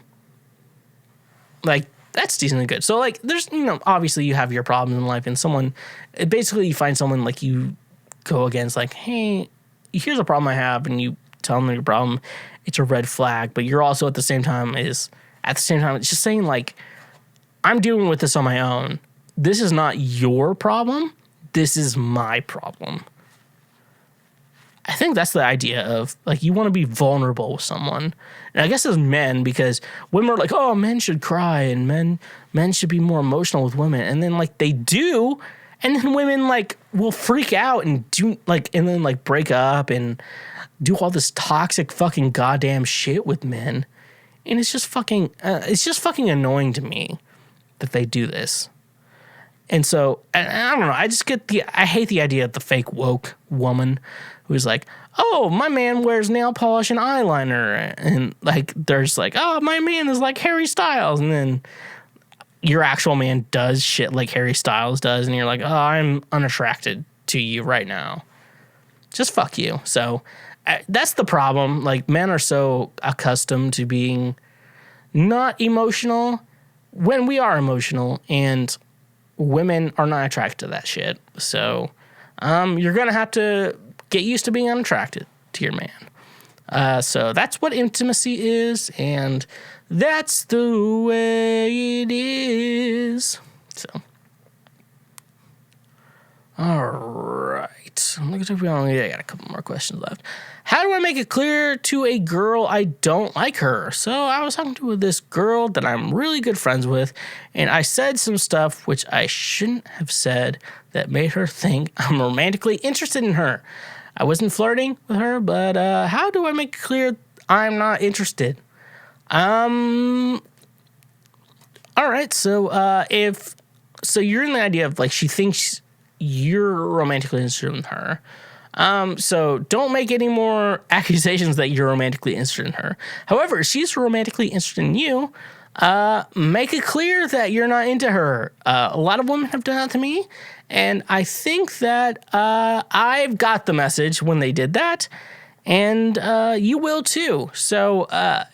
That's decently good. So there's, obviously you have your problems in life, and basically you find someone you go against, hey, here's a problem I have, and you tell them your problem. It's a red flag, but you're also at the same time it's just saying I'm dealing with this on my own. This is not your problem. This is my problem. I think that's the idea of you want to be vulnerable with someone. And I guess as men, because women are oh, men should cry, and men should be more emotional with women. And then they do, and then women will freak out and do and then break up and do all this toxic fucking goddamn shit with men. And it's just fucking annoying to me that they do this. And so, I don't know, I hate the idea of the fake woke woman who's like, oh, my man wears nail polish and eyeliner, and like there's like, oh, my man is like Harry Styles, and then your actual man does shit like Harry Styles does, and you're like, oh, I'm unattracted to you right now. Just fuck you. So that's the problem. Like, men are so accustomed to being not emotional when we are emotional, and women are not attracted to that shit. So you're going to have to get used to being unattracted to your man. So that's what intimacy is, and that's the way it is. So, all right. Looks like I got a couple more questions left. How do I make it clear to a girl I don't like her? So I was talking to this girl that I'm really good friends with, and I said some stuff which I shouldn't have said that made her think I'm romantically interested in her. I wasn't flirting with her, but how do I make it clear I'm not interested? All right, so if you're in the idea of like she thinks you're romantically interested in her. So don't make any more accusations that you're romantically interested in her. However, if she's romantically interested in you, make it clear that you're not into her. A lot of women have done that to me, and I think that I've got the message when they did that, and you will too. So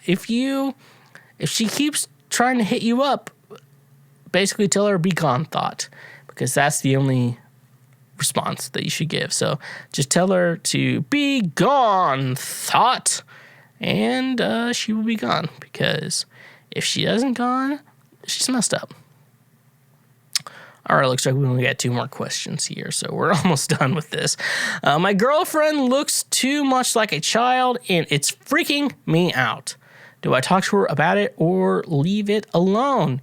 if she keeps trying to hit you up, basically tell her be gone, thought, because that's the only response that you should give. So just tell her to be gone, thought, and she will be gone, because if she isn't gone, she's messed up. All right, looks like we only got 2 more questions here, so we're almost done with this. My girlfriend looks too much like a child, and it's freaking me out. Do I talk to her about it or leave it alone?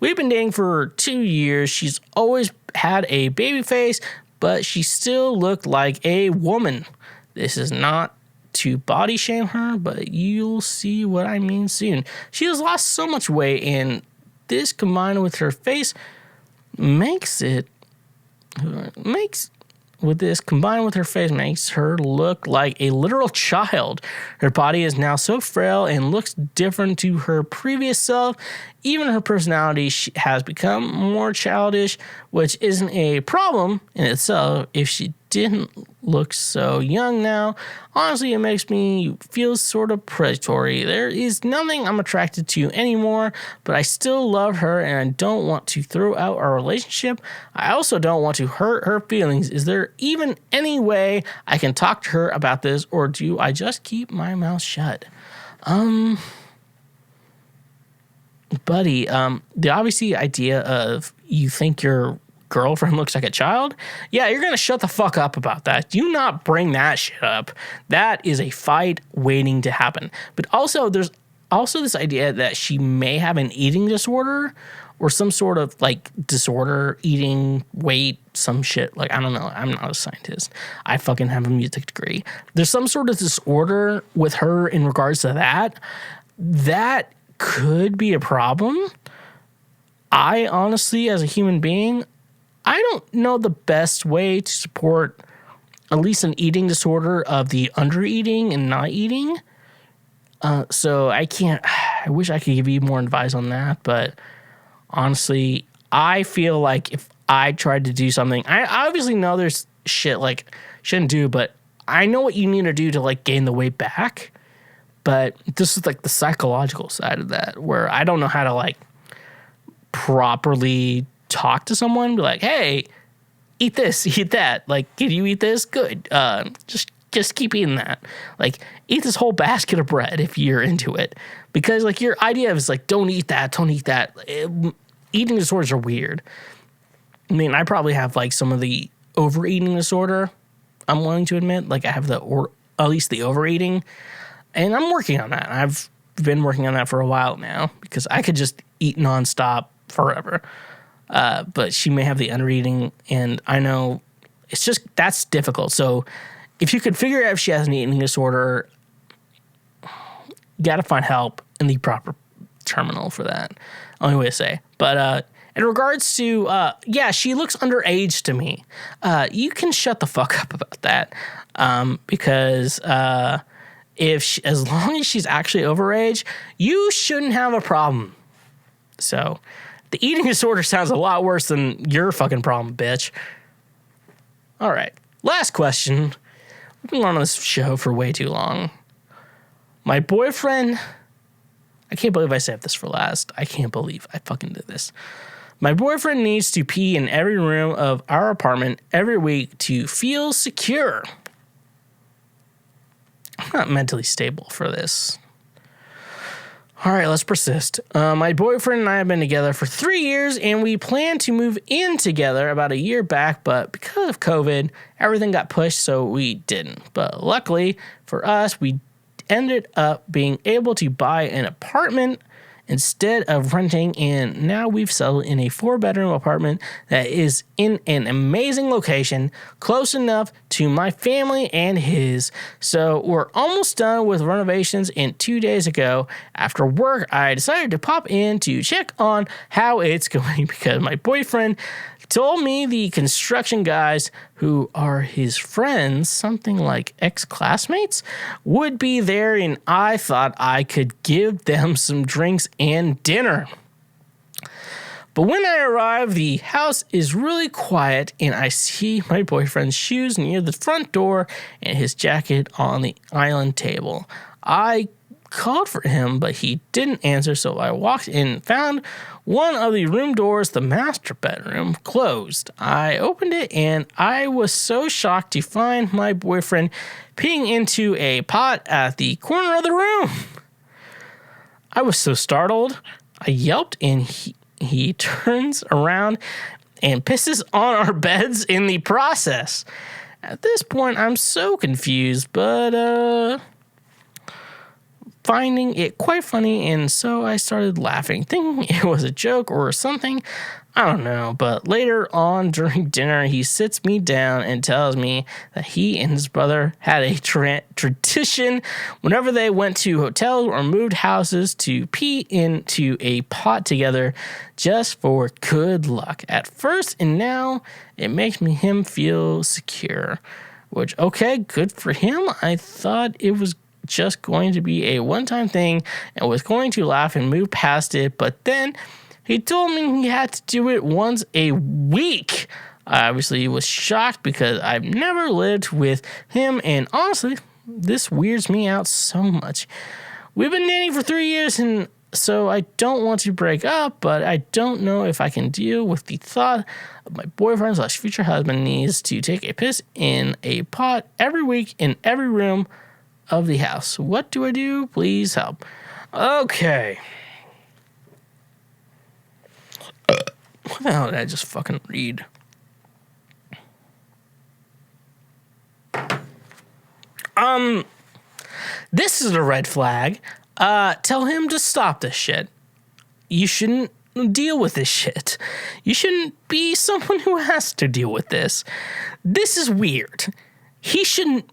We've been dating for 2 years. She's always had a baby face, but she still looked like a woman. This is not to body shame her, but you'll see what I mean soon. She has lost so much weight, and this combined with her face makes her look like a literal child. Her body is now so frail and looks different to her previous self. Even her personality has become more childish, which isn't a problem in itself if she didn't look so young now. Honestly, it makes me feel sort of predatory. There is nothing I'm attracted to anymore, but I still love her and I don't want to throw out our relationship. I also don't want to hurt her feelings. Is there even any way I can talk to her about this, or do I just keep my mouth shut? Buddy, the obviously idea of you think your girlfriend looks like a child, yeah, you're gonna shut the fuck up about that. Do not bring that shit up. That is a fight waiting to happen. But also, there's also this idea that she may have an eating disorder or some sort of like disorder, eating, weight, some shit. Like, I don't know. I'm not a scientist. I fucking have a music degree. There's some sort of disorder with her in regards to that. That could be a problem. I honestly, as a human being, I don't know the best way to support at least an eating disorder of the under-eating and not eating. So I wish I could give you more advice on that, but honestly, I feel like if I tried to do something, I obviously know there's shit like shouldn't do, but I know what you need to do to like gain the weight back. But this is like the psychological side of that, where I don't know how to like properly talk to someone, be like, hey, eat this, eat that. Like, can you eat this? Good. Just keep eating that. Like, eat this whole basket of bread if you're into it. Because like your idea is like, don't eat that, don't eat that. Eating disorders are weird. I mean, I probably have like some of the overeating disorder, I'm willing to admit. Like I have or at least the overeating. And I'm working on that. I've been working on that for a while now because I could just eat nonstop forever. But she may have the undereating, and I know it's just that's difficult. So if you could figure out if she has an eating disorder, you got to find help in the proper terminal for that. Only way to say. But In regards to, yeah, she looks underage to me. You can shut the fuck up about that. Because as long as she's actually overage, you shouldn't have a problem. So, the eating disorder sounds a lot worse than your fucking problem, bitch. All right, last question. We've been on this show for way too long. My boyfriend, I can't believe I saved this for last. I can't believe I fucking did this. My boyfriend needs to pee in every room of our apartment every week to feel secure. I'm not mentally stable for this. All right, let's persist. My boyfriend and I have been together for 3 years, and we planned to move in together about a year back, but because of COVID, everything got pushed, so we didn't. But luckily for us, we ended up being able to buy an apartment instead of renting, and now we've settled in a 4-bedroom apartment that is in an amazing location, close enough to my family and his. So we're almost done with renovations, and 2 days ago, after work, I decided to pop in to check on how it's going because my boyfriend told me the construction guys, who are his friends, something like ex-classmates, would be there, and I thought I could give them some drinks and dinner. But when I arrive, the house is really quiet, and I see my boyfriend's shoes near the front door and his jacket on the island table. I called for him, but he didn't answer, so I walked in and found one of the room doors, the master bedroom, closed. I opened it, and I was so shocked to find my boyfriend peeing into a pot at the corner of the room. I was so startled. I yelped, and he turns around and pisses on our beds in the process. At this point, I'm so confused, but finding it quite funny, and so I started laughing, thinking it was a joke or something. I don't know, but later on during dinner, he sits me down and tells me that he and his brother had a tradition whenever they went to hotels or moved houses to pee into a pot together just for good luck at first, and now it makes him feel secure, which, okay, good for him. I thought it was just going to be a one-time thing and was going to laugh and move past it, but then he told me he had to do it once a week. I obviously was shocked because I've never lived with him, and honestly, this weirds me out so much. We've been dating for 3 years, and so I don't want to break up, but I don't know if I can deal with the thought of my boyfriend/future husband needs to take a piss in a pot every week in every room of the house. What do I do? Please help. Okay. What the hell did I just fucking read? This is a red flag. Tell him to stop this shit. You shouldn't deal with this shit. You shouldn't be someone who has to deal with this. This is weird. He shouldn't,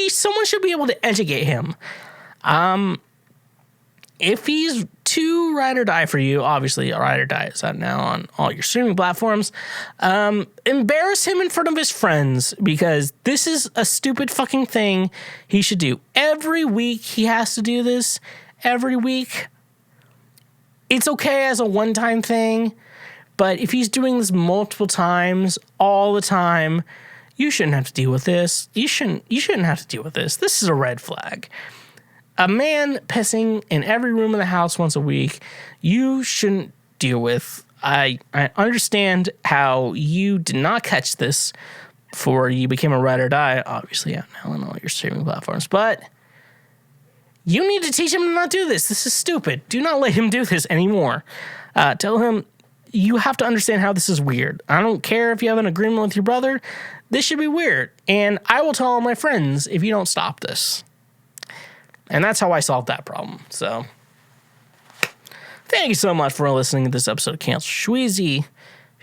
someone should be able to educate him. If he's too ride or die for you, obviously ride or die is out now on all your streaming platforms. Embarrass him in front of his friends, because this is a stupid fucking thing he should do. Every week he has to do this. Every week. It's okay as a one-time thing, but if he's doing this multiple times, all the time, you shouldn't have to deal with this. You shouldn't have to deal with this. This is a red flag. A man pissing in every room of the house once a week, you shouldn't deal with. I understand how you did not catch this before you became a ride or die, obviously out now on all your streaming platforms, but you need to teach him to not do this. This is stupid. Do not let him do this anymore. Tell him you have to understand how this is weird. I don't care if you have an agreement with your brother. This should be weird. And I will tell all my friends if you don't stop this. And that's how I solved that problem. So, thank you so much for listening to this episode of Cancel Schweezy. If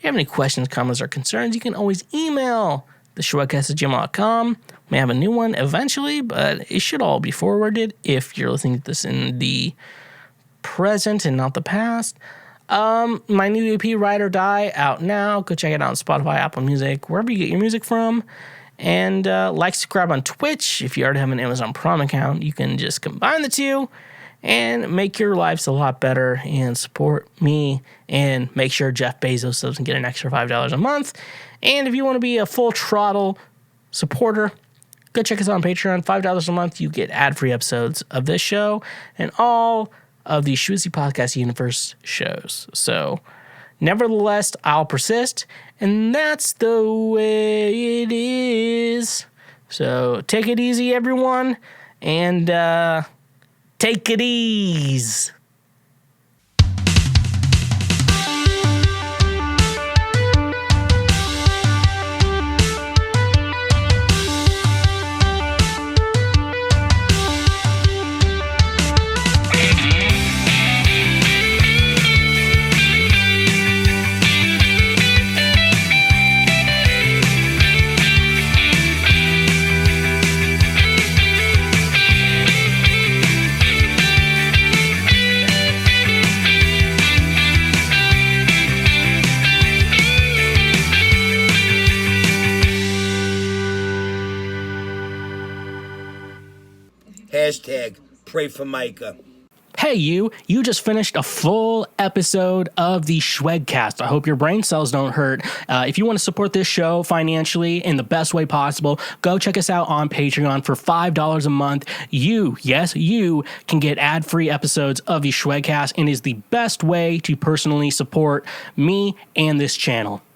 you have any questions, comments, or concerns, you can always email theshwedcast@gmail.com. May have a new one eventually, but it should all be forwarded if you're listening to this in the present and not the past. My new EP, Ride or Die, out now. Go check it out on Spotify, Apple Music, wherever you get your music from. And like, subscribe on Twitch. If you already have an Amazon Prime account, you can just combine the two and make your lives a lot better and support me and make sure Jeff Bezos doesn't get an extra $5 a month. And if you want to be a full throttle supporter, go check us out on Patreon. $5 a month, you get ad-free episodes of this show and all of the Schweezy Podcast Universe shows. So, nevertheless, I'll persist, and that's the way it is. So, take it easy, everyone, and take it easy. Hashtag pray for Micah. Hey, you just finished a full episode of the Schwegcast. I hope your brain cells don't hurt. If you want to support this show financially in the best way possible, go check us out on Patreon for $5 a month. You can get ad-free episodes of the Schwegcast and is the best way to personally support me and this channel.